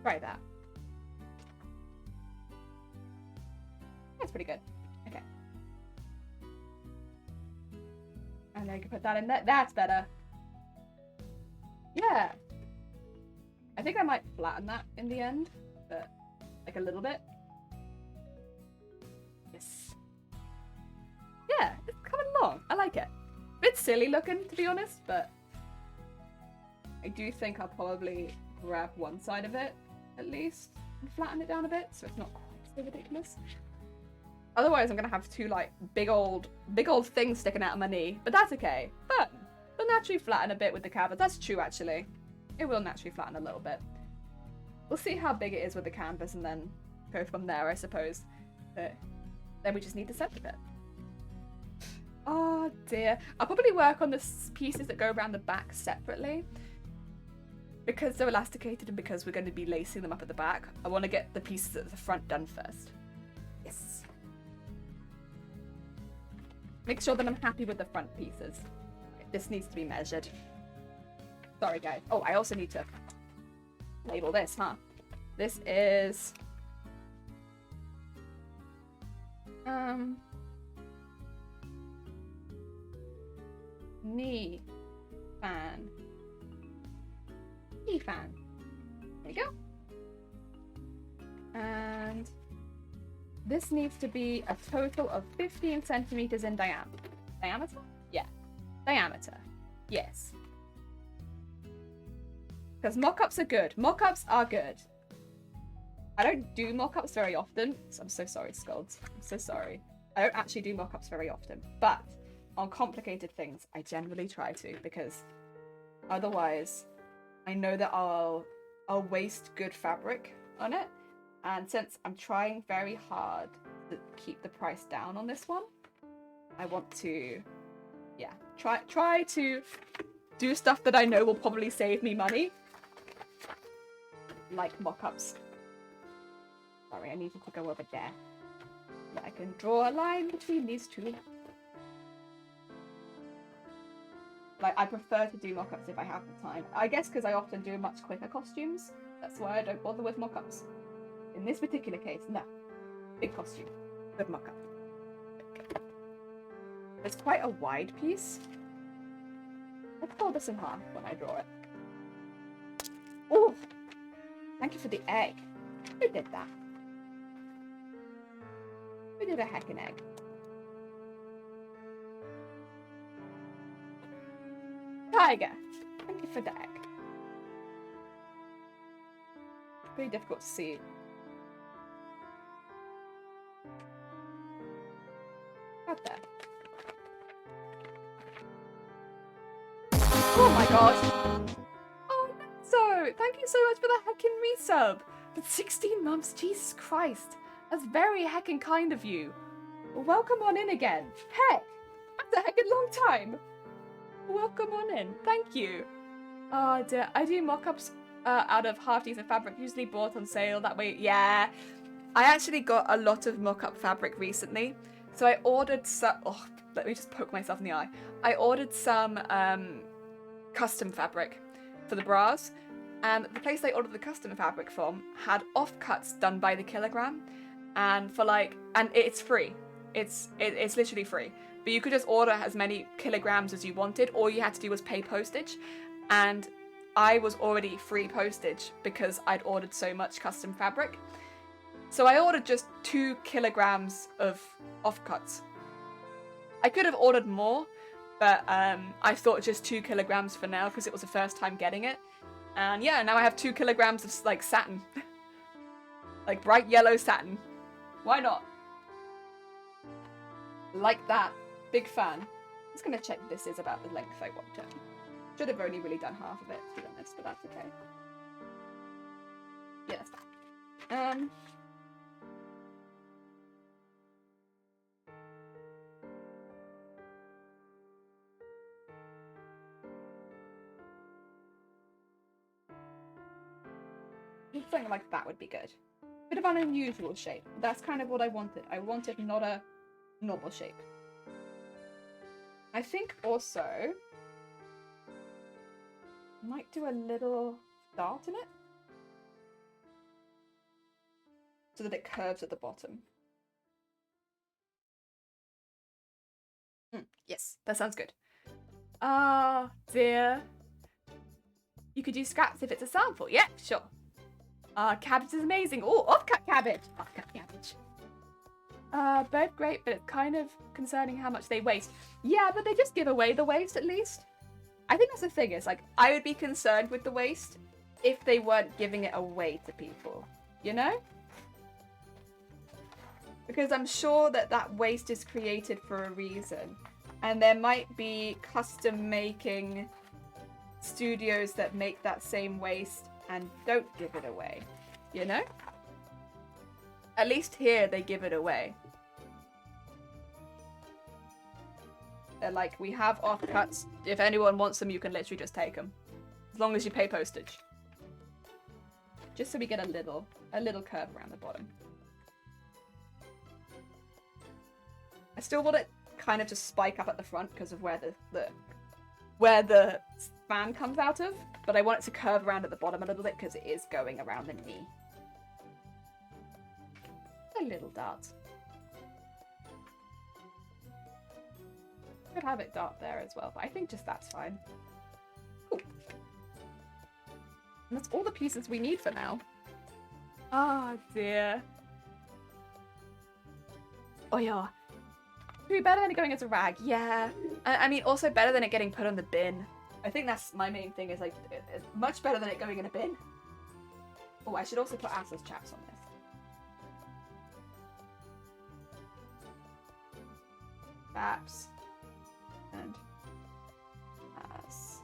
A: Try that. That's pretty good. Okay. And then I can put that in there. That's better. Yeah. I think I might flatten that in the end, but like a little bit. Yes. Yeah, it's coming along. I like it. Bit silly looking, to be honest, but I do think I'll probably grab one side of it, at least, and flatten it down a bit, so it's not quite so ridiculous. Otherwise, I'm gonna have two like big old things sticking out of my knee, but that's okay. But they'll naturally flatten a bit with the canvas. That's true, actually. It will naturally flatten a little bit. We'll see how big it is with the canvas and then go from there, I suppose. But then we just need to set a bit. Oh dear. I'll probably work on the pieces that go around the back separately. Because they're elasticated and because we're going to be lacing them up at the back, I want to get the pieces at the front done first. Yes. Make sure that I'm happy with the front pieces. This needs to be measured. Sorry, guys. Oh, I also need to label this, huh? This is... knee fan. Knee fan. There you go. And this needs to be a total of 15 centimeters in diameter. Diameter? Yeah. Diameter. Yes. Because mock-ups are good. Mock-ups are good. I don't do mock-ups very often. So I'm so sorry, Scolds. I'm so sorry. I don't actually do mock-ups very often. But on complicated things, I generally try to, because otherwise I know that I'll waste good fabric on it. And since I'm trying very hard to keep the price down on this one, I want to, yeah, try to do stuff that I know will probably save me money. Like mock-ups. Sorry, I needed to go over there. Yeah, I can draw a line between these two. Like, I prefer to do mock-ups if I have the time. I guess because I often do much quicker costumes. That's why I don't bother with mock-ups. In this particular case, no. Big costume. Good mock-up. It's quite a wide piece. Let's fold this in half when I draw it. Oh! Thank you for the egg. Who did that? Who did a heckin' egg? Tiger! Thank you for the egg. Pretty difficult to see. Right there. Oh my god! Oh, so thank you so much for the heckin' resub! For 16 months, Jesus Christ! That's very heckin' kind of you. Welcome on in again. Heck! That's a heckin' long time! Welcome on in. Thank you. Oh dear. I do mock-ups out of half-decent fabric, usually bought on sale. That way, yeah. I actually got a lot of mock-up fabric recently. So I ordered some... Oh, let me just poke myself in the eye. I ordered some custom fabric for the bras. And the place I ordered the custom fabric from had offcuts done by the kilogram. And for like... And it's free. It's literally free. But you could just order as many kilograms as you wanted. All you had to do was pay postage. And I was already free postage because I'd ordered so much custom fabric. So I ordered just 2 kilograms of offcuts. I could have ordered more, but I thought just 2 kilograms for now because it was the first time getting it. And yeah, now I have 2 kilograms of like satin. Like bright yellow satin. Why not? Like that. Big fan. I'm just gonna check this is about the length I want it. Should have only really done half of it, to be honest, but that's okay. Yeah, that's fine. Something like that would be good. Bit of an unusual shape. That's kind of what I wanted. I wanted not a normal shape. I think also I might do a little dart in it so that it curves at the bottom. Yes, that sounds good. Ah, dear. You could use scraps if it's a sample. Yeah, sure. Cabbage is amazing. Oh, offcut cabbage. Offcut cabbage. Both great, but it's kind of concerning how much they waste. Yeah, but they just give away the waste at least. I think that's the thing is, like, I would be concerned with the waste if they weren't giving it away to people, you know? Because I'm sure that that waste is created for a reason. And there might be custom making studios that make that same waste and don't give it away, you know? At least here they give it away. They're like, we have offcuts. If anyone wants them, you can literally just take them. As long as you pay postage. Just so we get a little curve around the bottom. I still want it kind of to spike up at the front because of where the fan comes out of, but I want it to curve around at the bottom a little bit because it is going around the knee. A little dart. Could have it dart there as well, but I think just that's fine. Ooh. And that's all the pieces we need for now. Oh dear. Oh yeah. It'd be better than it going as a rag. Yeah. I mean, also better than it getting put on the bin. I think that's my main thing, is like, it's much better than it going in a bin. Oh, I should also put assless chaps on this. Chaps. And ass.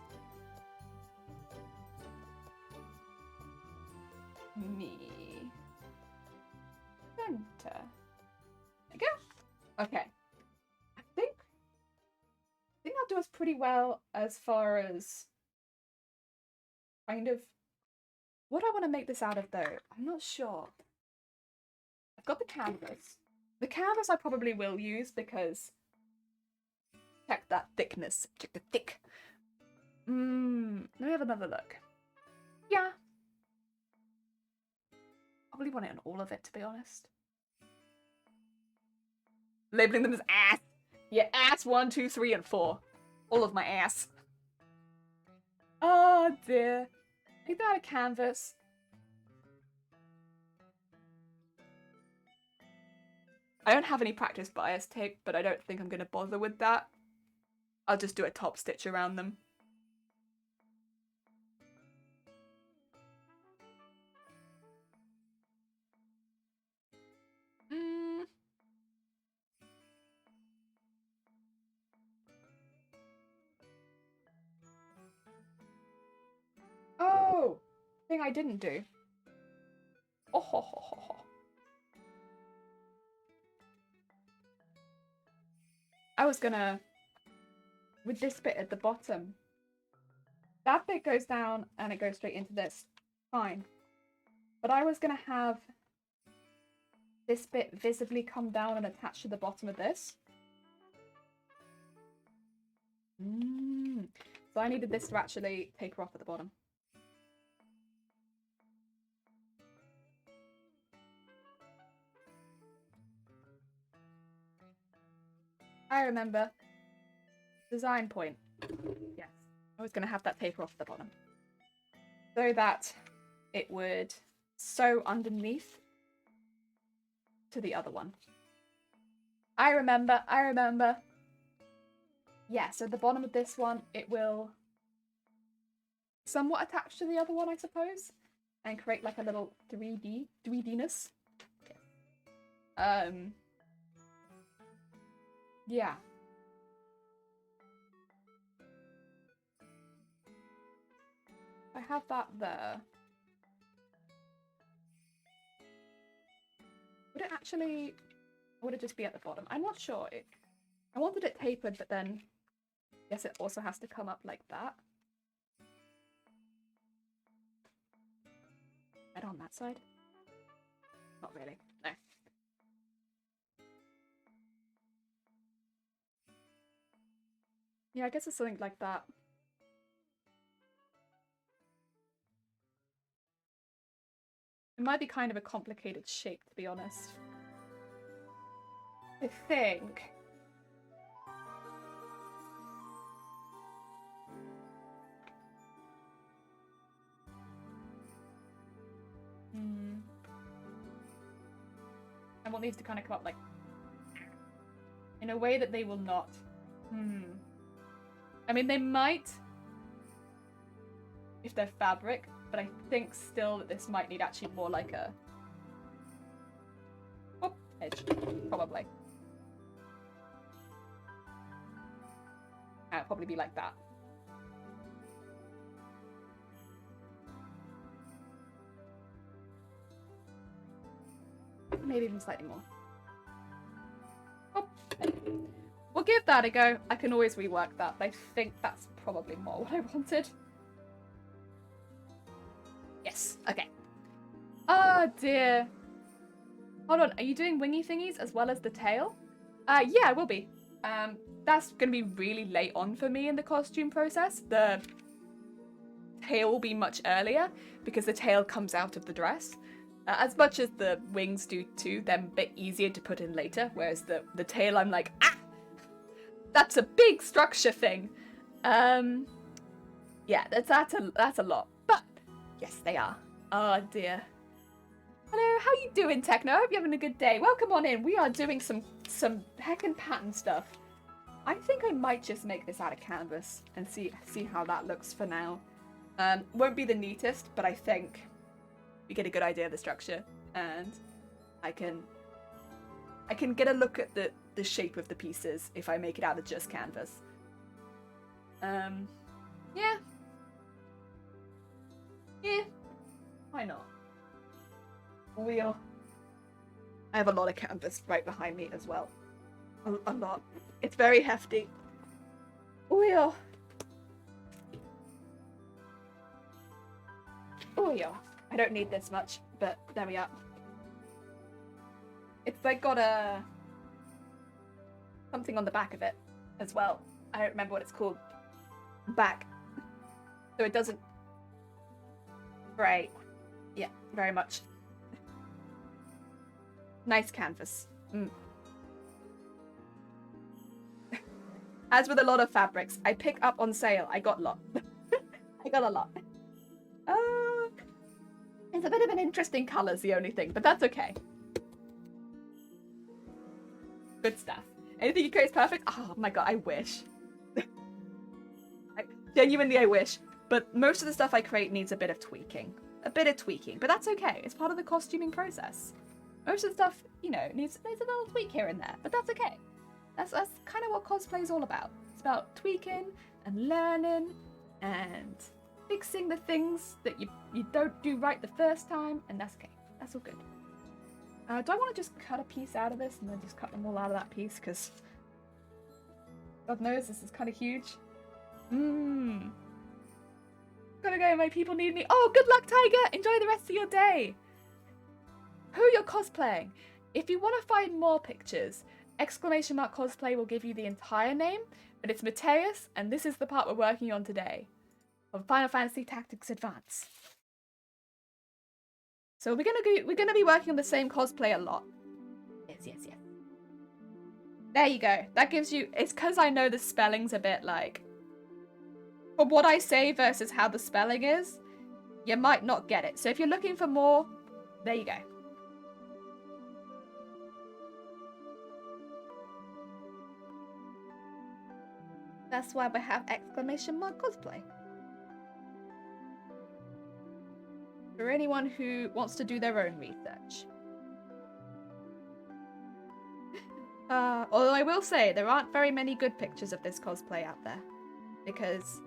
A: Me. Center. There we go. Okay. I think that'll do us pretty well as far as kind of what I want to make this out of, though. I'm not sure. I've got the canvas. The canvas I probably will use because check that thickness. Check the thick. Let me have another look. Yeah. Probably want it on all of it, to be honest. Labeling them as ass. Yeah, ass 1, 2, 3, and 4. All of my ass. Oh dear. Take that out of canvas. I don't have any practice bias tape, but I don't think I'm going to bother with that. I'll just do a top stitch around them. Oh, thing I didn't do. Oh ho ho ho ho. I was gonna, with this bit at the bottom, that bit goes down and it goes straight into this. Fine. But I was gonna have this bit visibly come down and attach to the bottom of this. So I needed this to actually taper off at the bottom. I remember. Design point. Yes. I was going to have that taper off at the bottom. So that it would sew underneath to the other one. I remember. Yeah, so the bottom of this one, it will somewhat attach to the other one, I suppose. And create like a little 3D-ness. Yeah. I have that there. Would it actually... Or would it just be at the bottom? I'm not sure. I wanted it tapered, but then I guess it also has to come up like that. And on that side? Not really. No. Yeah, I guess it's something like that. It might be kind of a complicated shape, to be honest. I think. I want these to kind of come up like in a way that they will not. I mean, they might if they're fabric, but I think still that this might need actually more like a edge, probably. It'll probably be like that. Maybe even slightly more. Oh, we'll give that a go. I can always rework that, but I think that's probably more what I wanted. Yes, okay. Oh dear. Hold on, are you doing wingy thingies as well as the tail? Yeah, I will be. That's gonna be really late on for me in the costume process. The tail will be much earlier because the tail comes out of the dress. As much as the wings do too, they're a bit easier to put in later, whereas the tail I'm like, that's a big structure thing. Yeah, that's a lot. But yes, they are. Oh dear. Hello, how you doing, Techno? I hope you're having a good day. Welcome on in. We are doing some heckin' pattern stuff. I think I might just make this out of canvas and see how that looks for now. Won't be the neatest, but I think we get a good idea of the structure, and I can get a look at the shape of the pieces if I make it out of just canvas. Yeah. Yeah. Why not? Wheel. I have a lot of canvas right behind me as well. A lot. It's very hefty. Wheel. Wheel. I don't need this much, but there we are. It's like got a something on the back of it as well. I don't remember what it's called. Back. So it doesn't. Right. Yeah, very much. Nice canvas. As with a lot of fabrics, I pick up on sale. I got a lot. I got a lot. It's a bit of an interesting colour's the only thing, but that's okay. Good stuff. Anything you create is perfect? Oh my god, I wish. Genuinely, I wish. But most of the stuff I create needs a bit of tweaking. A bit of tweaking, but that's okay. It's part of the costuming process. Most of the stuff, you know, needs a little tweak here and there, but that's okay. That's kind of what cosplay is all about. It's about tweaking and learning and fixing the things that you don't do right the first time, and that's okay. That's all good. Do I want to just cut a piece out of this and then just cut them all out of that piece? Because God knows this is kind of huge. Gotta go, my people need me. Oh, good luck, Tiger! Enjoy the rest of your day! Who you're cosplaying? If you want to find more pictures, !cosplay will give you the entire name, but it's Mateus, and this is the part we're working on today, of Final Fantasy Tactics Advance. So we're gonna be working on the same cosplay a lot. Yes. There you go. That gives you. It's because I know the spelling's a bit like. From what I say versus how the spelling is, you might not get it. So if you're looking for more, there you go. That's why we have !cosplay. For anyone who wants to do their own research. Although I will say, there aren't very many good pictures of this cosplay out there. Because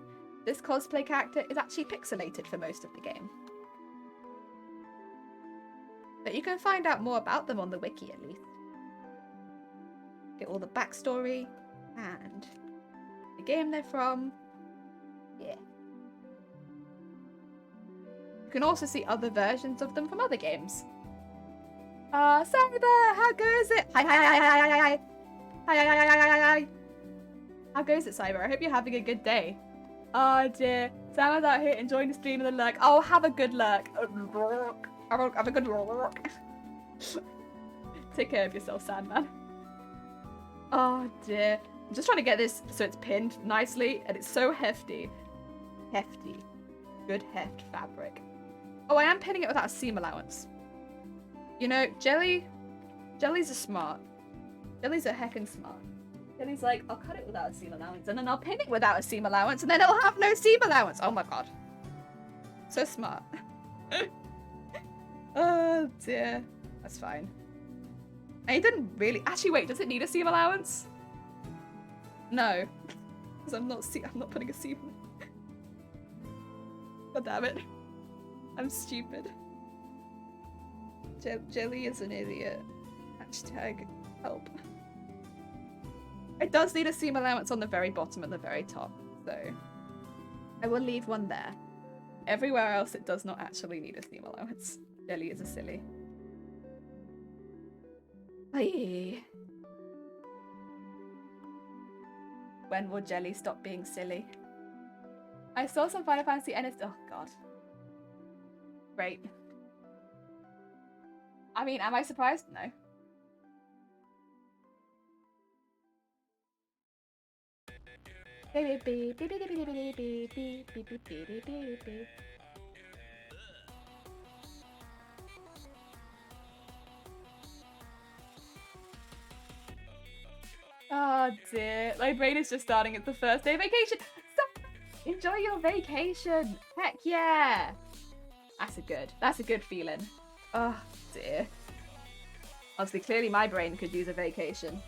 A: this cosplay character is actually pixelated for most of the game. But you can find out more about them on the wiki at least. Get all the backstory and the game they're from. Yeah. You can also see other versions of them from other games. Cyber, how goes it? Hi. How goes it, Cyber? I hope you're having a good day. Oh dear. Sam's out here enjoying the stream of the lurk. Oh, have a good lurk. Have a good lurk. Take care of yourself, Sandman. Oh dear. I'm just trying to get this so it's pinned nicely, and it's so hefty. Hefty. Good heft fabric. Oh, I am pinning it without a seam allowance. You know, Jelly's a smart. Jelly's a heckin' smart. Jelly's like, I'll cut it without a seam allowance, and then I'll pin it without a seam allowance, and then it'll have no seam allowance. Oh my god. So smart. Oh dear. That's fine. And it didn't really... Actually, wait, does it need a seam allowance? No. Because I'm not putting a seam. God damn it. I'm stupid. Jelly is an idiot. Hashtag help. It does need a seam allowance on the very bottom and the very top, so I will leave one there. Everywhere else it does not actually need a seam allowance. Jelly is a silly. Aye. When will Jelly stop being silly? I saw some Final Fantasy and it's... Oh god. Great. I mean, am I surprised? No. Oh dear, my brain is just starting. It's the first day of vacation. Stop. Enjoy your vacation. Heck yeah. That's a good feeling. Oh dear. Obviously, clearly my brain could use a vacation.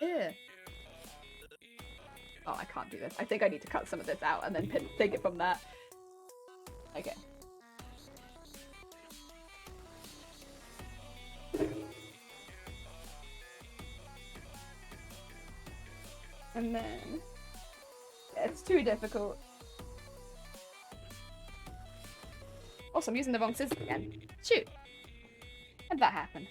A: Ew. Oh, I can't do this. I think I need to cut some of this out and then take it from that. Okay. And then... yeah, it's too difficult. Also, I'm using the wrong scissors again. Shoot. How did that happen?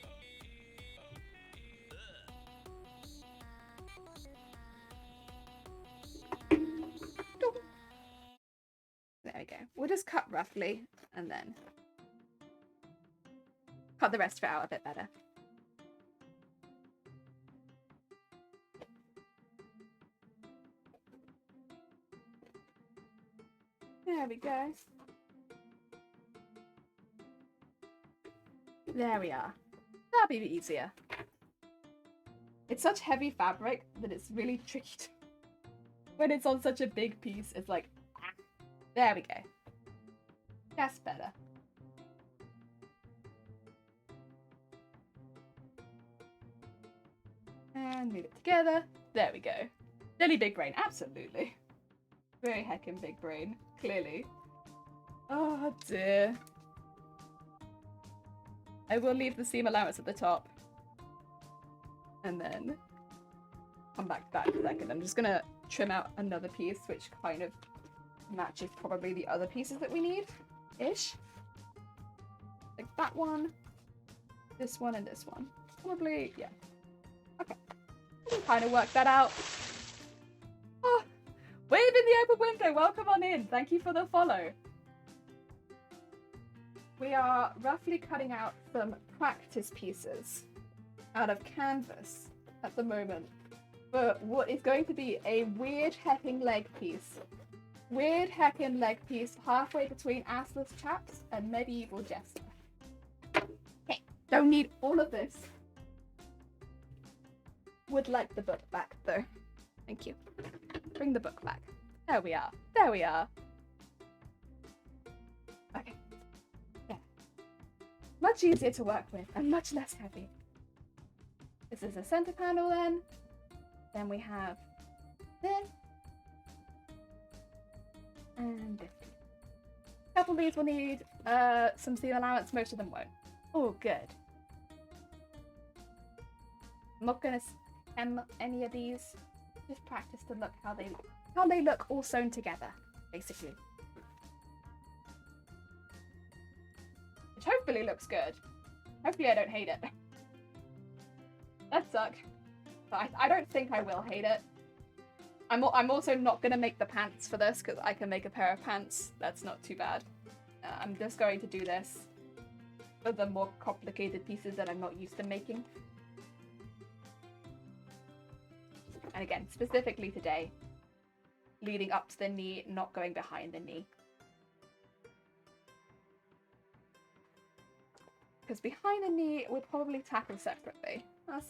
A: There we go. We'll just cut roughly and then cut the rest of it out a bit better. There we go. There we are. That'll be easier. It's such heavy fabric that it's really tricky to... when it's on such a big piece, it's like... ah. There we go. That's better. And move it together. There we go. Really big brain, absolutely. Very heckin' big brain, clearly. Oh dear. I will leave the seam allowance at the top. And then come back to that in a second. I'm just gonna trim out another piece which kind of matches probably the other pieces that we need-ish. Like that one, this one, and this one. Probably, yeah. Okay. We can kind of work that out. Oh, wave in the open window, welcome on in. Thank you for the follow. We are roughly cutting out some practice pieces out of canvas at the moment for what is going to be a weird hecking leg piece. Weird heckin' leg piece halfway between Assless Chaps and Medieval Jester. Okay, don't need all of this. Would like the book back though. Thank you. Bring the book back. There we are. There we are. Okay. Yeah. Much easier to work with and much less heavy. This is a center panel then. Then we have this. And this. A couple of these will need some seam allowance, most of them won't. Oh, good. I'm not gonna hem any of these. Just practice to look how they look all sewn together, basically. Which hopefully looks good. Hopefully I don't hate it. That sucked. But I don't think I will hate it. I'm also not going to make the pants for this because I can make a pair of pants. That's not too bad. I'm just going to do this for the more complicated pieces that I'm not used to making. And again, specifically today, leading up to the knee, not going behind the knee. Because behind the knee, we'll probably tackle separately. That's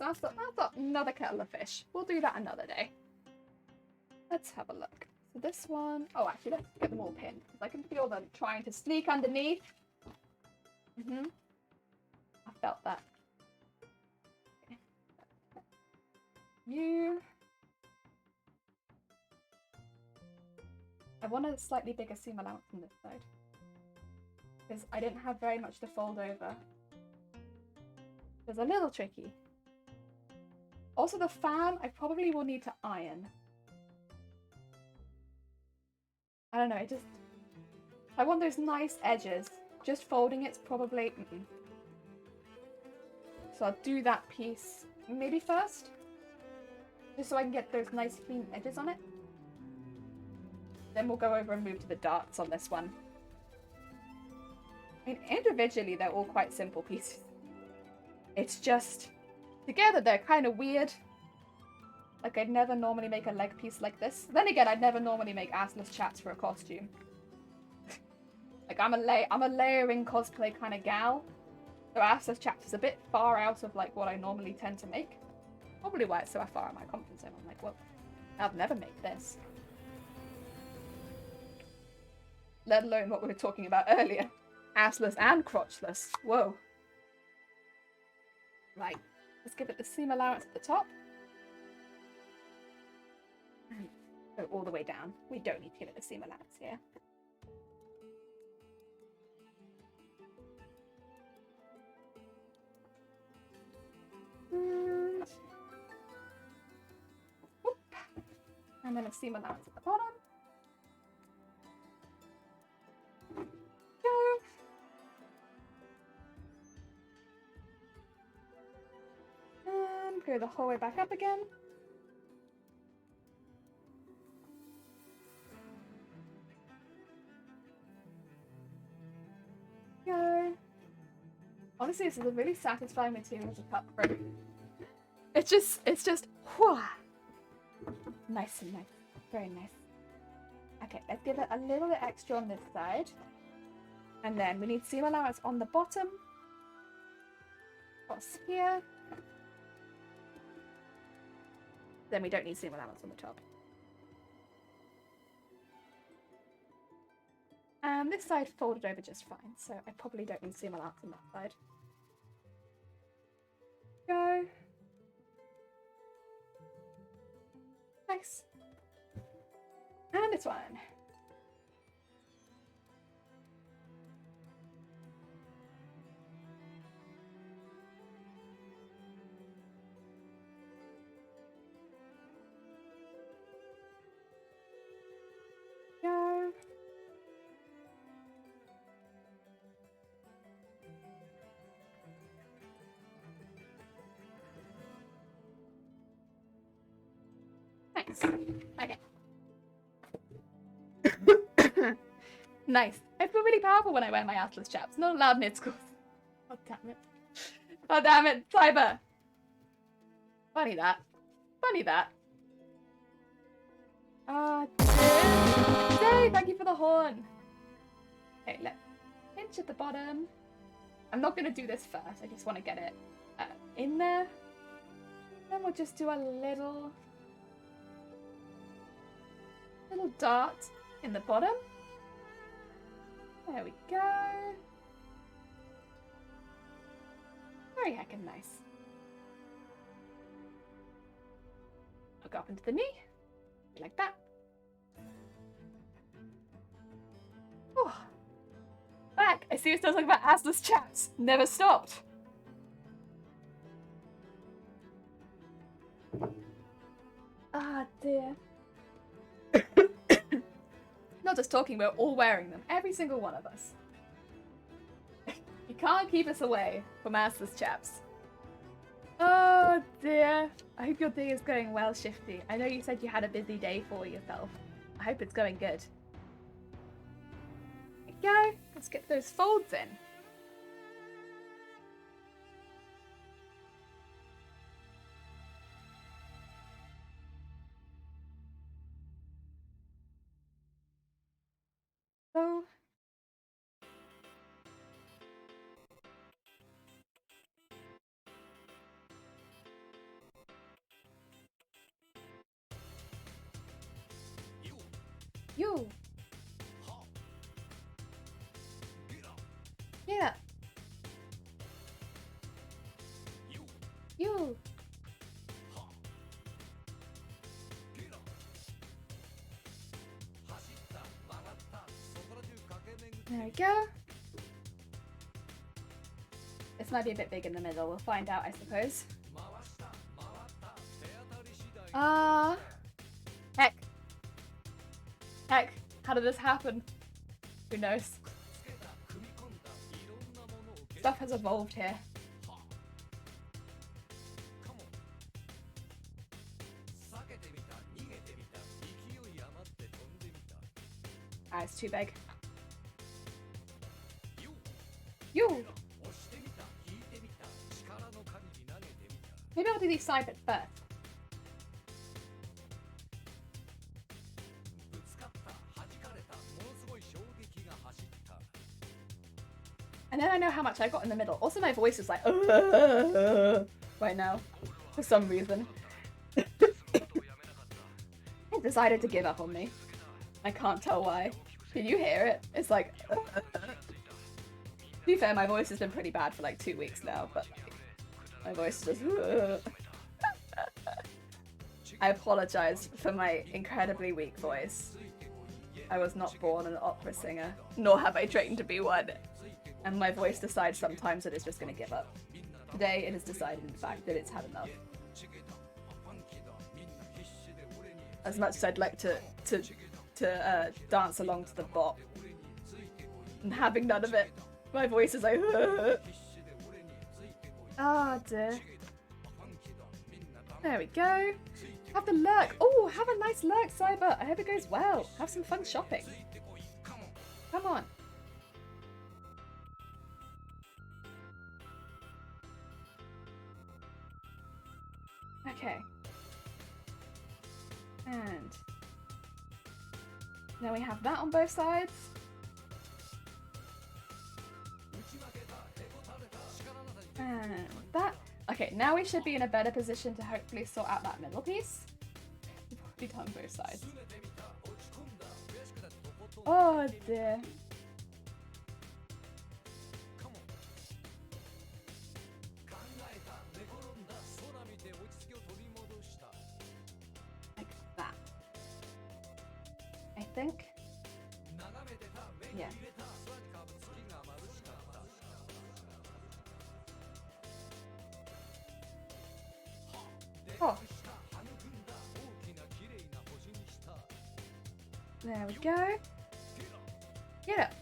A: another kettle of fish. We'll do that another day. Let's have a look. So this one... oh, actually, let's get them all pinned. Because I can feel them trying to sneak underneath. I felt that. Okay. You... I want a slightly bigger seam allowance on this side. Because I didn't have very much to fold over. It's a little tricky. Also, the fan, I probably will need to iron. I don't know, I want those nice edges. Just folding it's probably... So I'll do that piece maybe first. Just so I can get those nice clean edges on it. Then we'll go over and move to the darts on this one. I mean, individually, they're all quite simple pieces. It's just, together they're kind of weird. Like, I'd never normally make a leg piece like this. Then again, I'd never normally make assless chaps for a costume. Like, I'm a layering cosplay kind of gal. So assless chaps is a bit far out of, like, what I normally tend to make. Probably why it's so far out of my comfort zone. I'm like, well, I'll never make this. Let alone what we were talking about earlier. Assless and crotchless. Whoa. Right. Let's give it the seam allowance at the top. And go all the way down. We don't need to give it the seam allowance here. And then a seam allowance at the bottom. Go. And go the whole way back up again. Go. Honestly, this is a really satisfying material to cut through. It's just, whew. Nice and nice. Very nice. Okay, let's give it a little bit extra on this side. And then we need seam allowance on the bottom. Across here. Then we don't need seam allowance on the top. And this side folded over just fine, so I probably don't need seam allowance on that side. Go. Nice. And this one. Go. Nice. Okay. Nice. I feel really powerful when I wear my Atlas chaps. Not allowed in schools. God damn it. God damn it, Cyber. Funny that. Funny that. Yay, thank you for the horn. Okay, let's pinch at the bottom. I'm not going to do this first. I just want to get it in there. Then we'll just do a little dart in the bottom. There we go. Very heckin' nice. I'll go up into the knee. Like that. Oh. Back! I see you still talking about assless chaps. Never stopped. Ah, dear. Not just talking, we're all wearing them. Every single one of us. You can't keep us away from assless chaps. Oh dear. I hope your day is going well, Shifty. I know you said you had a busy day for yourself. I hope it's going good. There we go. Let's get those folds in. So you. Yeah. You. There we go. This might be a bit big in the middle. We'll find out, I suppose. Heck. Heck, how did this happen? Who knows? Stuff has evolved here. Ah, it's too big. You. Maybe I'll do these side bits first. And then I know how much I got in the middle. Also, my voice is like right now, for some reason. It decided to give up on me. I can't tell why. Can you hear it? It's like. To be fair, my voice has been pretty bad for like 2 weeks now, but like, my voice is just. I apologize for my incredibly weak voice. I was not born an opera singer, nor have I trained to be one. And my voice decides sometimes that it's just going to give up. Today, it has decided, in fact, that it's had enough. As much as I'd like to dance along to the bop, and having none of it, my voice is like. Oh dear. There we go. Have the lurk. Oh, have a nice lurk, Cyber. I hope it goes well. Have some fun shopping. Come on. Okay. And now we have that on both sides. And that. Okay, now we should be in a better position to hopefully sort out that middle piece. We've already done both sides. Oh dear. Like that. I think. Yeah. Oh. There we go. Get up.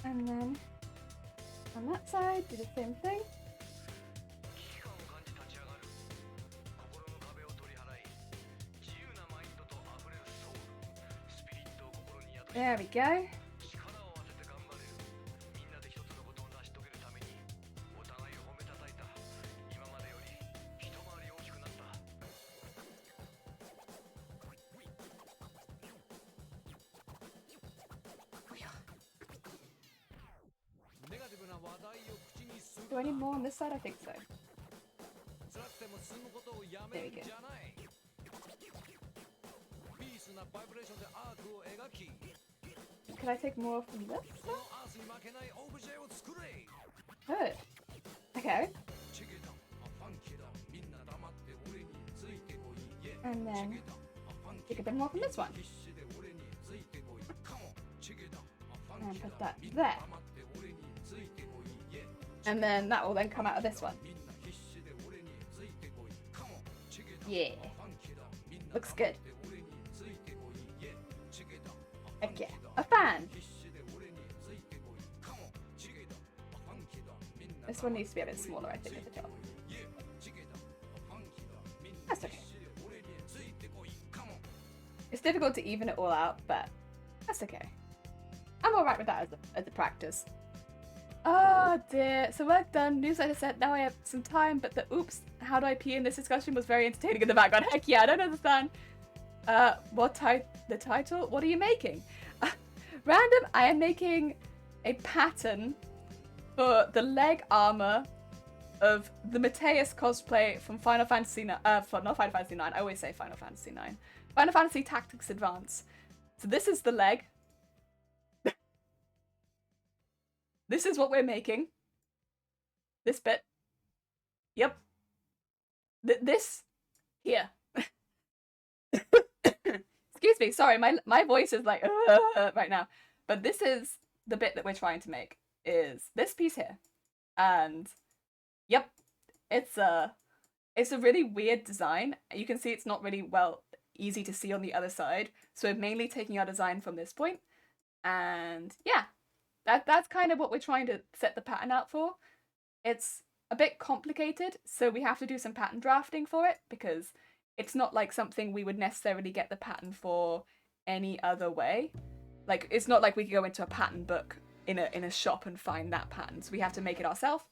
A: And then on that side, do the same thing. There we go. Do I need more on this side? I think so. There we go. Can I take more from this? Good. Okay. And then take a bit more from this one. And put that there. And then that will then come out of this one. Yeah. Looks good. Okay. A fan. This one needs to be a bit smaller, I think, at the top. That's okay. It's difficult to even it all out, but that's okay. I'm alright with that as a practice. Oh dear. So work done. Newsletter said now I have some time, but the oops, how do I pee in this discussion was very entertaining in the background. Heck yeah, I don't understand. The title? What are you making? Random, I am making a pattern for the leg armor of the Mateus cosplay from Final Fantasy not Final Fantasy 9. I always say Final Fantasy 9. Final Fantasy Tactics Advance. So this is the leg. This is what we're making. This bit. Yep. This here. Excuse me, sorry, my voice is like right now. But this is the bit that we're trying to make, is this piece here. And yep, it's a really weird design. You can see it's not really easy to see on the other side. So we're mainly taking our design from this point. And yeah, that's kind of what we're trying to set the pattern out for. It's a bit complicated, so we have to do some pattern drafting for it, because it's not like something we would necessarily get the pattern for any other way. Like, it's not like we could go into a pattern book in a shop and find that pattern, so we have to make it ourselves.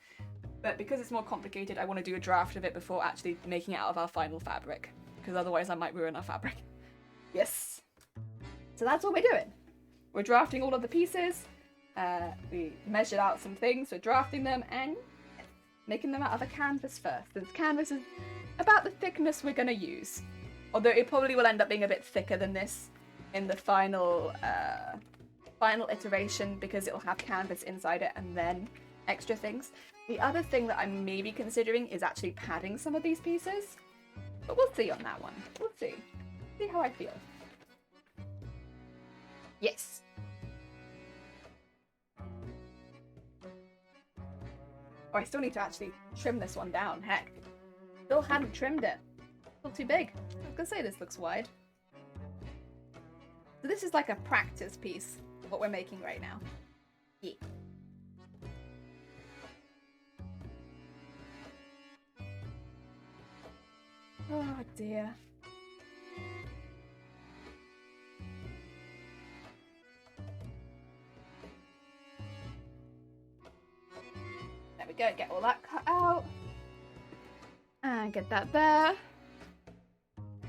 A: But because it's more complicated, I want to do a draft of it before actually making it out of our final fabric, because otherwise I might ruin our fabric. Yes. So that's what we're doing. We're drafting all of the pieces. We measured out some things, we're drafting them and making them out of a canvas first. Since canvas is about the thickness we're going to use. Although it probably will end up being a bit thicker than this in the final iteration, because it'll have canvas inside it and then extra things. The other thing that I'm maybe considering is actually padding some of these pieces. But we'll see on that one. We'll see. See how I feel. Yes. Oh, I still need to actually trim this one down. Heck. Still hadn't trimmed it. Still too big. I was gonna say this looks wide. So this is like a practice piece, what we're making right now. Yeah. Oh dear. There we go, get all that cut out. And get that there.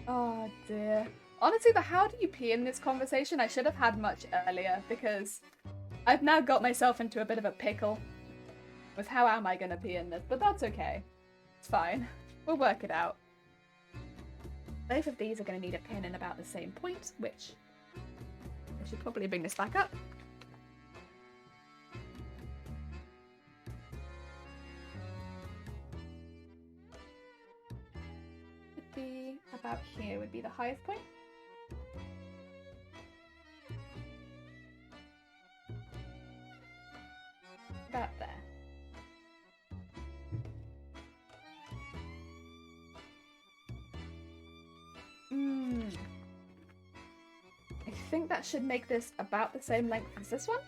A: Oh dear. Honestly, the how do you pee in this conversation I should have had much earlier, because I've now got myself into a bit of a pickle with how am I gonna pee in this, but that's okay. It's fine. We'll work it out. Both of these are going to need a pin in about the same point, which I should probably bring this back up. Would be about here would be the highest point. About there. I think that should make this about the same length as this one.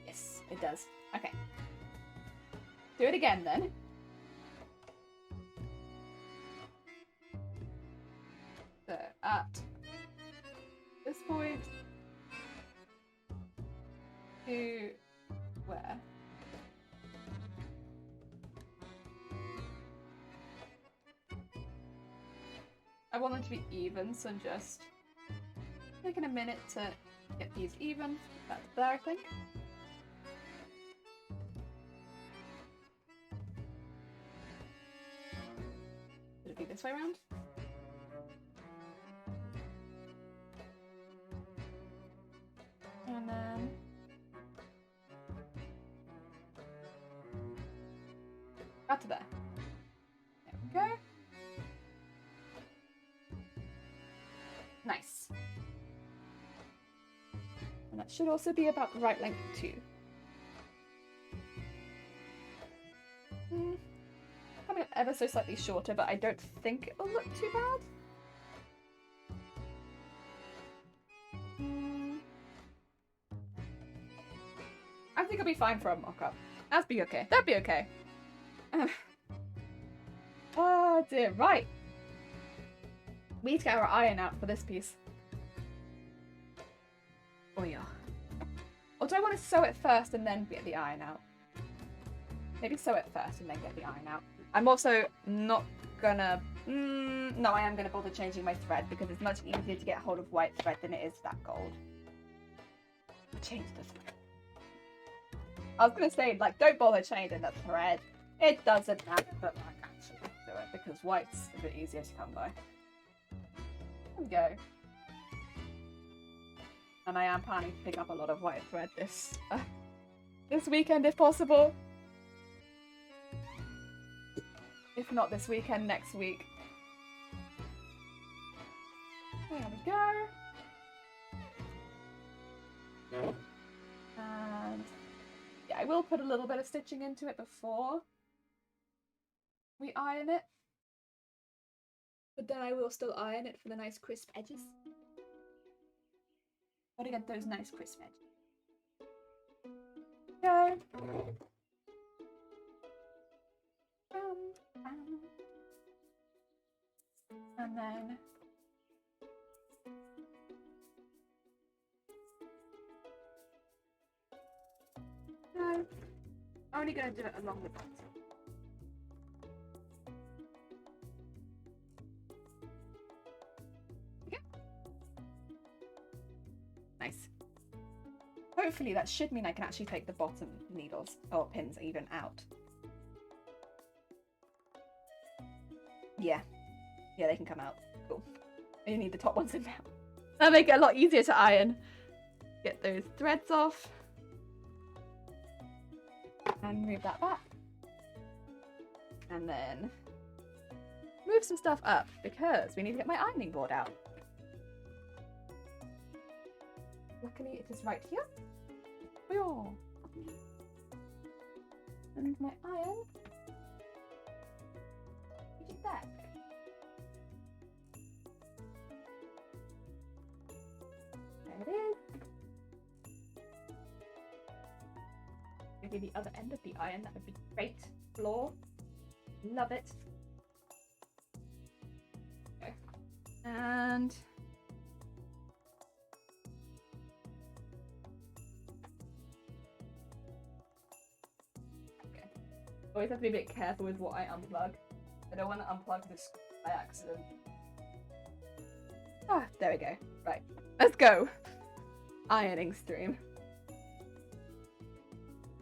A: Yes, it does. Okay. Do it again then. So at this point to where? I want them to be even, so just taking a minute to get these even. That's there, I think. Should it be this way around? And then out to there. There we go. Nice. And that should also be about the right length too. Coming up ever so slightly shorter, but I don't think it'll look too bad. I think it'll be fine for a mock-up. That'd be okay. That'd be okay. Oh dear, right. We need to get our iron out for this piece. Oh yeah. Or do I want to sew it first and then get the iron out? Maybe sew it first and then get the iron out. I'm also not gonna... no, I am gonna bother changing my thread because it's much easier to get hold of white thread than it is that gold. Change the thread. I was gonna say, like, don't bother changing the thread. It doesn't matter, but like, actually do it because white's a bit easier to come by. There we go. And I am planning to pick up a lot of white thread this weekend if possible. If not this weekend, next week. There we go. And yeah, I will put a little bit of stitching into it before we iron it. But then I will still iron it for the nice crisp edges. Gotta get those nice crisp edges. Go. then no, I'm only going to do it along the bottom. Okay. Nice. Hopefully that should mean I can actually take the bottom needles or pins even out. Yeah. Yeah, they can come out. Cool. You need the top ones in now. That'll make it a lot easier to iron. Get those threads off. And move that back. And then move some stuff up because we need to get my ironing board out. Luckily it is right here. And my iron. Which is back. There it is. Maybe the other end of the iron, that would be great. Floor. Love it. Okay. And okay. Always have to be a bit careful with what I unplug. I don't want to unplug this by accident. Ah, there we go. Right. Let's go. Ironing stream.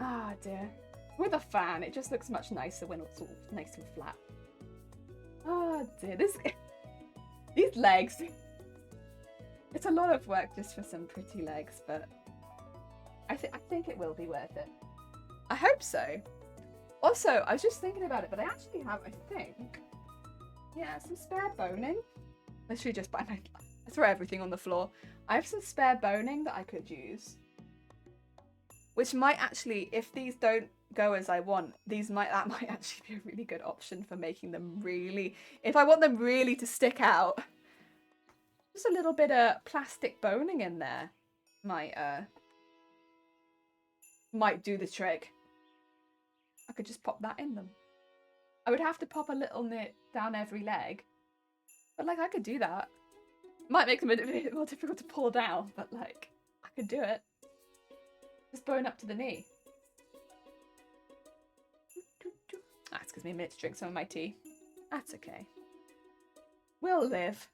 A: Ah, dear. With a fan, it just looks much nicer when it's all nice and flat. Oh dear, these legs. It's a lot of work just for some pretty legs, but I think it will be worth it. I hope so. Also, I was just thinking about it, but I actually have, I think, yeah, some spare boning. Literally just I throw everything on the floor. I have some spare boning that I could use. Which might actually, if these don't go as I want, that might actually be a really good option for making them really, if I want them really to stick out, just a little bit of plastic boning in there might do the trick. I could just pop that in them. I would have to pop a little knit down every leg, but like I could do that. Might make them a bit more difficult to pull down, but like I could do it. Just bone up to the knee. That's because me a minute to drink some of my tea. That's okay. We'll live.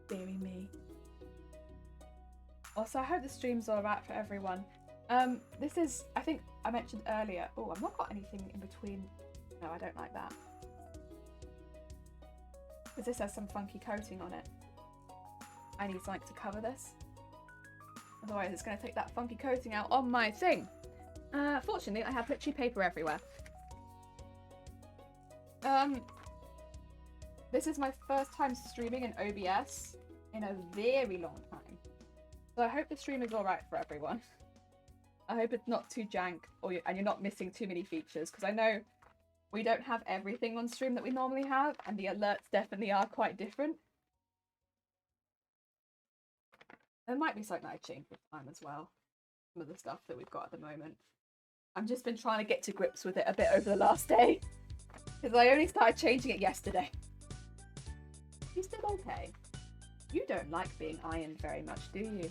A: Deary me. Also, I hope the stream's alright for everyone. This is, I think I mentioned earlier. Oh, I've not got anything in between. No, I don't like that. Because this has some funky coating on it. I need something to cover this. Otherwise, it's going to take that funky coating out on my thing. Fortunately, I have literally paper everywhere. This is my first time streaming in OBS in a very long time. So I hope the stream is alright for everyone. I hope it's not too jank and you're not missing too many features, because I know we don't have everything on stream that we normally have, and the alerts definitely are quite different. There might be something that I changed with time as well. Some of the stuff that we've got at the moment. I've just been trying to get to grips with it a bit over the last day, because I only started changing it yesterday. You still okay? You don't like being ironed very much, do you?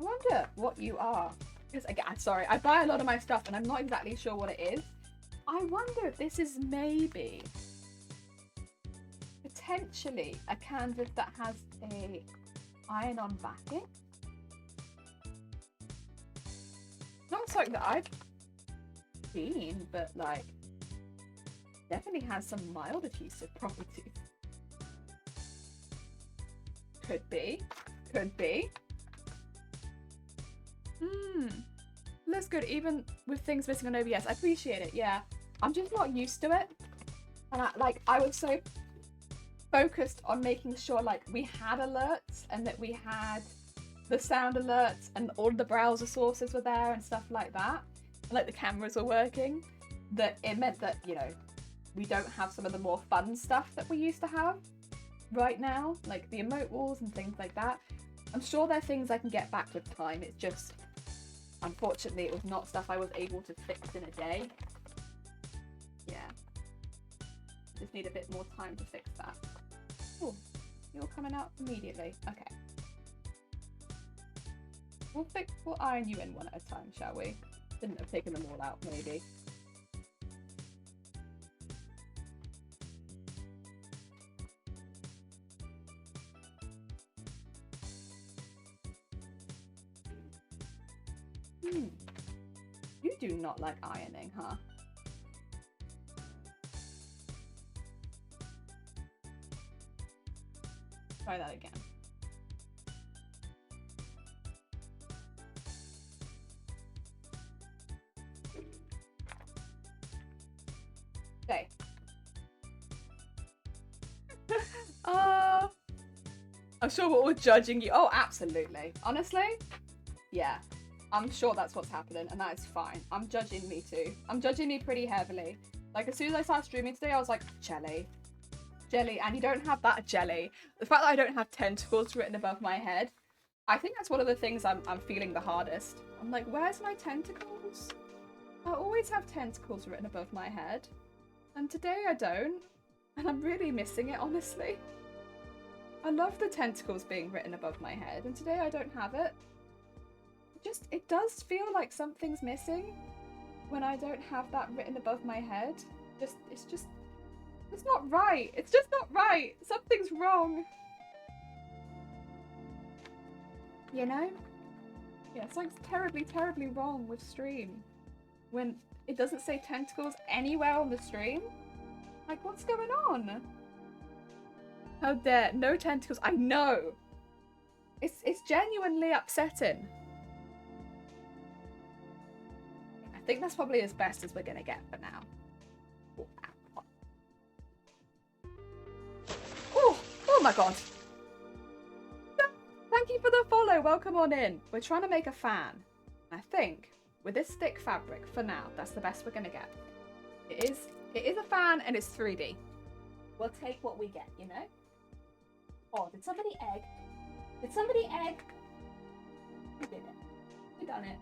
A: I wonder what you are. Because again, sorry, I buy a lot of my stuff and I'm not exactly sure what it is. I wonder if this is maybe potentially a canvas that has a iron-on backing. Not something that I've seen, but like definitely has some mild adhesive properties. Could be. Could be. Looks good even with things missing on OBS. I appreciate it, yeah. I'm just not used to it. And I was so focused on making sure like we had alerts and that we had the sound alerts and all the browser sources were there and stuff like that. And like the cameras were working. That it meant that, you know, we don't have some of the more fun stuff that we used to have right now, like the emote walls and things like that. I'm sure they're things I can get back with time. It's just, unfortunately, it was not stuff I was able to fix in a day. Yeah. Just need a bit more time to fix that. Oh, you're coming out immediately. Okay. We'll iron you in one at a time, shall we? Shouldn't have taken them all out, maybe. You do not like ironing, huh? Try that again. Okay. I'm sure we're all judging you. Oh, absolutely. Honestly? Yeah. I'm sure that's what's happening, and that is fine. I'm judging me too. I'm judging me pretty heavily. Like, as soon as I started streaming today, I was like, jelly. Jelly, and you don't have that jelly. The fact that I don't have tentacles written above my head, I think that's one of the things I'm feeling the hardest. I'm like, where's my tentacles? I always have tentacles written above my head. And today I don't. And I'm really missing it, honestly. I love the tentacles being written above my head, and today I don't have it. It does feel like something's missing when I don't have that written above my head. It's not right. It's just not right. Something's wrong. You know? Yeah, something's terribly, terribly wrong with stream. When it doesn't say tentacles anywhere on the stream. Like, what's going on? How dare, no tentacles. I know. It's genuinely upsetting. I think that's probably as best as we're gonna get for now. Oh my god. Thank you for the follow. Welcome on in. We're trying to make a fan. I think with this thick fabric for now, that's the best we're gonna get. It is a fan and it's 3D. We'll take what we get, you know? Oh, did somebody egg? Did somebody egg? We did it. We done it.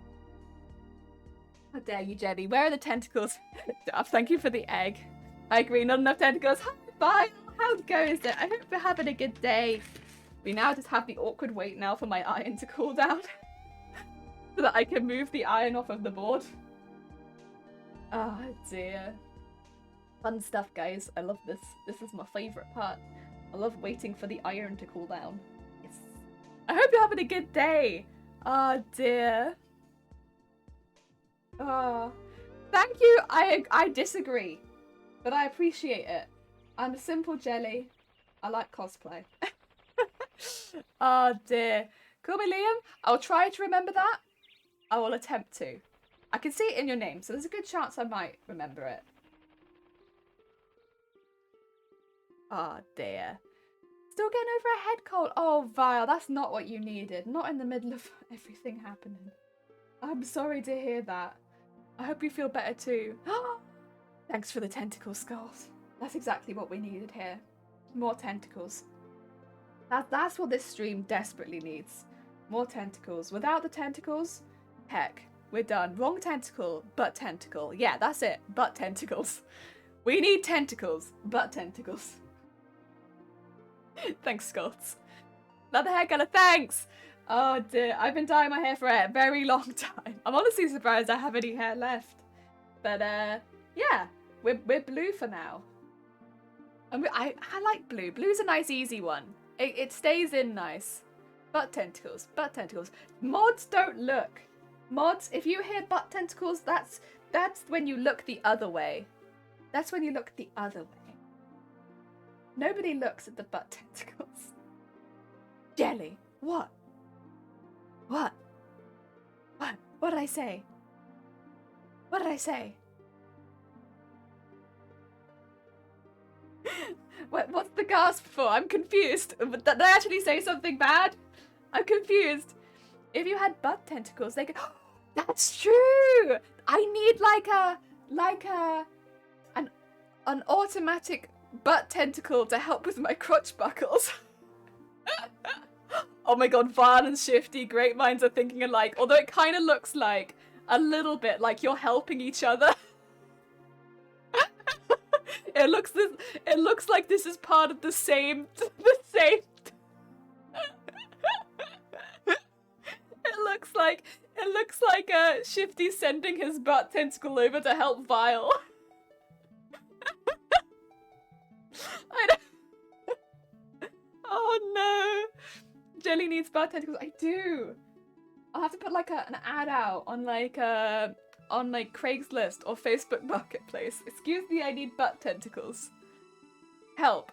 A: How dare you, Jenny? Where are the tentacles? Thank you for the egg. I agree, not enough tentacles. Hi, bye. How goes it? I hope you're having a good day. We now just have the awkward wait now for my iron to cool down. So that I can move the iron off of the board. Oh dear. Fun stuff, guys. I love this. This is my favourite part. I love waiting for the iron to cool down. Yes. I hope you're having a good day. Oh dear. Oh. Thank you. I disagree. But I appreciate it. I'm a simple jelly. I like cosplay. Oh dear. Call me Liam. I'll try to remember that. I will attempt to. I can see it in your name, so there's a good chance I might remember it. Oh dear. Still getting over a head cold. Oh, Vile, that's not what you needed. Not in the middle of everything happening. I'm sorry to hear that. I hope you feel better too. Thanks for the tentacle skulls. That's exactly what we needed here. More tentacles. That's what this stream desperately needs. More tentacles. Without the tentacles, heck, we're done. Wrong tentacle, but tentacle. Yeah, that's it. But tentacles. We need tentacles, but tentacles. Thanks, Scots. Another hair colour, thanks! Oh dear, I've been dyeing my hair for a very long time. I'm honestly surprised I have any hair left. But yeah, we're blue for now. And I like blue. Blue's a nice easy one. It stays in nice. Butt tentacles, butt tentacles. Mods don't look. Mods, if you hear butt tentacles, that's when you look the other way. That's when you look the other way. Nobody looks at the butt tentacles. Jelly, what? What? What? What did I say? What did I say? What's the gasp for? I'm confused. Did I actually say something bad? I'm confused. If you had butt tentacles, they could... That's true! I need like a An automatic butt tentacle to help with my crotch buckles. Oh my god, Vaughn and Shifty, great minds are thinking alike. Although it kind of looks like a little bit like you're helping each other. It looks like this is part of the same. It looks like Shifty sending his butt tentacle over to help Vile. I don't. Oh no. Jelly needs butt tentacles. I do. I'll have to put like an ad out on like Craigslist or Facebook Marketplace. Excuse me, I need butt tentacles. Help.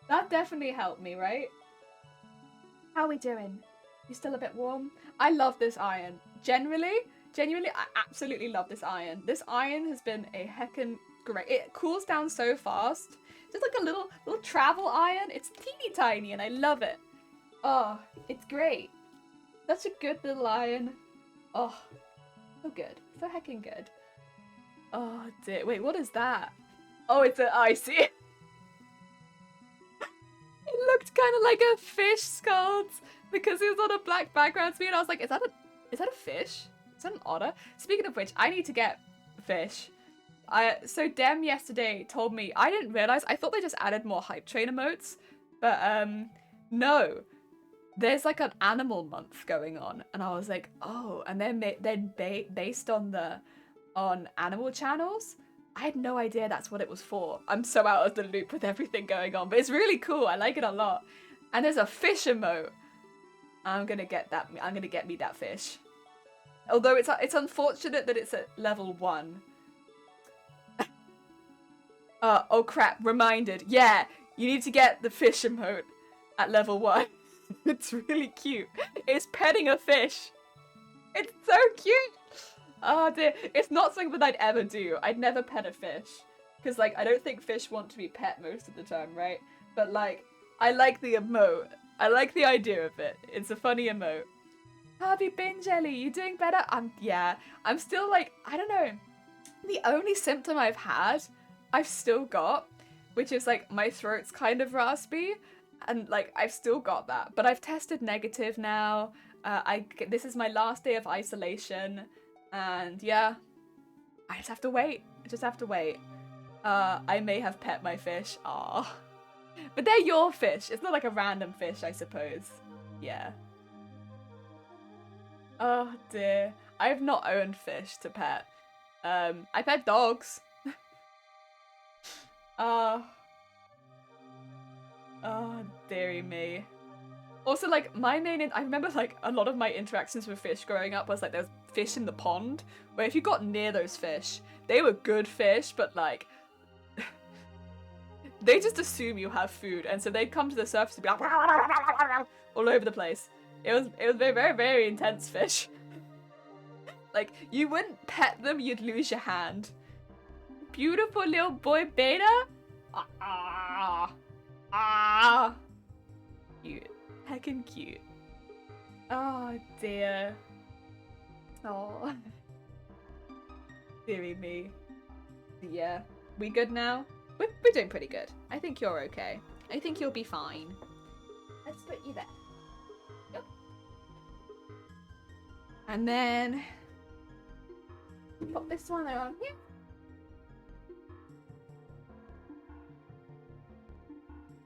A: That definitely helped me, right? How are we doing? You still a bit warm? I love this iron. Genuinely, I absolutely love this iron. This iron has been a heckin' great. It cools down so fast. Just like a little travel iron. It's teeny tiny and I love it. Oh, it's great. Such a good little iron. Oh, so good. So heckin' good. Oh dear. Wait, what is that? Oh, it's an icy. It looked kind of like a fish sculpt because it was on a black background screen. I was like, is that a fish? Is that an otter? Speaking of which, I need to get fish. So Dem yesterday told me, I didn't realize, I thought they just added more hype train emotes, but no, there's like an animal month going on, and I was like, oh, and then based on animal channels. I had no idea that's what it was for. I'm so out of the loop with everything going on, but it's really cool. I like it a lot. And there's a fish emote. I'm gonna get that. I'm gonna get me that fish. Although it's unfortunate that it's at level 1. Oh crap, reminded. Yeah, you need to get the fish emote at level 1. It's really cute. It's petting a fish. It's so cute. Oh dear, it's not something that I'd ever do. I'd never pet a fish. Because like, I don't think fish want to be pet most of the time, right? But like, I like the emote. I like the idea of it. It's a funny emote. How have you been, Jelly? You doing better? Yeah. I'm still like, I don't know. The only symptom I've still got, which is like my throat's kind of raspy, and like I've still got that. But I've tested negative now. This is my last day of isolation, and yeah, I just have to wait. I may have pet my fish. Aww. But they're your fish. It's not like a random fish, I suppose. Yeah. Oh dear. I've not owned fish to pet. I pet dogs. Oh, dearie me. Also, like, I remember, like, a lot of my interactions with fish growing up was, like, there's fish in the pond, where if you got near those fish, they were good fish, but, like, they just assume you have food, and so they'd come to the surface and be like, all over the place. It was very, very, very intense fish. Like, you wouldn't pet them, you'd lose your hand. Beautiful little boy Beta? Cute. Heckin' cute. Oh dear. Oh. Dearie me. Yeah. We good now? We're doing pretty good. I think you're okay. I think you'll be fine. Let's put you there. Yep. And then pop this one around here.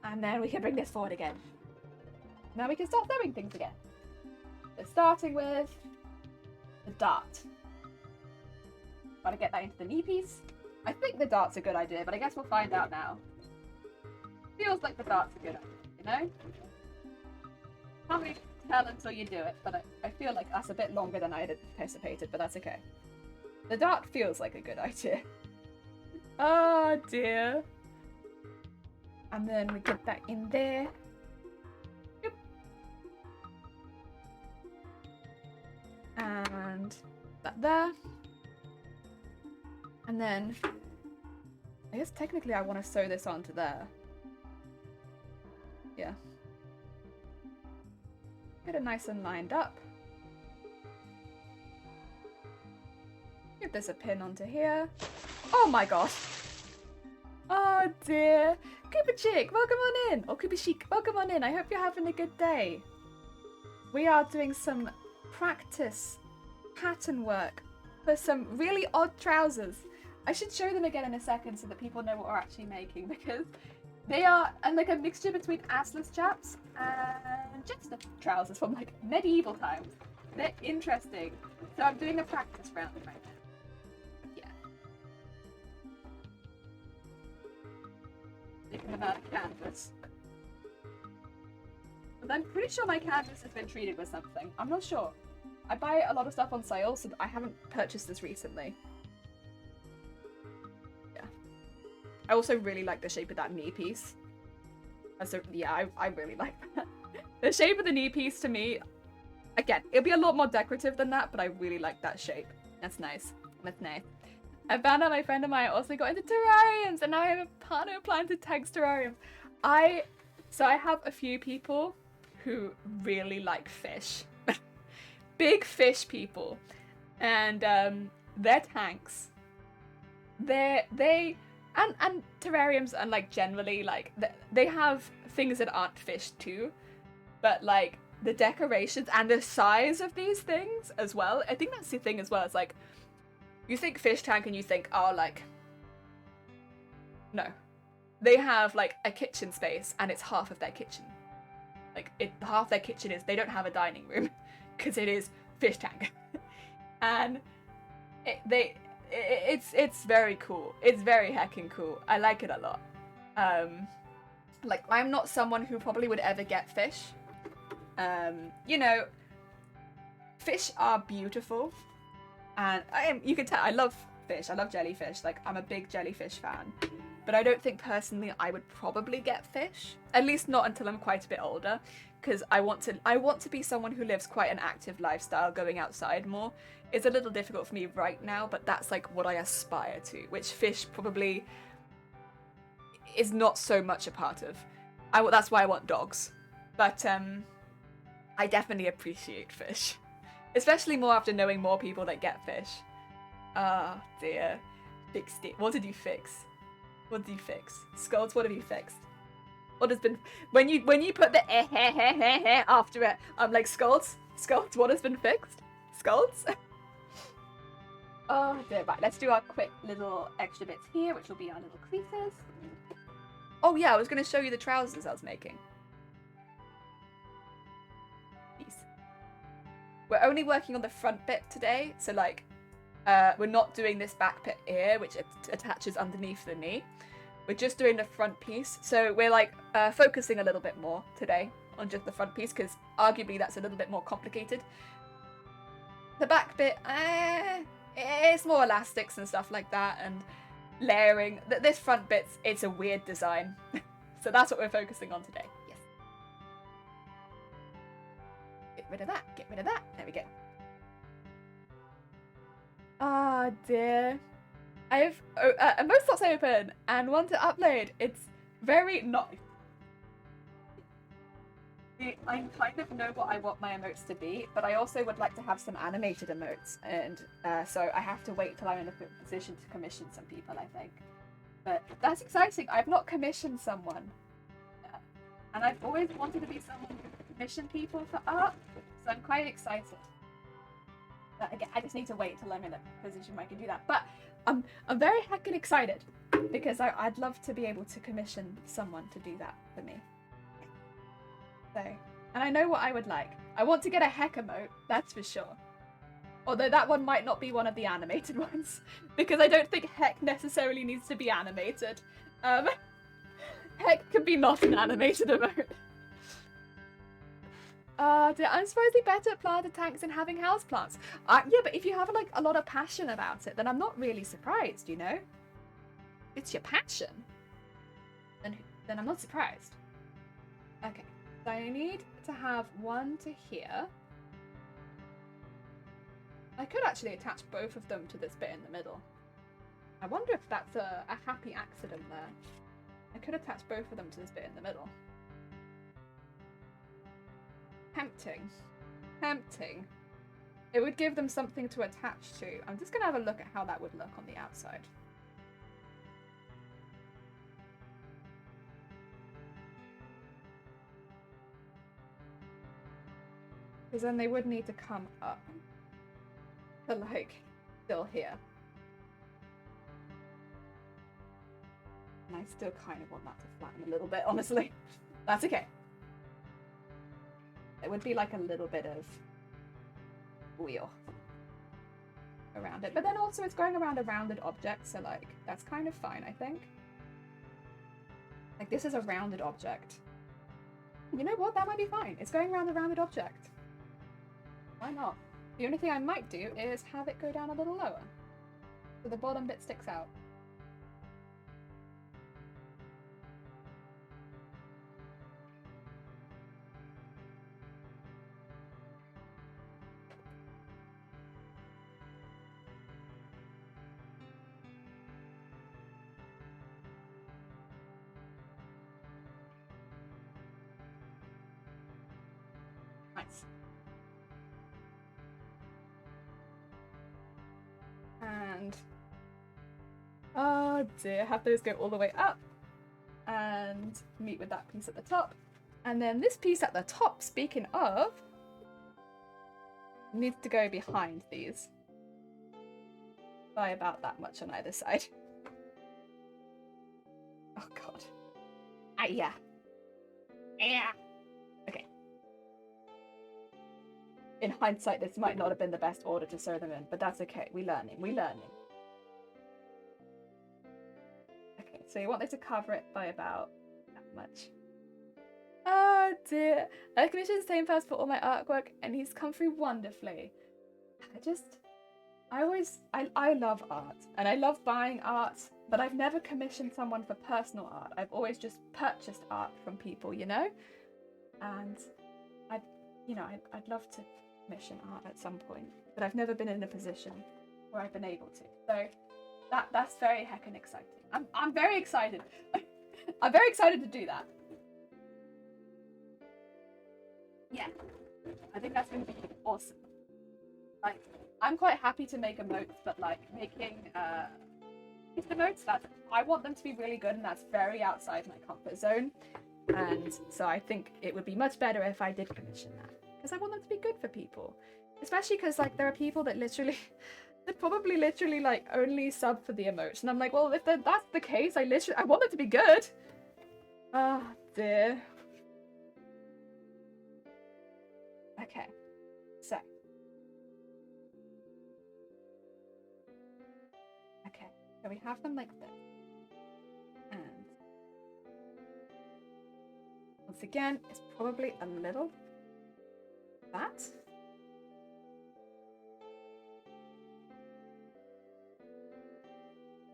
A: And then we can bring this forward again. Now we can start throwing things again. So starting with the dart. Gotta get that into the knee piece. I think the dart's a good idea, but I guess we'll find out now. Feels like the dart's a good idea, you know? Can't really tell until you do it, but I feel like that's a bit longer than I had anticipated, but that's okay. The dart feels like a good idea. Oh dear. And then we get that in there. Yep. And that there. And then, I guess technically I want to sew this onto there. Yeah. Get it nice and lined up. Give this a pin onto here. Oh my gosh. Oh dear. Cooper Chick, welcome on in. Or Cooper Chic, welcome on in. I hope you're having a good day. We are doing some practice pattern work for some really odd trousers. I should show them again in a second so that people know what we're actually making, because they are like a mixture between assless chaps and jester trousers from like medieval times. They're interesting. So I'm doing a practice round right now. Yeah. Thinking about canvas. But I'm pretty sure my canvas has been treated with something. I'm not sure. I buy a lot of stuff on sale, so I haven't purchased this recently. Yeah. I also really like the shape of that knee piece. So yeah, I really like that. The shape of the knee piece to me, again, it'll be a lot more decorative than that, but I really like that shape. That's nice. That's nice. I found out my friend of mine also got into terrariums, and now I have a partner who plans to tags terrariums. So I have a few people who really like fish. Big fish people. And their tanks. And terrariums, and like generally like they have things that aren't fish too, but like the decorations and the size of these things as well. I think that's the thing as well. It's like you think fish tank and you think, oh, like no, they have like a kitchen space and it's half of their kitchen. Like half their kitchen is they don't have a dining room because it is fish tank, and it's very cool. It's very heckin' cool. I like it a lot. Like I'm not someone who probably would ever get fish. You know, fish are beautiful, and you can tell I love fish. I love jellyfish. Like I'm a big jellyfish fan, but I don't think personally I would probably get fish. At least not until I'm quite a bit older, because I want to be someone who lives quite an active lifestyle, going outside more. It's a little difficult for me right now, but that's like what I aspire to, which fish probably is not so much a part of. That's why I want dogs. But I definitely appreciate fish. Especially more after knowing more people that get fish. Ah, dear. Fixed it. What did you fix? What did you fix? Skulls, what have you fixed? What has been... When you put the after it, I'm like, Skulls, what has been fixed? Skulls? Oh dear, right, let's do our quick little extra bits here, which will be our little creases. Oh yeah, I was going to show you the trousers I was making. These. We're only working on the front bit today, so like, we're not doing this back bit here, which attaches underneath the knee. We're just doing the front piece, so we're like focusing a little bit more today on just the front piece, because arguably that's a little bit more complicated. The back bit, it's more elastics and stuff like that, and layering. This front bit, it's a weird design. So that's what we're focusing on today. Yes. Get rid of that, get rid of that. There we go. Ah, dear. I have most slots open and want to upload. It's very not... I kind of know what I want my emotes to be, but I also would like to have some animated emotes, and so I have to wait till I'm in a position to commission some people, I think. But that's exciting. I've not commissioned someone, and I've always wanted to be someone who commission people for art, so I'm quite excited. But again, I just need to wait till I'm in a position where I can do that. But I'm very heckin' excited, because I'd love to be able to commission someone to do that for me. So, and I know what I would like. I want to get a heck emote, that's for sure. Although that one might not be one of the animated ones, because I don't think heck necessarily needs to be animated. Heck can be not an animated emote. I'm supposedly better at planting tanks and having houseplants. Yeah, but if you have like a lot of passion about it, then I'm not really surprised, you know? It's your passion. Then I'm not surprised. Okay. So I need to have one to here. I could actually attach both of them to this bit in the middle. I wonder if that's a happy accident there. I could attach both of them to this bit in the middle. Tempting. Tempting. It would give them something to attach to. I'm just going to have a look at how that would look on the outside. Because then they would need to come up to, like, still here. And I still kind of want that to flatten a little bit, honestly. That's okay. It would be like a little bit of wheel around it. But then also it's going around a rounded object, so like, that's kind of fine, I think. Like, this is a rounded object. You know what? That might be fine. It's going around a rounded object. Why not? The only thing I might do is have it go down a little lower, so the bottom bit sticks out. Nice. And oh dear, have those go all the way up and meet with that piece at the top. And then this piece at the top, speaking of, needs to go behind these by about that much on either side. Oh god. Yeah. Yeah. Okay. In hindsight, this might not have been the best order to sew them in, but that's okay. We're learning. Okay, so you want this to cover it by about that much. Oh dear. I commissioned the same person for all my artwork and he's come through wonderfully. I love art and I love buying art, but I've never commissioned someone for personal art. I've always just purchased art from people, you know? And I'd love to commission art at some point, but I've never been in a position where I've been able to. So that's very heckin' exciting. I'm very excited. I'm very excited to do that. Yeah, I think that's going to be awesome. Like, I'm quite happy to make emotes, but like making these emotes, I want them to be really good, and that's very outside my comfort zone. And so I think it would be much better if I did commission that, because I want them to be good for people, especially because like there are people that probably literally like only sub for the emotes, and I'm like, well, if that's the case, I want them to be good. Oh dear. Okay, so we have them like this, and once again, it's probably a little that.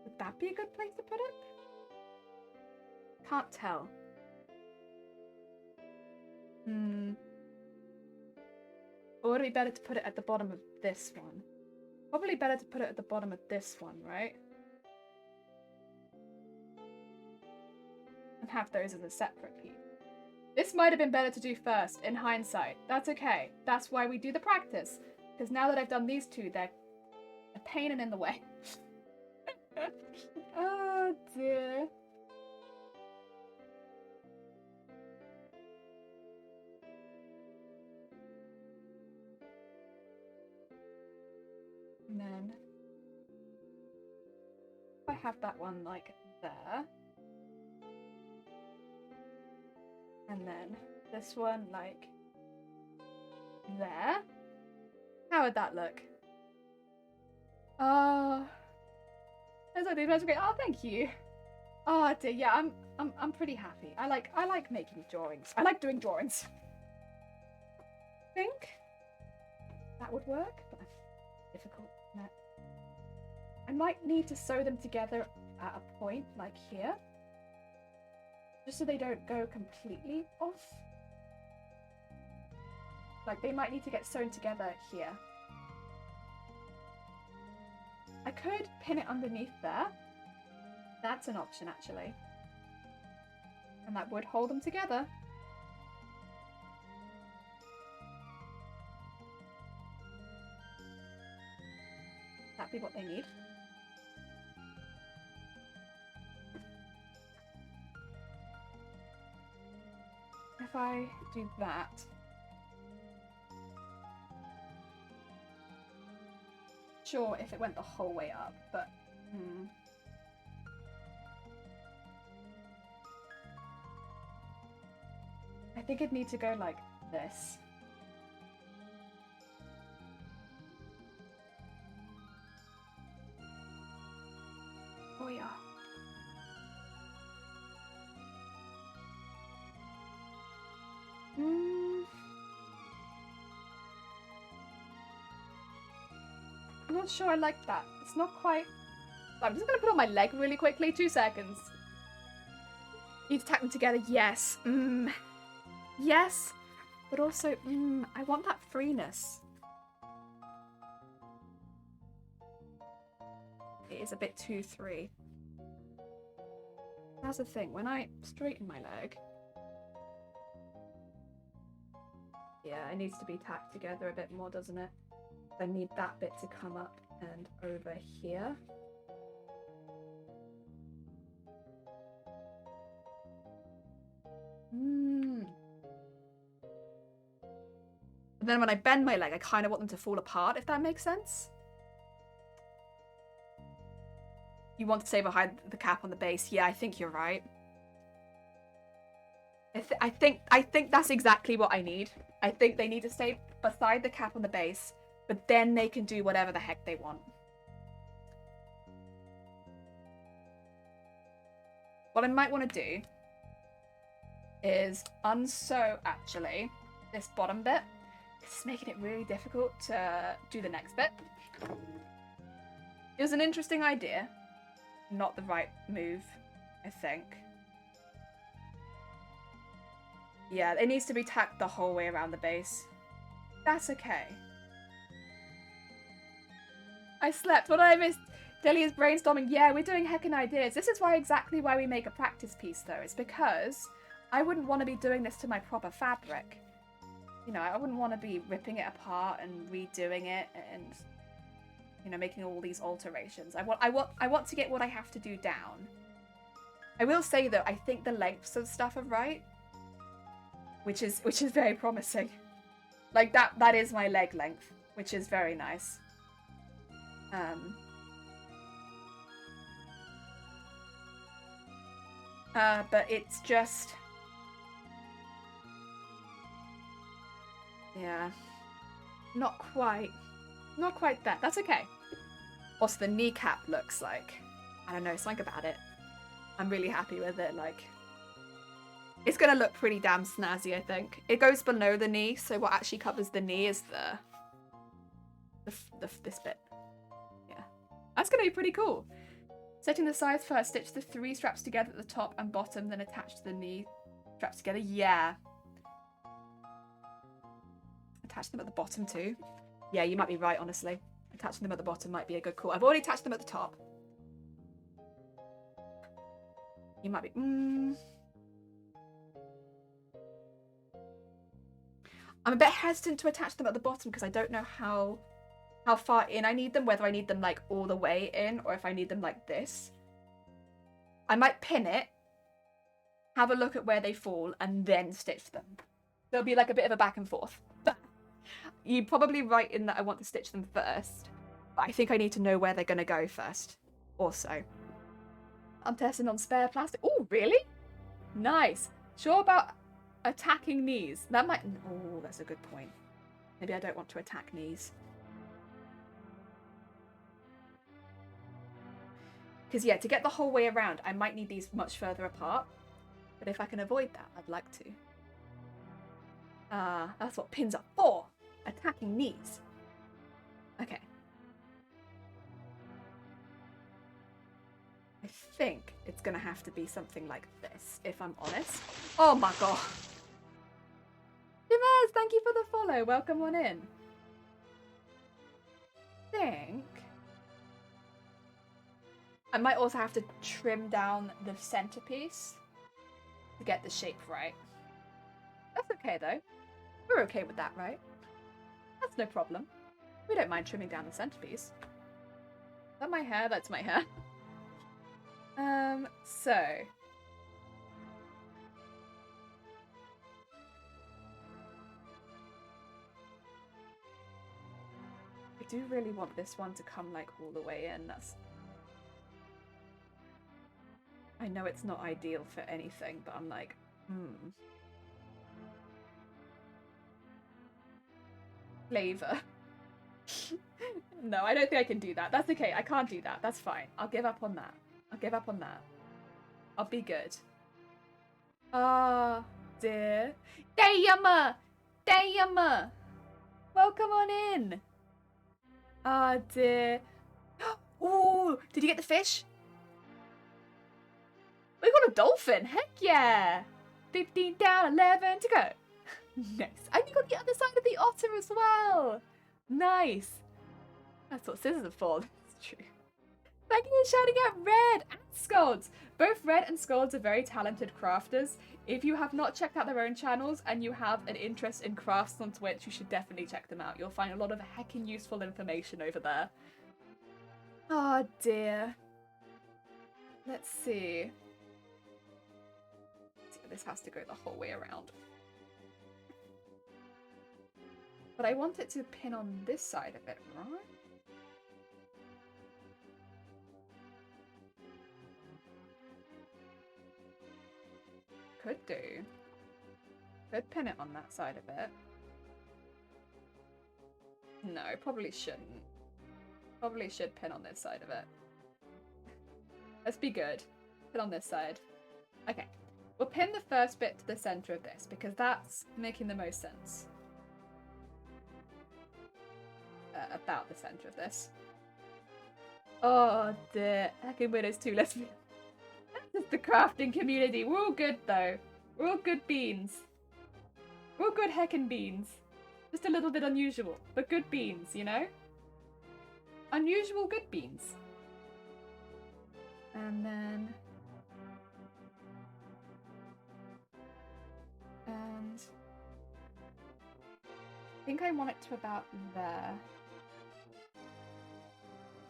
A: Would that be a good place to put it? Can't tell. Or would it be better to put it at the bottom of this one? Probably better to put it at the bottom of this one, right? And have those as a separate piece. This might have been better to do first, in hindsight. That's okay. That's why we do the practice. Because now that I've done these two, they're a pain and in the way. Oh dear. And then if I have that one like there, and then this one like there, how would that look? Oh, that's like the most great. Oh, thank you. Oh dear, yeah, I'm pretty happy. I like making drawings. I like doing drawings. I think that would work, but difficult. No. I might need to sew them together at a point like here, just so they don't go completely off. Like, they might need to get sewn together here. I could pin it underneath there. That's an option, actually. And that would hold them together. That'd be what they need. If I do that, sure if it went the whole way up, but I think it'd need to go like this. Oh yeah. I'm not sure I like that. It's not quite... I'm just gonna put on my leg really quickly. 2 seconds. Need to tack them together. Yes. Yes. But also, I want that freeness. It is a bit too 3. That's the thing. When I straighten my leg... Yeah, it needs to be tacked together a bit more, doesn't it? I need that bit to come up and over here. But then when I bend my leg, I kind of want them to fall apart, if that makes sense. You want to stay behind the cap on the base. Yeah, I think you're right. I think that's exactly what I need. I think they need to stay beside the cap on the base, but then they can do whatever the heck they want. What I might want to do is unsew, actually, this bottom bit. It's making it really difficult to do the next bit. It was an interesting idea. Not the right move, I think. Yeah, it needs to be tacked the whole way around the base. That's okay. I slept. What I missed? Delia's brainstorming. Yeah, we're doing heckin' ideas. This is exactly why we make a practice piece, though. It's because I wouldn't want to be doing this to my proper fabric. You know, I wouldn't want to be ripping it apart and redoing it and, you know, making all these alterations. I want to get what I have to do down. I will say, though, I think the lengths of stuff are right. Which is very promising. Like, that is my leg length, which is very nice. But it's just... Yeah. Not quite that. That's okay. Also, the kneecap looks like... I don't know, something about it. I'm really happy with it, like... It's going to look pretty damn snazzy, I think. It goes below the knee, so what actually covers the knee is this bit. Yeah. That's going to be pretty cool. Setting the sides first, stitch the 3 straps together at the top and bottom, then attach to the knee straps together. Yeah. Attach them at the bottom too. Yeah, you might be right, honestly. Attaching them at the bottom might be a good call. I've already attached them at the top. You might be... I'm a bit hesitant to attach them at the bottom because I don't know how far in I need them, whether I need them like all the way in or if I need them like this. I might pin it, have a look at where they fall, and then stitch them. There'll be like a bit of a back and forth. You're probably right in that I want to stitch them first, but I think I need to know where they're going to go first also. I'm testing on spare plastic. Oh, really? Nice. Sure about... attacking knees. That might... Oh, that's a good point. Maybe I don't want to attack knees. Because, yeah, to get the whole way around, I might need these much further apart. But if I can avoid that, I'd like to. That's what pins are for. Attacking knees. Okay. I think it's going to have to be something like this, if I'm honest. Oh my god. Jimenez, thank you for the follow. Welcome on in. I might also have to trim down the centerpiece to get the shape right. That's okay though. We're okay with that, right? That's no problem. We don't mind trimming down the centerpiece. Is that my hair? That's my hair. So... do really want this one to come like all the way in. I know it's not ideal for anything, but I'm like, Flavor. No, I don't think I can do that. That's okay. I can't do that. That's fine. I'll give up on that. I'll give up on that. I'll be good. Ah, dear. Damn! Damn! Welcome on in. Ah, dear. Ooh, did you get the fish? We got a dolphin. Heck yeah. 15 down, 11 to go. Nice. And you got the other side of the otter as well. Nice. That's what scissors are for. That's true. Thank you for shouting out Red and Scolds. Both Red and Scolds are very talented crafters. If you have not checked out their own channels and you have an interest in crafts on Twitch, you should definitely check them out. You'll find a lot of heckin' useful information over there. Oh dear. Let's see. This has to go the whole way around. But I want it to pin on this side of it, right? Could do. Could pin it on that side of it. No, probably shouldn't. Probably should pin on this side of it. Let's be good. Pin on this side. Okay. We'll pin the first bit to the center of this because that's making the most sense. About the center of this. Oh dear. Heckin' Widows 2, let's be... That's the crafting community. We're all good though. We're all good beans. We're all good heckin' beans. Just a little bit unusual, but good beans, you know? Unusual good beans. And then... And... I think I want it to about there.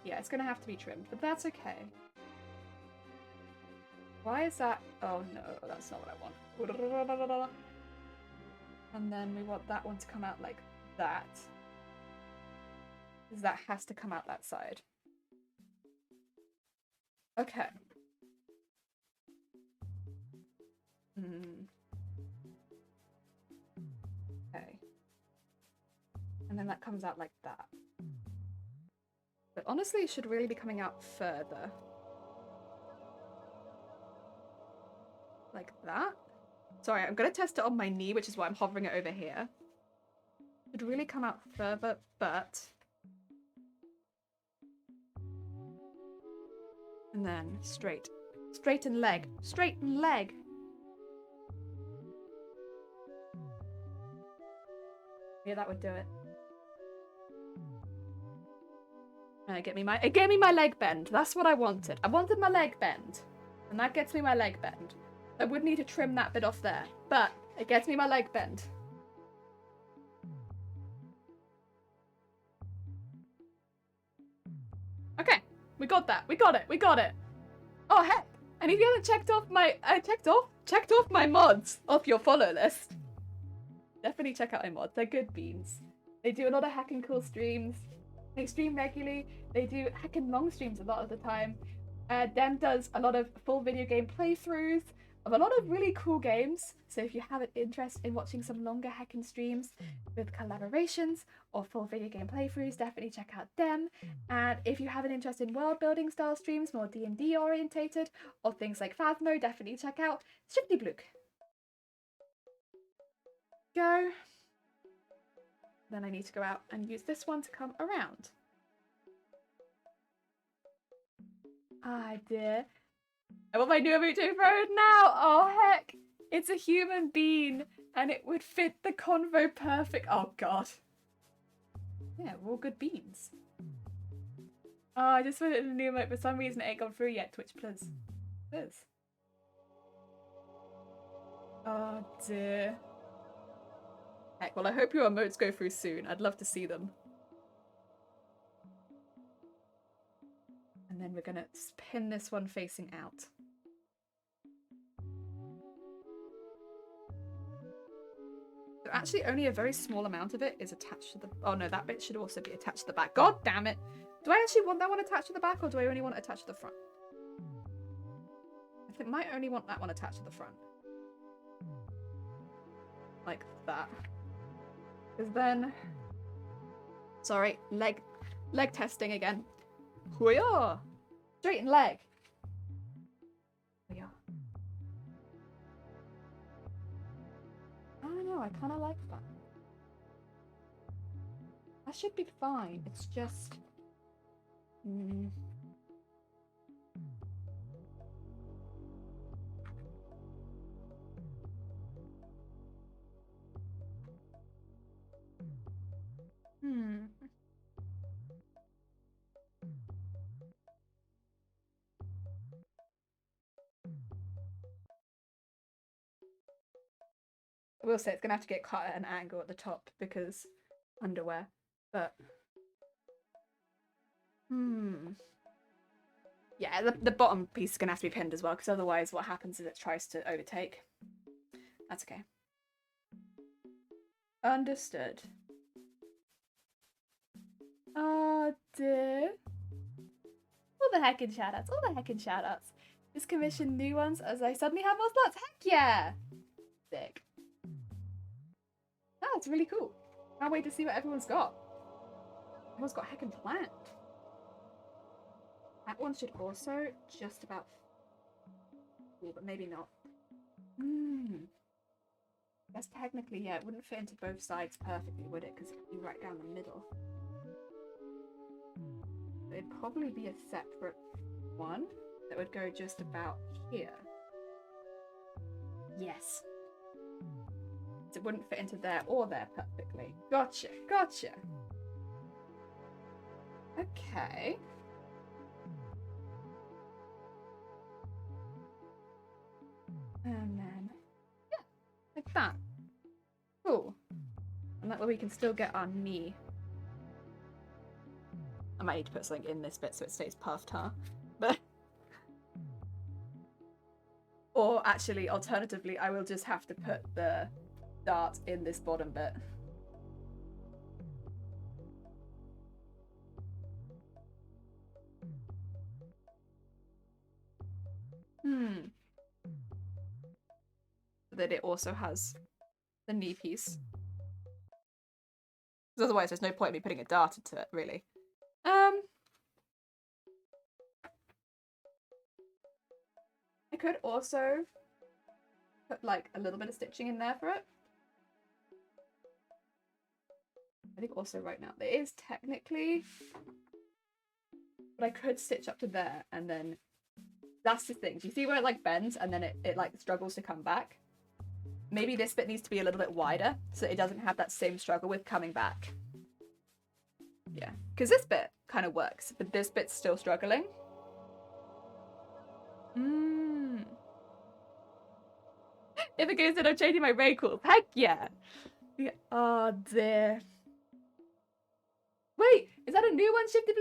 A: Yeah, it's gonna have to be trimmed, but that's okay. Why is that? Oh no, that's not what I want. And then we want that one to come out like that. Because that has to come out that side. Okay. Okay. And then that comes out like that. But honestly, it should really be coming out further. Like that. Sorry, I'm going to test it on my knee, which is why I'm hovering it over here. It would really come out further, but... And then straight. Straighten leg. Straighten leg! Yeah, that would do it. It gave me my leg bend. That's what I wanted. I wanted my leg bend. And that gets me my leg bend. I would need to trim that bit off there. But it gets me my leg bend. Okay. We got that. We got it. We got it. Oh, heck. And if you haven't checked off my... checked off my mods off your follow list. Definitely check out my mods. They're good beans. They do a lot of hacking cool streams. They stream regularly. They do heckin' long streams a lot of the time. Dem does a lot of full video game playthroughs of a lot of really cool games. So if you have an interest in watching some longer heckin' streams with collaborations or full video game playthroughs, definitely check out Dem. And if you have an interest in world building style streams, more D&D orientated, or things like Phasmo, definitely check out Strictly Blook. Go. Then I need to go out and use this one to come around. Ah, dear. I want my new Amuto Road now! Oh, heck! It's a human being, and it would fit the convo perfect. Oh, God. Yeah, we're all good beans. Oh, I just put it in a new emote. For some reason, it ain't gone through yet. Twitch, please. Please. Oh, dear. Heck, well, I hope your emotes go through soon. I'd love to see them. And then we're gonna pin this one facing out. So actually only a very small amount of it is attached to the... Oh no, that bit should also be attached to the back. God damn it. Do I actually want that one attached to the back, or do I only want it attached to the front? I think I might only want that one attached to the front. Like that. Because then... Sorry, leg testing again. Hoo-yah! Straighten leg. Hoo-yah. I don't know, I kind of like that. That should be fine. It's just... I will say it's gonna have to get cut at an angle at the top because underwear, but yeah, the bottom piece is gonna have to be pinned as well because otherwise what happens is it tries to overtake. That's okay. Understood. Oh dear. All the heckin' shoutouts, all the heckin' shoutouts. Just commission new ones as I suddenly have more slots. Heck yeah! Sick. Oh, it's really cool. Can't wait to see what everyone's got. Everyone's got heckin' planned. That one should also just about... Ooh, but maybe not. That's technically, yeah, it wouldn't fit into both sides perfectly, would it? Because it would be right down the middle. It'd probably be a separate one that would go just about here. Yes. So it wouldn't fit into there or there perfectly. Gotcha, gotcha. Okay. And then, yeah, like that. Cool. And that way we can still get our knee. I might need to put something in this bit so it stays puffed, huh? But... Or actually, alternatively, I will just have to put the dart in this bottom bit. So that it also has the knee piece. Because otherwise there's no point in me putting a dart into it, really. I could also put like a little bit of stitching in there for it. I think also right now there is technically, but I could stitch up to there and then that's the thing. Do you see where it like bends and then it like struggles to come back? Maybe this bit needs to be a little bit wider so it doesn't have that same struggle with coming back. Yeah, because this bit kind of works, but this bit's still struggling. If it goes in, I'm changing my Rayquaza. Heck yeah. Oh dear. Wait, is that a new one, Shifty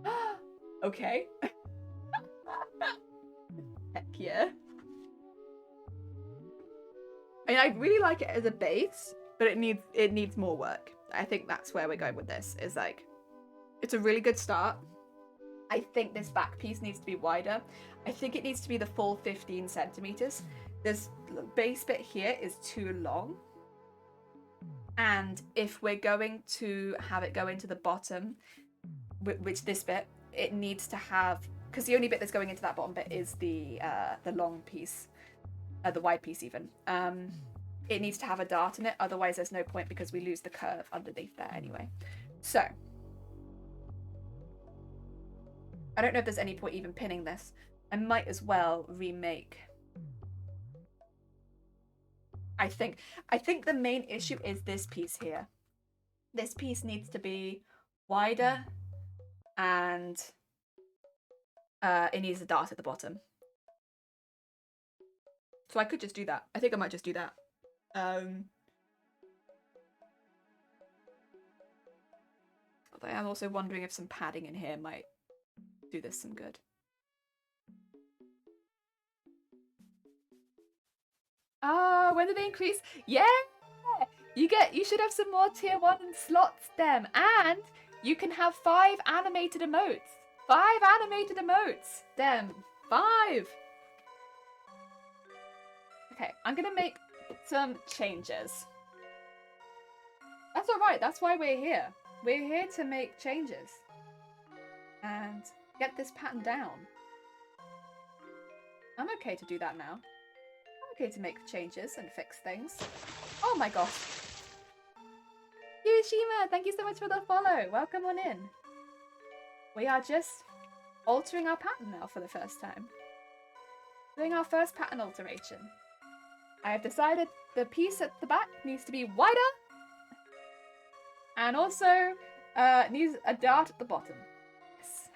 A: Luke? Okay. Heck yeah. I mean, I really like it as a base, but it needs more work. I think that's where we're going with this. Is like, it's a really good start. I think this back piece needs to be wider. I think it needs to be the full 15 centimeters. This base bit here is too long. And if we're going to have it go into the bottom, which this bit, it needs to have, because the only bit that's going into that bottom bit is the long piece, the wide piece even. It needs to have a dart in it, otherwise there's no point because we lose the curve underneath there anyway. So, I don't know if there's any point even pinning this. I might as well remake. I think the main issue is this piece here. This piece needs to be wider and it needs a dart at the bottom. So I could just do that. I think I might just do that. Although I am also wondering if some padding in here might do this some good. When did they increase? Yeah! You should have some more tier 1 slots, Dem. And you can have 5 animated emotes. 5 animated emotes, Dem. 5. Okay, I'm gonna make some changes. That's alright, that's why we're here. We're here to make changes. And get this pattern down. I'm okay to do that now. I'm okay to make changes and fix things. Oh my gosh. Yushima, thank you so much for the follow. Welcome on in. We are just altering our pattern now for the first time. Doing our first pattern alteration. I have decided the piece at the back needs to be wider. And also needs a dart at the bottom. Yes.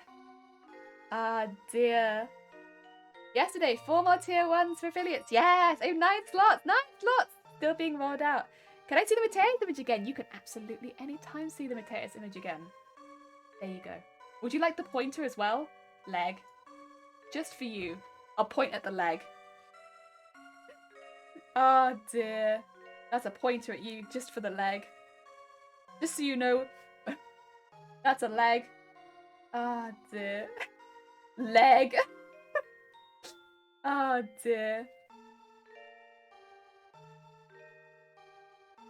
A: Ah, dear. Yesterday, 4 more tier 1s for affiliates. Yes! Oh, 9 slots! 9 slots! Still being rolled out. Can I see the Mateus image again? You can absolutely anytime see the Mateus image again. There you go. Would you like the pointer as well? Leg. Just for you. I'll point at the leg. Oh dear. That's a pointer at you just for the leg. Just so you know. That's a leg. Oh dear. Leg. Oh dear.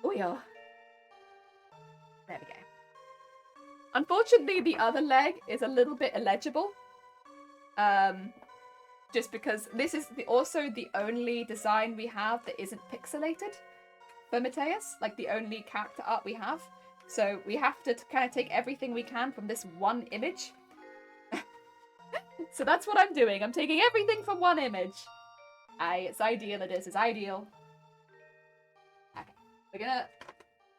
A: Oh yeah. There we go. Unfortunately, the other leg is a little bit illegible. Just because this is also the only design we have that isn't pixelated for Mateus. Like the only character art we have. So we have to kind of take everything we can from this one image. So that's what I'm doing. I'm taking everything from one image. It's ideal, it is. It's ideal. Okay. We're gonna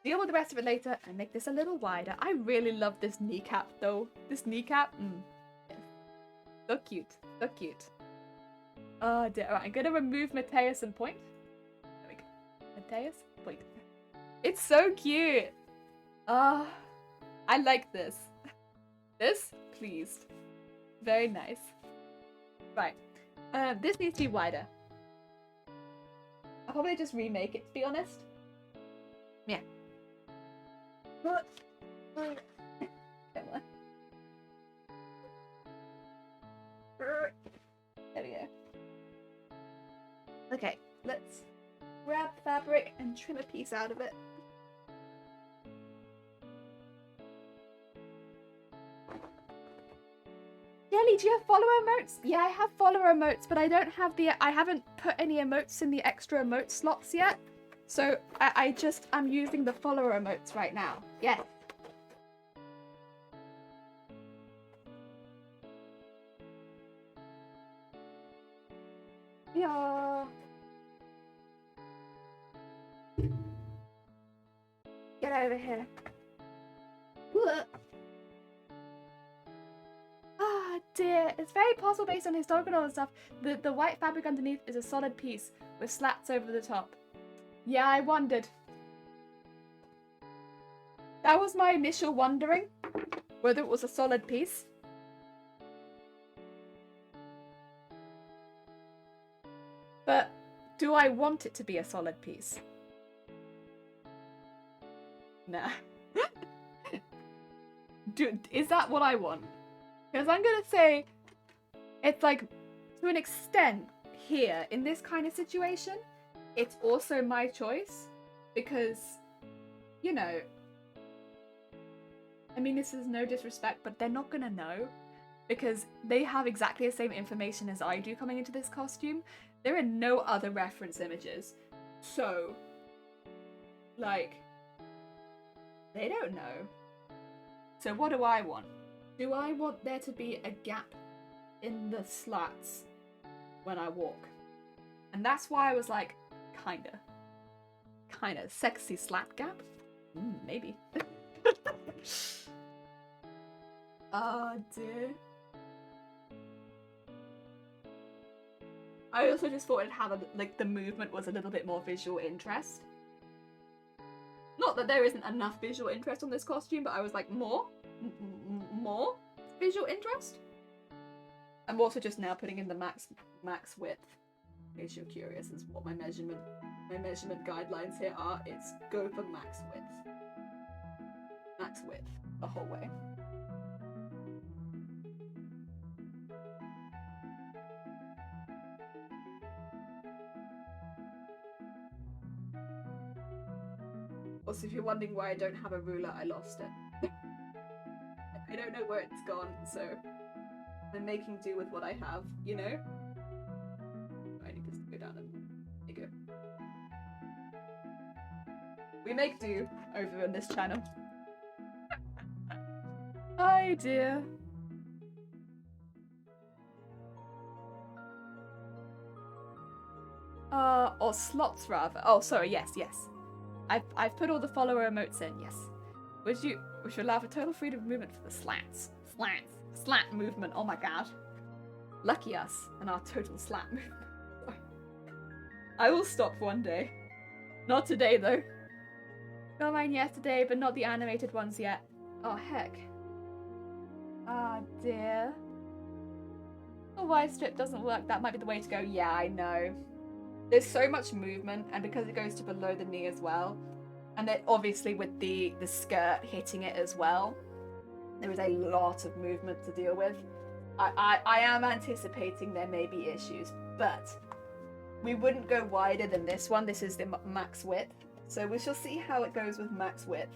A: deal with the rest of it later and make this a little wider. I really love this kneecap, though. This kneecap, yes. So cute. So cute. Oh, dear. Alright, I'm gonna remove Mateus and point. There we go. Mateus, point. It's so cute. Oh, I like this. This, pleased. Very nice. Right. This needs to be wider. I'll probably just remake it, to be honest. Yeah. Come on. There we go. Okay, let's grab fabric and trim a piece out of it. Jelly, do you have follower emotes? Yeah, I have follower emotes, but I haven't put any emotes in the extra emote slots yet. So I'm using the follower emotes right now. Yes. Yeah. Get over here. Ah, dear. It's very possible based on historical and stuff. The white fabric underneath is a solid piece with slats over the top. Yeah, I wondered. That was my initial wondering, whether it was a solid piece. But do I want it to be a solid piece? Nah. Is that what I want? Because I'm gonna say it's like, to an extent, here, in this kind of situation, it's also my choice. Because, you know, I mean, this is no disrespect, but they're not gonna know. Because they have exactly the same information as I do coming into this costume. There are no other reference images. So, like, they don't know. So what do I want? Do I want there to be a gap in the slats when I walk? And that's why I was like, kinda. Sexy slat gap? Maybe. Oh dear. I also just thought it'd have the movement was a little bit more visual interest. Not that there isn't enough visual interest on this costume, but I was like, more visual interest? I'm also just now putting in the max width. in case you're curious, is what my measurement guidelines here are. It's go for max width. Max width the whole way. Also, if you're wondering why I don't have a ruler, I lost it. I don't know where it's gone, so I'm making do with what I have, you know? I need this to go down and there you go. We make do over in this channel. Oh dear. Or slots rather. Oh, sorry, yes. I've put all the follower emotes in, yes. Would you allow for total freedom of movement for the slats? Slat movement, oh my god. Lucky us and our total slat movement. I will stop one day. Not today though. Got mine yesterday, but not the animated ones yet. Oh heck. Ah dear. The wide strip doesn't work, that might be the way to go. Yeah, I know. There's so much movement, and because it goes to below the knee as well, and then obviously with the skirt hitting it as well, there is a lot of movement to deal with. I am anticipating there may be issues, but we wouldn't go wider than this one. This is the max width, so we shall see how it goes with max width.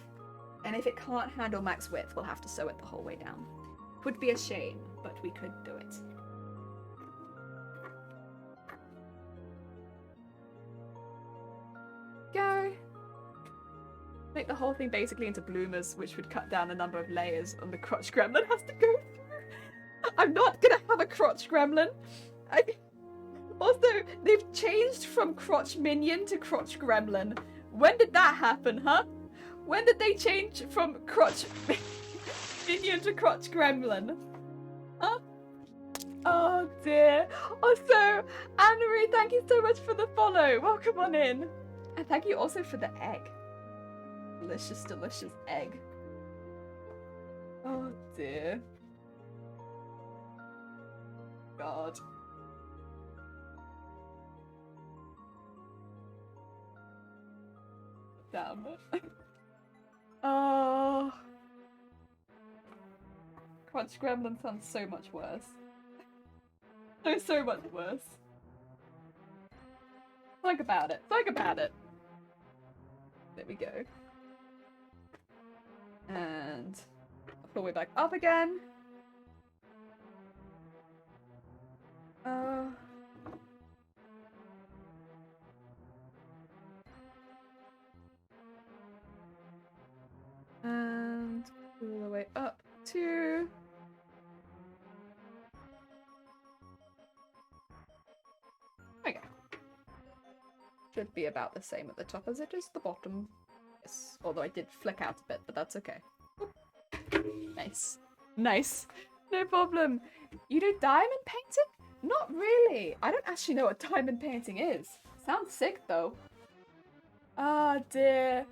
A: And if it can't handle max width, we'll have to sew it the whole way down. Would be a shame, but we could do it. Go. Make the whole thing basically into bloomers, which would cut down the number of layers on the crotch gremlin has to go through. I'm not gonna have a crotch gremlin. Also, they've changed from crotch minion to crotch gremlin. When did that happen, huh? When did they change from crotch minion to crotch gremlin? Huh? Oh dear. Also, Anne-Marie, thank you so much for the follow. Welcome on in. And thank you also for the egg. Delicious, delicious egg. Oh dear. God. Damn it. Oh. Crunch Gremlin sounds so much worse. So much worse. Think about it. Think about it. There we go. And pull way back up again. And all the way up to okay. Should be about the same at the top as it is the bottom. Yes, although I did flick out a bit, but that's okay. Nice. Nice. No problem. You do diamond painting? Not really. I don't actually know what diamond painting is. Sounds sick though. Ah, dear.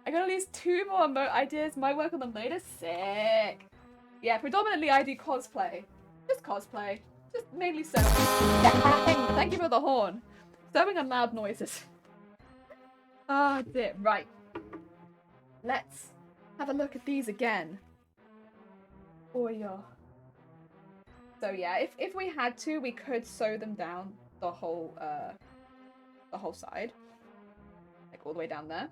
A: I got at least 2 more ideas. Might work on them later. Sick. Yeah, predominantly I do cosplay. Just cosplay. Just mainly sewing. Thank you for the horn. Sewing and loud noises. Ah, dear. Right. Let's have a look at these again. Oh yeah. So yeah, if we had to, we could sew them down the whole side, like all the way down there.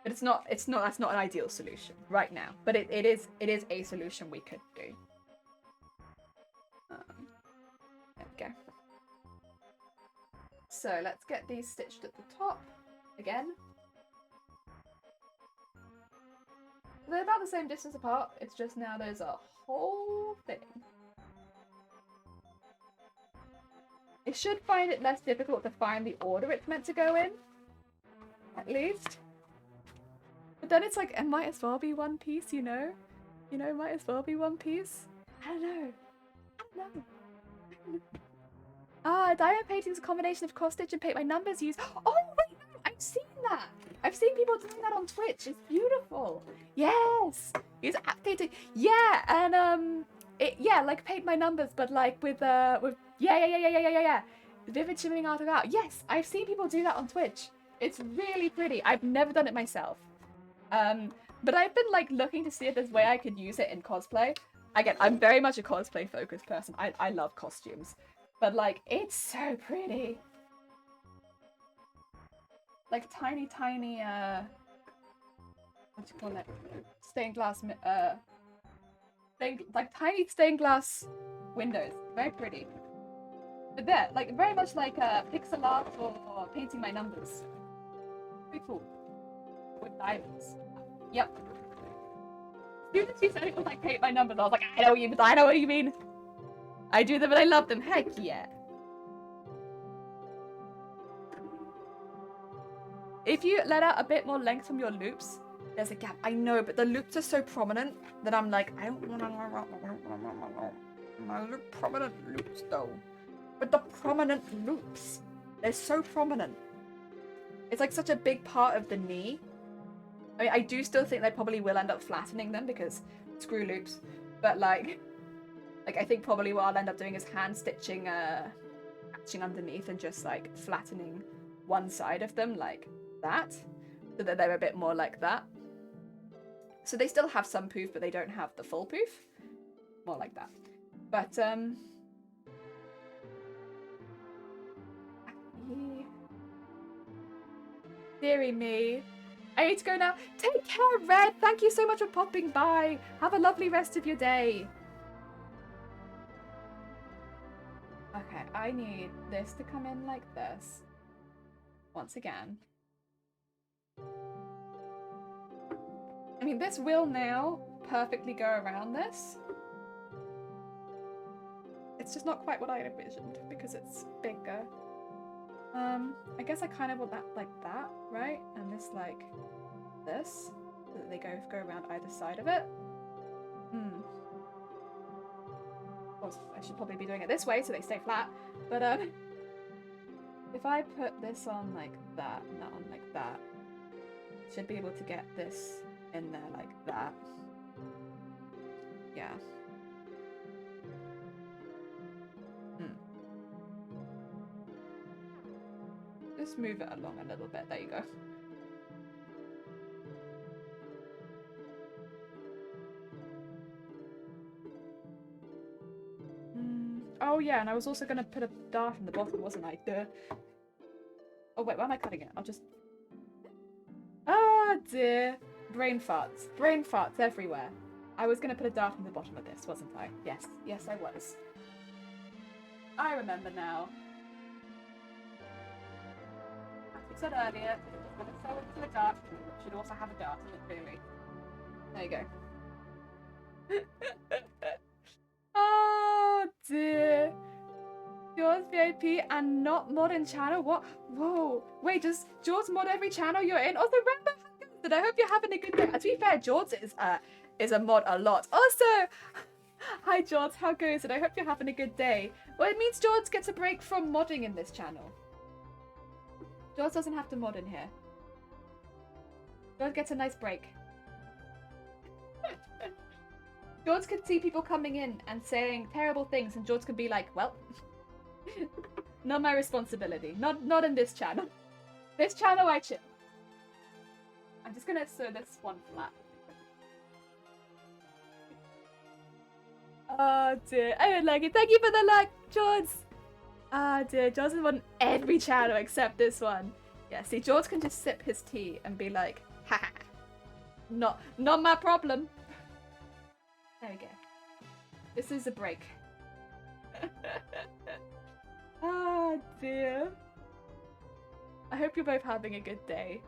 A: But that's not an ideal solution right now. But it is a solution we could do. There we go. So let's get these stitched at the top again. They're about the same distance apart. It's just now there's a whole thing. It should find it less difficult to find the order it's meant to go in, at least. But then it's like, it might as well be one piece, you know? You know, might as well be one piece. I don't know. Ah, diamond painting is a combination of cross stitch and paint by numbers used. Oh wait, no, I've seen that. I've seen people doing that on Twitch. It's beautiful. Yes, it's painting. Yeah, and yeah, like paint by numbers, but like with yeah. Vivid shimmering art of art. Yes, I've seen people do that on Twitch. It's really pretty. I've never done it myself. But I've been like looking to see if there's a way I could use it in cosplay. Again, I'm very much a cosplay focused person. I love costumes. But like, it's so pretty. Like tiny, what do you call it? Stained glass, like tiny stained glass windows. Very pretty. But they're like very much like pixel art or painting my numbers. Pretty cool. With diamonds. Yep. As soon as you said it was like paint my numbers, I was like, I know what you mean. I do them and I love them. Heck yeah. If you let out a bit more length from your loops, there's a gap. I know, but the loops are so prominent that I'm like, I don't want my prominent loops though. But the prominent loops, they're so prominent. It's like such a big part of the knee. I mean, I do still think they probably will end up flattening them because screw loops. But like I think probably what I'll end up doing is hand stitching, patching underneath and just like flattening one side of them like that, so that they're a bit more like that. So they still have some poof, but they don't have the full poof. More like that. But dearie me. I need to go now. Take care, Red. Thank you so much for popping by. Have a lovely rest of your day. Okay, I need this to come in like this. Once again. I mean, this will now perfectly go around this. It's just not quite what I envisioned because it's bigger. I guess I kind of want that like that, right? And this like this, so that they go around either side of it. Of course, I should probably be doing it this way so they stay flat. But if I put this on like that and that on like that, should be able to get this in there like that. Yeah. Just move it along a little bit. There you go. Oh yeah, and I was also going to put a dart in the bottom, wasn't I? Duh. Oh wait, why am I cutting it? I'll just... Ah dear. Brain farts. Brain farts everywhere. I was going to put a dart in the bottom of this, wasn't I? Yes. Yes, I was. I remember now. Said earlier, when it's so into a dart, it should also have a dart in it, clearly. There you go. Oh dear. Yours VIP and not mod in channel? What? Whoa. Wait, does George mod every channel you're in? Also, remember, and I hope you're having a good day. To be fair, George is a mod a lot. Also, hi George, how goes it? I hope you're having a good day. Well, it means George gets a break from modding in this channel. George doesn't have to mod in here. George gets a nice break. George could see people coming in and saying terrible things, and George could be like, well, not my responsibility. Not in this channel. This channel I chill. I'm just gonna sew this one flat. Oh dear, I don't like it. Thank you for the like, George. Ah dear, George is on every channel except this one. Yeah, see, George can just sip his tea and be like, haha, not my problem. There we go. This is a break. Ah dear. I hope you're both having a good day.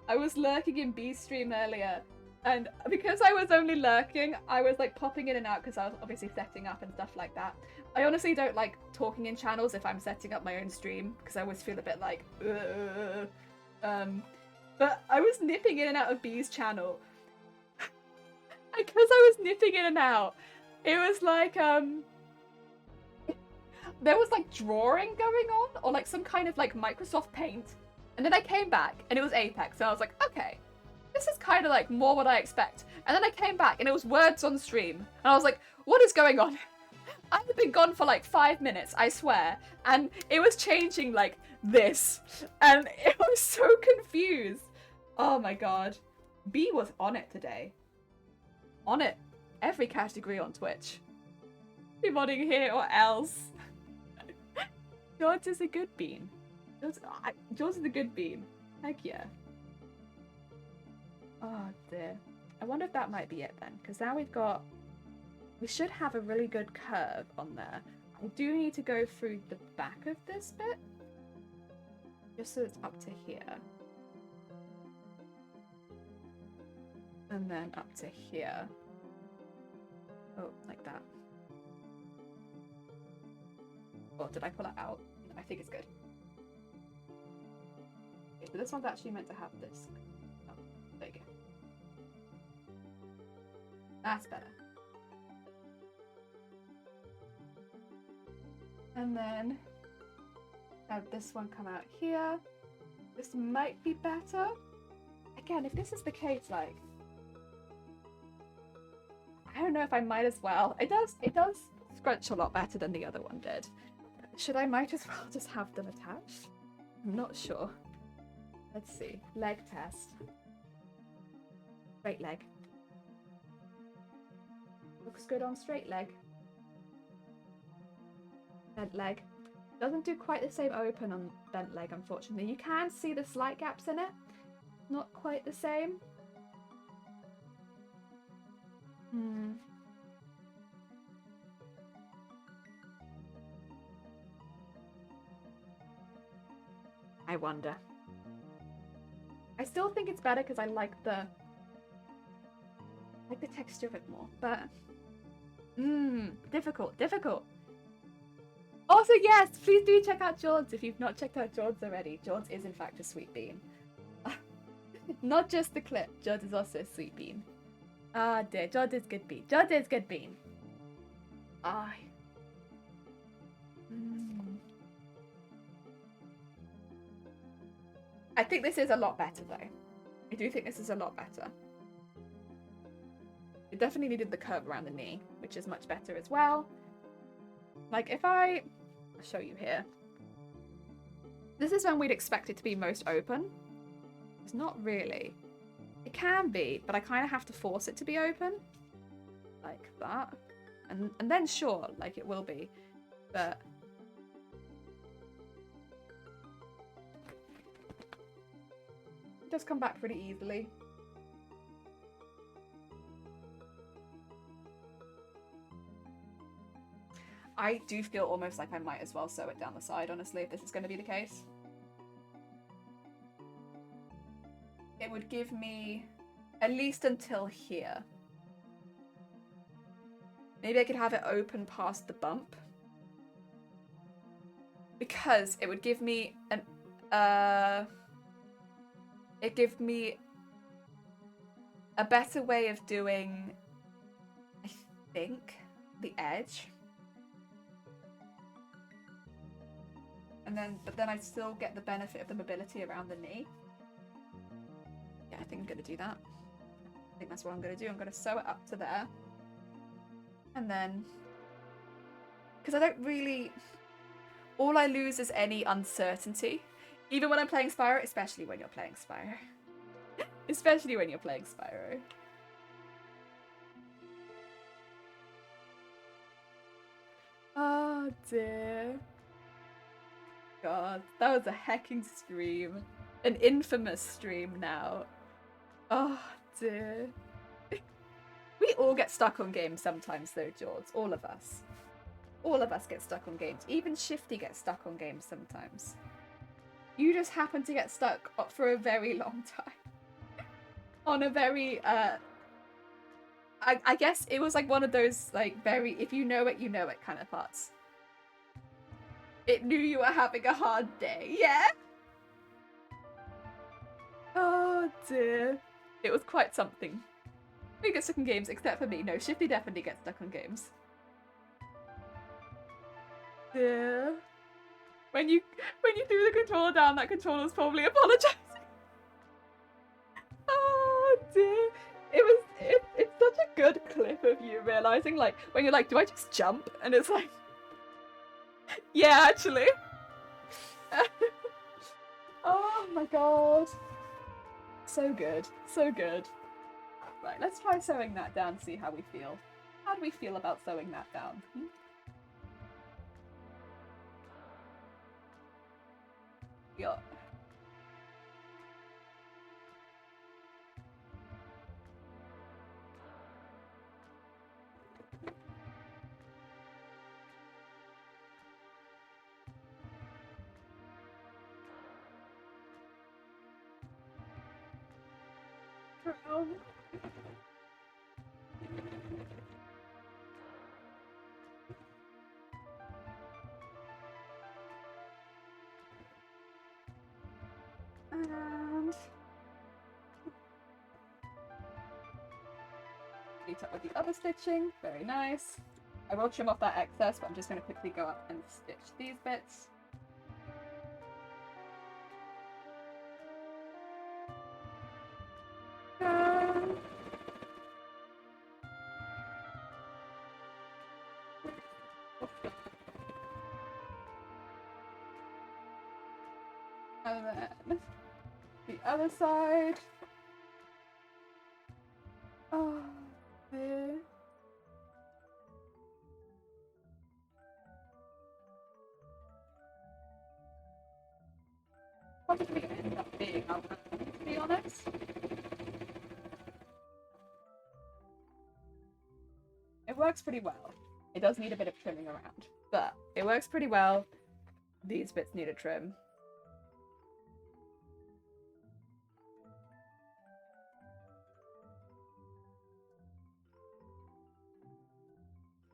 A: I was lurking in B's stream earlier, and because I was only lurking, I was like popping in and out because I was obviously setting up and stuff like that. I honestly don't like talking in channels if I'm setting up my own stream because I always feel a bit like, but I was nipping in and out of B's channel. Because I was nipping in and out, it was like, there was like drawing going on, or like some kind of like Microsoft Paint. And then I came back and it was Apex, and I was like, okay, this is kind of like more what I expect. And then I came back and it was words on stream, and I was like, what is going on? I've been gone for like 5 minutes, I swear, and it was changing like this, and it was so confused. Oh my god. B was on it today. On it. Every category on Twitch. Be modding here or else. George is a good bean. George is a good bean. Heck yeah. Oh dear. I wonder if that might be it then, because now we should have a really good curve on there. I do need to go through the back of this bit, just so it's up to here. And then up to here. Oh, like that. Or did I pull it out? I think it's good. Okay, so this one's actually meant to have this. Oh, there you go. That's better. And then have this one come out here. This might be better. Again, if this is the case, like, I don't know if I might as well. It does scrunch a lot better than the other one did. Should I might as well just have them attached? I'm not sure. Let's see. Leg test. Straight leg. Looks good on straight leg. Bent leg. Doesn't do quite the same open on bent leg, unfortunately. You can see the slight gaps in it. Not quite the same. I wonder. I still think it's better because I like the texture of it more, but difficult. Also, yes, please do check out Jords if you've not checked out Jords already. Jords is in fact a sweet bean. Not just the clip, Jords is also a sweet bean. Ah dear, Jords is good bean. Jords is good bean. Ah. I think this is a lot better though. I do think this is a lot better. It definitely needed the curve around the knee, which is much better as well. Like if I'll show you here. This is when we'd expect it to be most open. It's not really. It can be, but I kind of have to force it to be open. Like that. And then sure, like it will be. But it does come back pretty easily. I do feel almost like I might as well sew it down the side, honestly, if this is going to be the case. It would give me at least until here. Maybe I could have it open past the bump. Because it would give me an it gives me a better way of doing, I think, the edge. But then I still get the benefit of the mobility around the knee. Yeah, I think I'm gonna do that. I think that's what I'm gonna do. I'm gonna sew it up to there. And then, because I don't really, all I lose is any uncertainty. Even when I'm playing Spyro, especially when you're playing Spyro. Especially when you're playing Spyro. Oh dear. God, that was a hecking stream. An infamous stream now. Oh dear. We all get stuck on games sometimes though, George. All of us. All of us get stuck on games. Even Shifty gets stuck on games sometimes. You just happen to get stuck for a very long time. On a very, I guess it was like one of those, like, very, if you know it kind of parts. It knew you were having a hard day, yeah? Oh dear. It was quite something. We get stuck on games, except for me. No, Shifty definitely gets stuck on games. Dear. When you threw the controller down, that controller was probably apologizing. Oh dear. It's such a good clip of you realizing, like, when you're like, do I just jump? And it's like, yeah, actually. Oh my god. So good. So good. Right, let's try sewing that down, see how we feel. How do we feel about sewing that down? Yeah. And meet up with the other stitching. Very nice. I will trim off that excess, but I'm just going to quickly go up and stitch these bits. And then the other side. Oh, there. Probably end up being our round, to be honest. It works pretty well. It does need a bit of trimming around, but it works pretty well. These bits need a trim.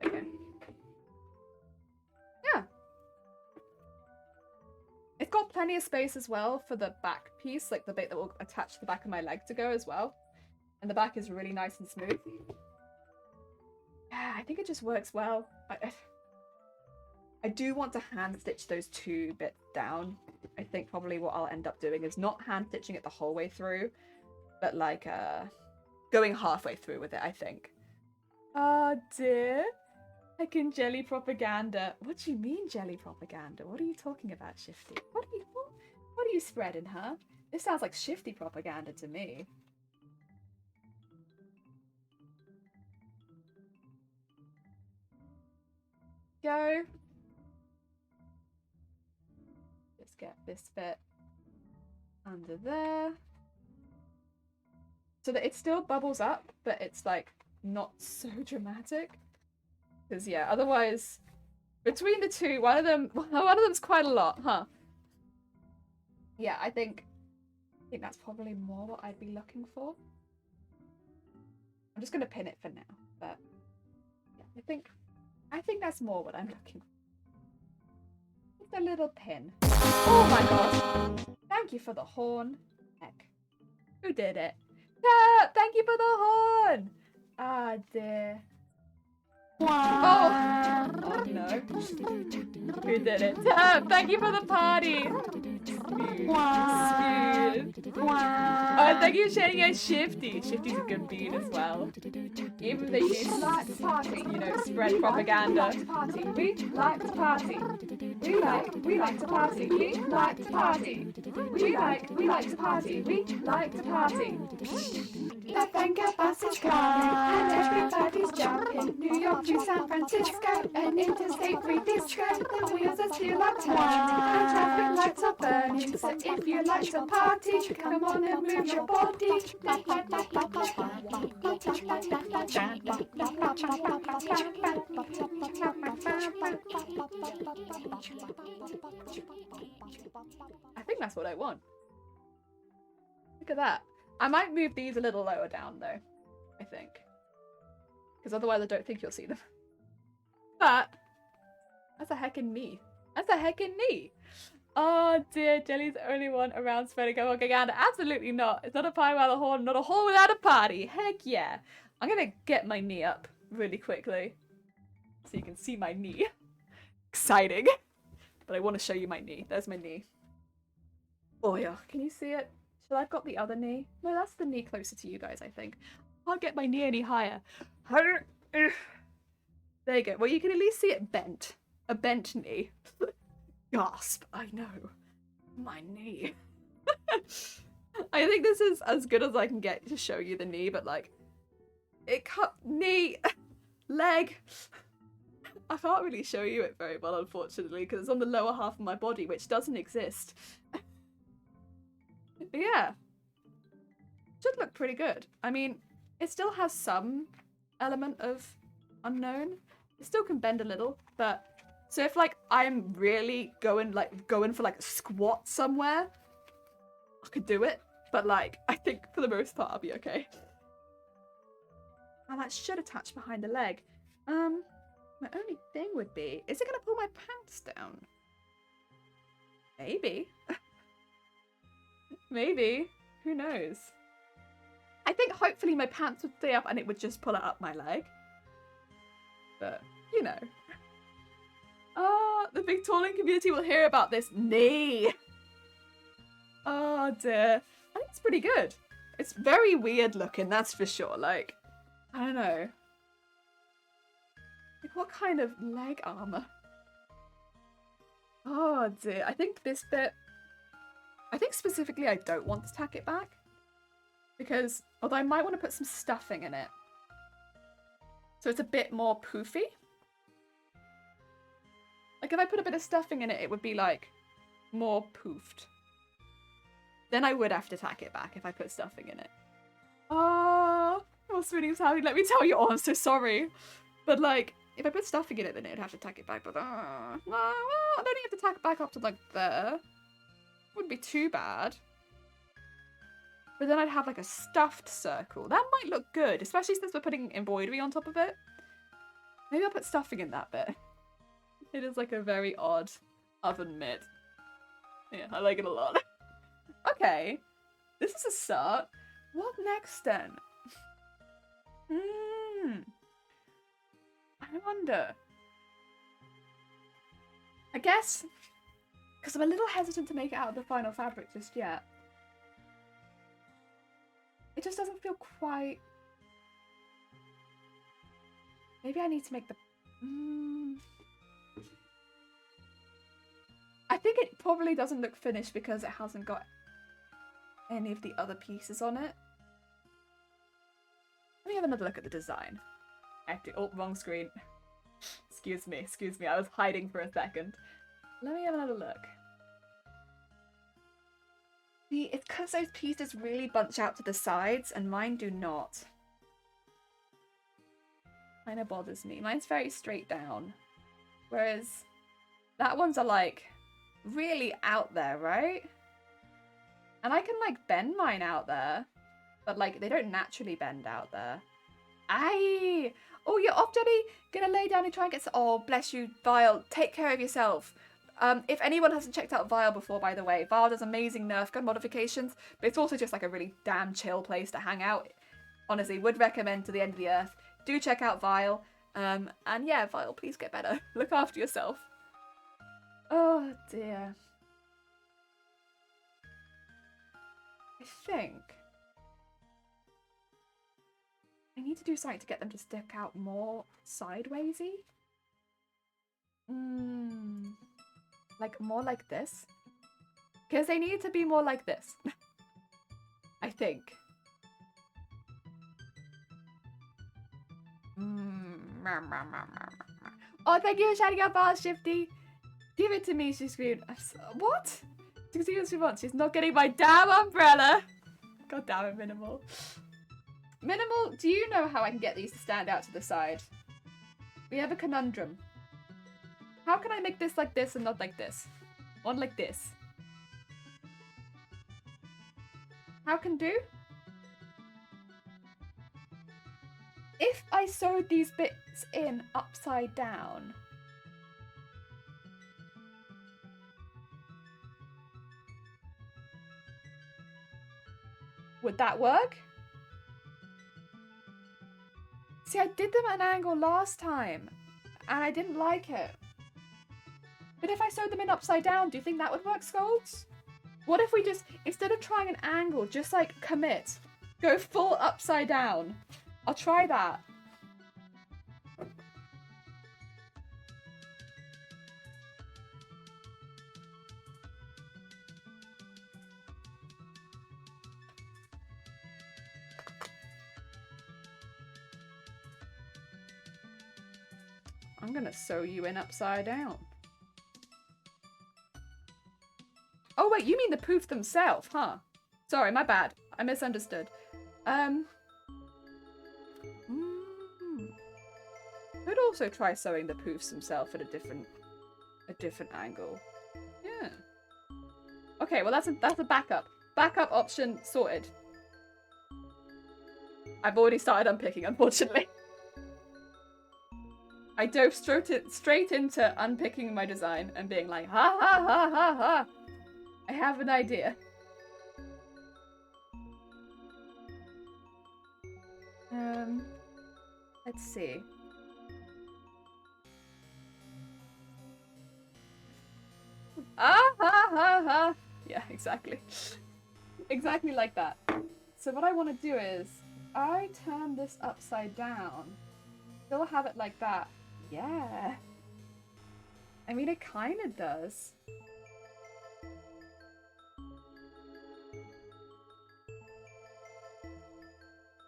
A: Okay. Yeah. It's got plenty of space as well for the back piece, like the bit that will attach the back of my leg to go as well. And the back is really nice and smooth. Yeah, I think it just works well. I do want to hand stitch those two bits down. I think probably what I'll end up doing is not hand stitching it the whole way through, but like going halfway through with it, I think. Oh dear. Heckin' jelly propaganda. What do you mean jelly propaganda? What are you talking about, Shifty? What are you spreading, huh? This sounds like Shifty propaganda to me. Go. Just get this bit under there. So that it still bubbles up, but it's like not so dramatic. Because yeah, otherwise, between the two, one of them's quite a lot, huh? Yeah, I think that's probably more what I'd be looking for. I'm just gonna pin it for now, but yeah, I think that's more what I'm looking for. Just a little pin. Oh my gosh! Thank you for the horn. Heck, who did it? Yeah, thank you for the horn. Ah dear. Oh! Oh no. Who did it? Thank you for the party! Smooth. Oh, thank you for sharing your Shifty. Shifty's a good bean as well. Even they do like to party, you know, spread propaganda. We like to party. We like to party. We like to party. We like to party. We like to party. The Venga bus is coming and everybody's jumping. New York to San Francisco, an interstate free disco. The wheels are still on turning and traffic lights are burning. So if you like to party, come on and move your body. I think that's what I want. Look at that. I might move these a little lower down though, I think. Because otherwise I don't think you'll see them. But that's a heckin' me. That's a heckin' me. Oh dear, Jelly's the only one around spreading propaganda. Absolutely not. It's not a pie without a horn, not a horn without a party. Heck yeah. I'm gonna get my knee up really quickly so you can see my knee. Exciting. But I want to show you my knee. There's my knee. Oh yeah, can you see it? Should I have got the other knee? No, that's the knee closer to you guys, I think. I can't get my knee any higher. There you go. Well, you can at least see it bent. A bent knee. Gasp. I know. My knee. I think this is as good as I can get to show you the knee, but like, it cut knee, leg. I can't really show you it very well, unfortunately, because it's on the lower half of my body, which doesn't exist. But yeah. Should look pretty good. I mean, it still has some element of unknown. It still can bend a little, but so if like I'm really going for like a squat somewhere, I could do it. But like, I think for the most part I'll be okay. And that should attach behind the leg. My only thing would be, is it gonna pull my pants down? Maybe. Maybe. Who knows? I think hopefully my pants would stay up and it would just pull it up my leg. But, you know. The Victorian community will hear about this knee. Oh dear. I think it's pretty good. It's very weird looking, that's for sure. Like, I don't know. Like, what kind of leg armor? Oh dear. I think this bit... I think specifically I don't want to tack it back. Because, although I might want to put some stuffing in it. So it's a bit more poofy. Like, if I put a bit of stuffing in it, it would be, like, more poofed. Then I would have to tack it back if I put stuffing in it. Oh, Sweeney's happy. Let me tell you, oh, I'm so sorry. But, like, if I put stuffing in it, then I'd have to tack it back. But, I don't even have to tack it back up to, like, there. Wouldn't be too bad. But then I'd have, like, a stuffed circle. That might look good, especially since we're putting embroidery on top of it. Maybe I'll put stuffing in that bit. It is, like, a very odd oven mitt. Yeah, I like it a lot. Okay. This is a start. What next, then? I wonder. I guess, because I'm a little hesitant to make it out of the final fabric just yet. It just doesn't feel quite... Maybe I need to make the... I think it probably doesn't look finished because it hasn't got any of the other pieces on it. Let me have another look at the design. Oh, wrong screen. Excuse me, I was hiding for a second. Let me have another look. See, it's because those pieces really bunch out to the sides and mine do not. Kind of bothers me. Mine's very straight down. Whereas that ones are like really out there, right? And I can like bend mine out there, but like they don't naturally bend out there. Aye! Oh, you're off, Jenny? Gonna lay down and try and get some... Oh, bless you, Vile. Take care of yourself. If anyone hasn't checked out Vile before, by the way, Vile does amazing Nerf gun modifications, but it's also just like a really damn chill place to hang out. Honestly, would recommend to the end of the earth. Do check out Vile. And yeah, Vile, please get better. Look after yourself. Oh, dear. I think I need to do something to get them to stick out more sidewaysy. Like more like this. Because they need to be more like this. I think. Oh, thank you for shouting out Bar Shifty. Give it to me, she screamed. What? To see what she wants. She's not getting my damn umbrella. God damn it, Minimal. Minimal, do you know how I can get these to stand out to the side? We have a conundrum. How can I make this like this and not like this? One like this. How can do? If I sewed these bits in upside down. Would that work? See, I did them at an angle last time, and I didn't like it. But if I sewed them in upside down, do you think that would work, Scolds? What if we just, instead of trying an angle, just like commit, go full upside down? I'll try that. I'm gonna sew you in upside down. Oh wait, you mean the poofs themselves, huh? Sorry, my bad. I misunderstood. Could also try sewing the poofs himself at a different angle. Yeah. Okay, well that's a backup. Backup option sorted. I've already started unpicking, unfortunately. I dove straight into unpicking my design and being like, ha ha ha ha ha. I have an idea. Let's see. Ah ha ha ha. Yeah, exactly. Exactly like that. So what I want to do is I turn this upside down. Still have it like that. Yeah. I mean, it kind of does.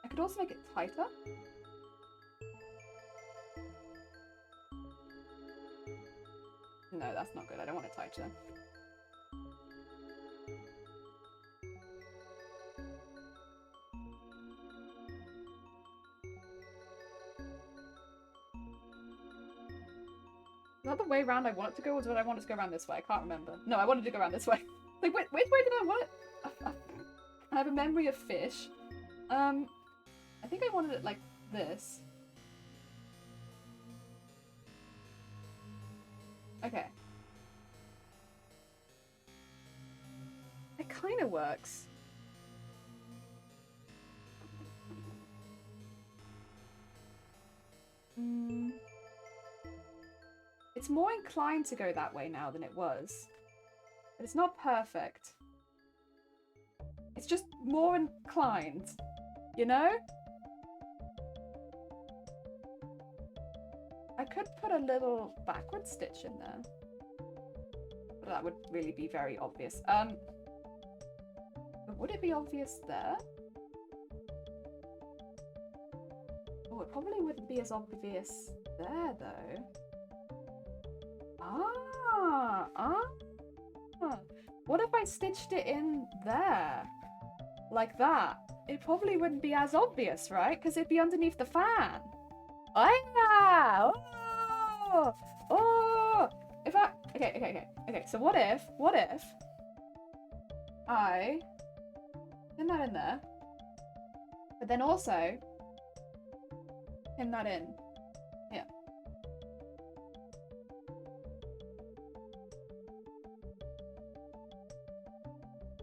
A: I could also make it tighter. No, that's not good. I don't want it tighter. Is that the way around I want it to go, or did I want it to go around this way? I can't remember. No, I wanted to go around this way. Like, which way did I want it? I have a memory of fish. I think I wanted it like this. Okay. It kind of works. It's more inclined to go that way now than it was. But it's not perfect. It's just more inclined, you know? I could put a little backward stitch in there. But that would really be very obvious. But would it be obvious there? Oh, it probably wouldn't be as obvious there, though. What if I stitched it in there? Like that? It probably wouldn't be as obvious, right? Because it'd be underneath the fan. Oh, yeah! Oh! If I... Okay, so what if I pin that in there, but then also pin that in here.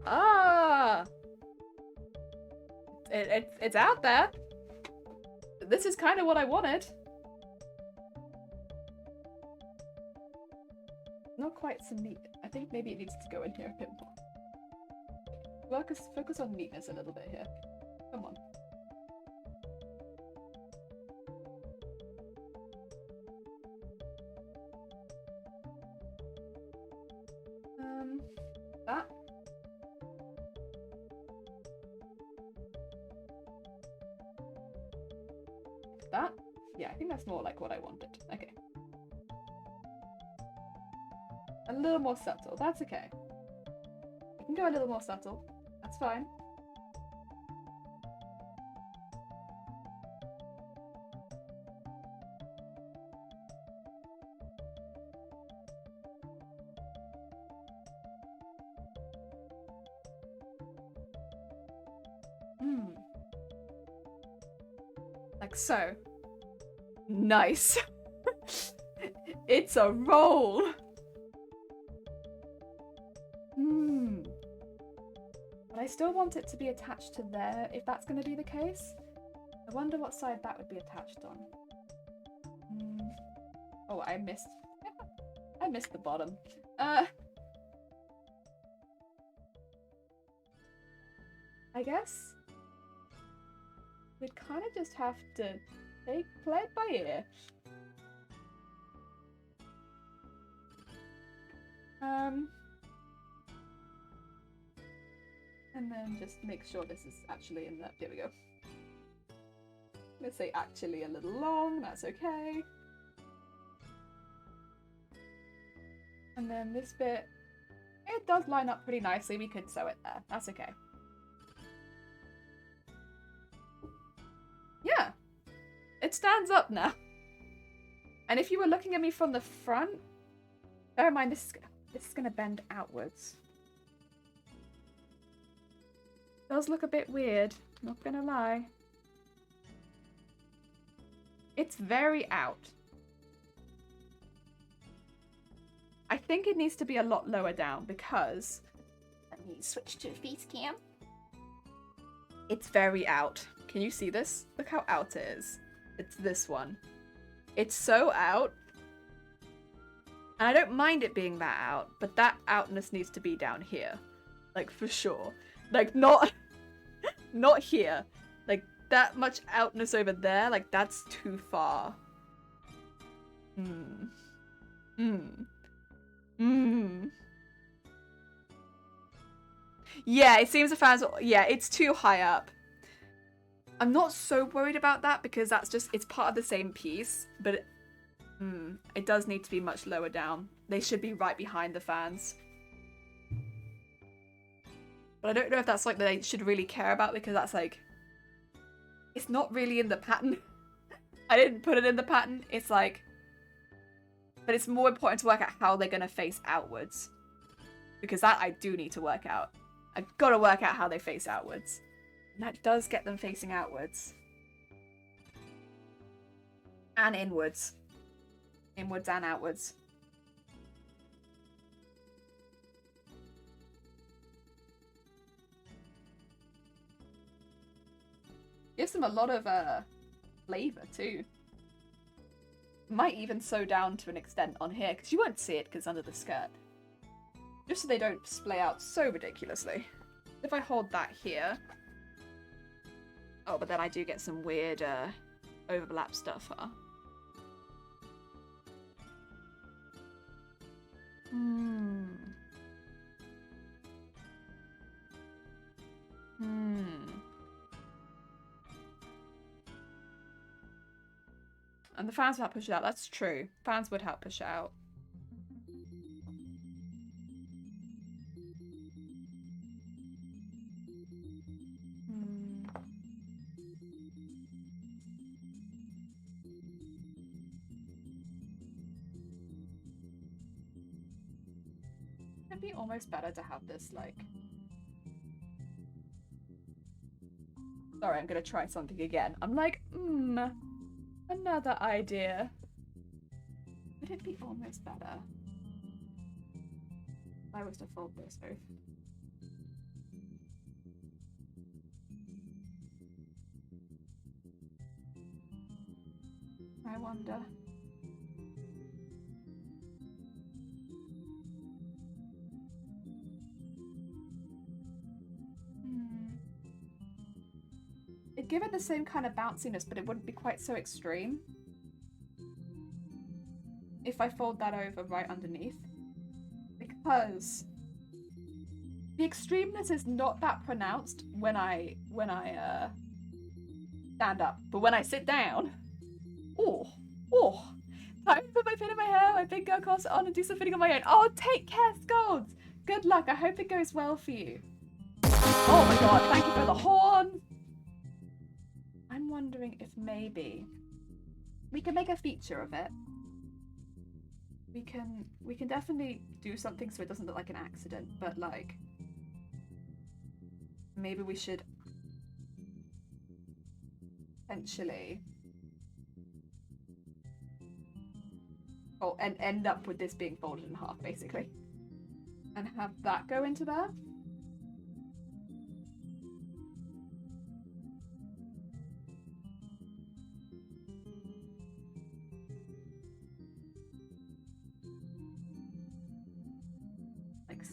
A: Ah! It's out there. This is kind of what I wanted. Not quite so neat. I think maybe it needs to go in here a bit more. Focus on neatness a little bit here. Come on. That. That? Yeah, I think that's more like what I wanted. Okay. A little more subtle. That's okay. We can go a little more subtle. That's fine. Like so. Nice. It's a roll. But I still want it to be attached to there, if that's going to be the case. I wonder what side that would be attached on. Oh, I missed the bottom. I guess we'd kind of just have to play it by ear. And then just make sure this is actually in there. There we go. Let's say actually a little long, that's okay. And then this bit, it does line up pretty nicely. We could sew it there. That's okay. Yeah. It stands up now. And if you were looking at me from the front, bear in mind this is going to bend outwards. Does look a bit weird, not gonna lie. It's very out. I think it needs to be a lot lower down because... Let me switch to a face cam. It's very out. Can you see this? Look how out it is. It's this one. It's so out. And I don't mind it being that out, but that outness needs to be down here. Like, for sure. Like, not here. Like, that much outness over there, like, that's too far. Yeah, it seems the fans... Yeah, it's too high up. I'm not so worried about that because that's just... It's part of the same piece, but it does need to be much lower down. They should be right behind the fans. But I don't know if that's like they should really care about because that's like... It's not really in the pattern. I didn't put it in the pattern. It's like... But it's more important to work out how they're going to face outwards. Because that I do need to work out. I've got to work out how they face outwards. And that does get them facing outwards. And inwards. Inwards and outwards. Gives them a lot of flavor too. Might even sew down to an extent on here because you won't see it because it's under the skirt. Just so they don't splay out so ridiculously. If I hold that here. Oh, but then I do get some weird overlap stuff, huh? And the fans would help push it out. That's true. Fans would help push it out. It'd be almost better to have this, like... Sorry, I'm gonna try something again. I'm like, another idea. Would it be almost better if I was to fold this over? I wonder. It'd give it the same kind of bounciness, but it wouldn't be quite so extreme. If I fold that over right underneath. Because the extremeness is not that pronounced when I stand up. But when I sit down, time to put my pin in my hair, my big girl corset on and do some fitting on my own. Oh, take care, Scolds! Good luck, I hope it goes well for you. Oh my god, thank you for the horn! I'm wondering if maybe we can make a feature of it. We can definitely do something so it doesn't look like an accident, but like maybe we should potentially and end up with this being folded in half basically. And have that go into there.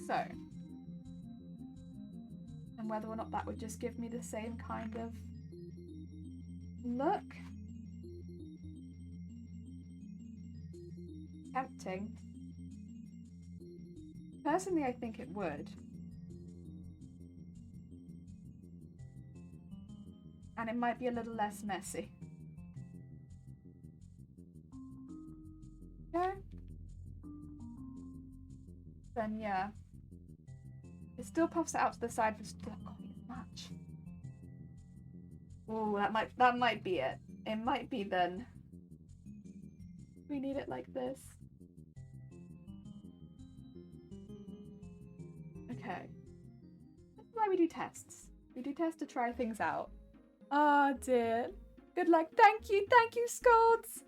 A: So, and whether or not that would just give me the same kind of look. Tempting. Personally, I think it would. And it might be a little less messy. Okay. then yeah. It still puffs it out to the side, but still not quite as much. Oh, that might be it. It might be then. We need it like this. Okay. That's why we do tests. We do tests to try things out. Oh dear. Good luck. Thank you, Scolds.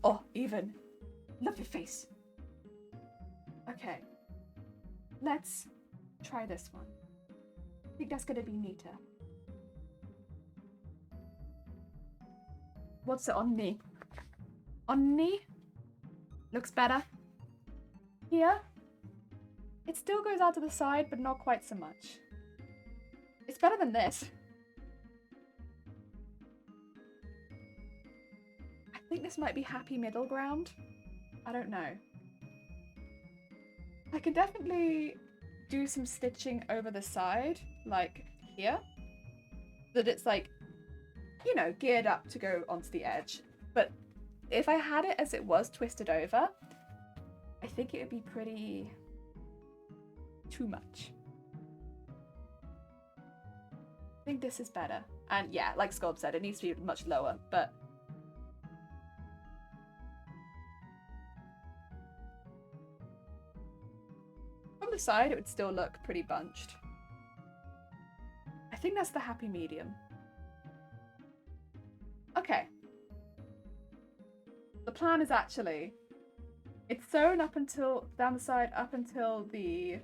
A: Oh, even. Love your face. Okay. Let's try this one. I think that's gonna be neater. What's it on me? On knee? Looks better. Here? It still goes out to the side, but not quite so much. It's better than this. I think this might be happy middle ground. I don't know. I could definitely do some stitching over the side, like here. That it's like, you know, geared up to go onto the edge. But if I had it as it was twisted over, I think it would be pretty too much. I think this is better. And yeah, like Sculpt said, it needs to be much lower, but from the side it would still look pretty bunched. I think that's the happy medium. Okay. The plan is actually, it's sewn up until, down the side, up until the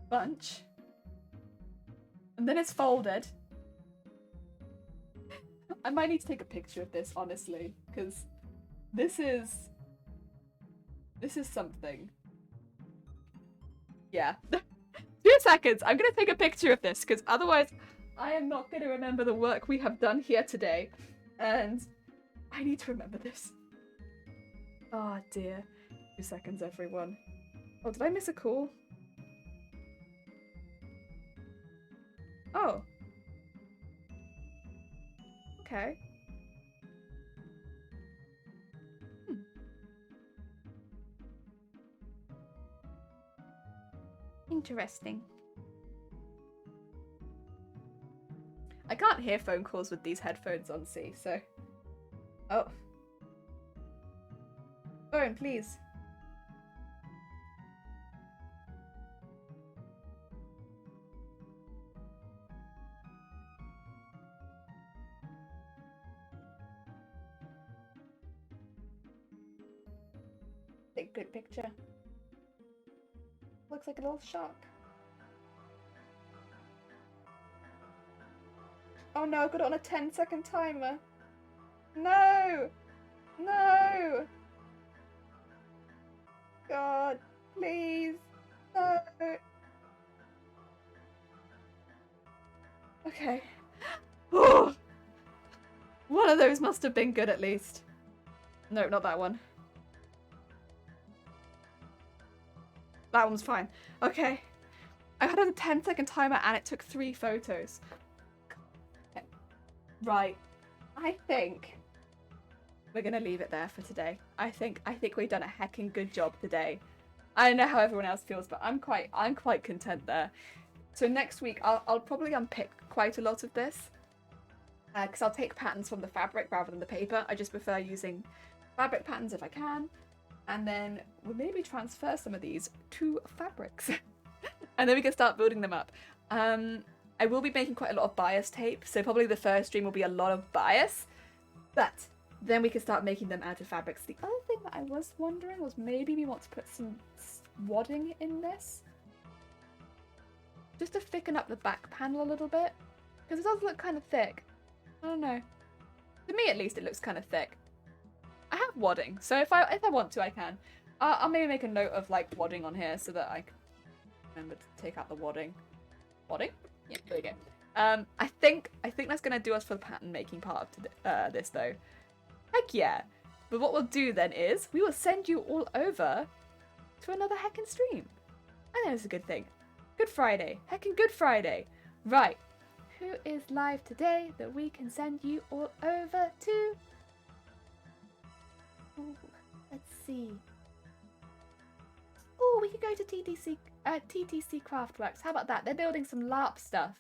A: bunch. And then it's folded. I might need to take a picture of this, honestly, because this is something. Yeah. 2 seconds. I'm going to take a picture of this, because otherwise I am not going to remember the work we have done here today. And I need to remember this. Oh dear. 2 seconds, everyone. Oh, did I miss a call? Oh. Okay. Interesting. I can't hear phone calls with these headphones on, see, so... Oh. Phone, please. Take a good picture. Looks like a little shark. Oh no, I've got it on a 10-second timer. No! No! God, please. No. Okay. Oh! One of those must have been good at least. No, not that one. That one's fine. Okay. I had a 10-second timer and it took 3 photos. Okay. Right. I think we're gonna leave it there for today. I think we've done a heckin' good job today. I don't know how everyone else feels, but I'm quite content there. So next week I'll probably unpick quite a lot of this. Because I'll take patterns from the fabric rather than the paper. I just prefer using fabric patterns if I can. And then we'll maybe transfer some of these to fabrics. And then we can start building them up. I will be making quite a lot of bias tape, so probably the first stream will be a lot of bias. But then we can start making them out of fabrics. The other thing that I was wondering was maybe we want to put some wadding in this. Just to thicken up the back panel a little bit. Because it does look kind of thick. I don't know. To me, at least, it looks kind of thick. I have wadding, so if I want to, I can. I'll maybe make a note of like wadding on here so that I can remember to take out the wadding. Wadding? Yeah, there we go. I think that's gonna do us for the pattern making part of this though. Heck yeah! But what we'll do then is we will send you all over to another heckin' stream. I think it's a good thing. Good Friday, heckin' Good Friday. Right. Who is live today that we can send you all over to? Ooh, let's see. we could go to TTC Craftworks. How about that? They're building some LARP stuff.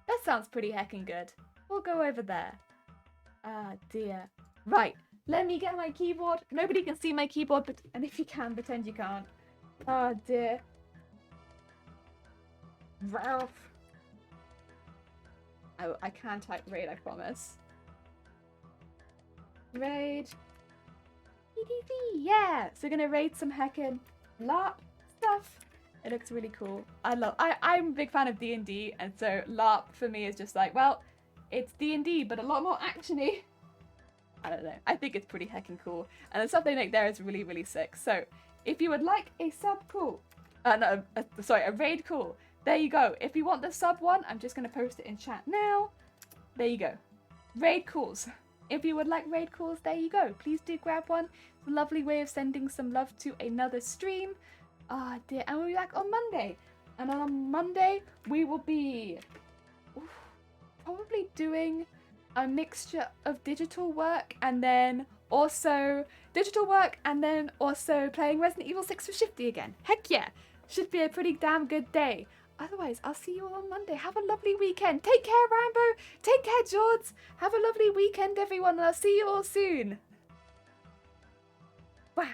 A: That sounds pretty heckin' good. We'll go over there. Ah, dear. Right, let me get my keyboard. Nobody can see my keyboard, but and if you can, pretend you can't. Oh, dear. Ralph. Oh, I can type raid, I promise. Raid. TTC, yeah! So we're gonna raid some heckin' LARP stuff. It looks really cool. I'm a big fan of D&D, and so LARP for me is just like, well, it's D&D, but a lot more actiony. I don't know. I think it's pretty heckin' cool. And the stuff they make there is really, really sick. So if you would like a sub call, a raid call, there you go. If you want the sub one, I'm just going to post it in chat now. There you go. Raid calls. If you would like raid calls, there you go. Please do grab one. It's a lovely way of sending some love to another stream. Ah, dear. And we'll be back on Monday. And on Monday, we will be probably doing a mixture of digital work and then also playing Resident Evil 6 with Shifty again. Heck yeah. Should be a pretty damn good day. Otherwise, I'll see you all on Monday. Have a lovely weekend. Take care, Rambo. Take care, George. Have a lovely weekend, everyone, and I'll see you all soon. Wow.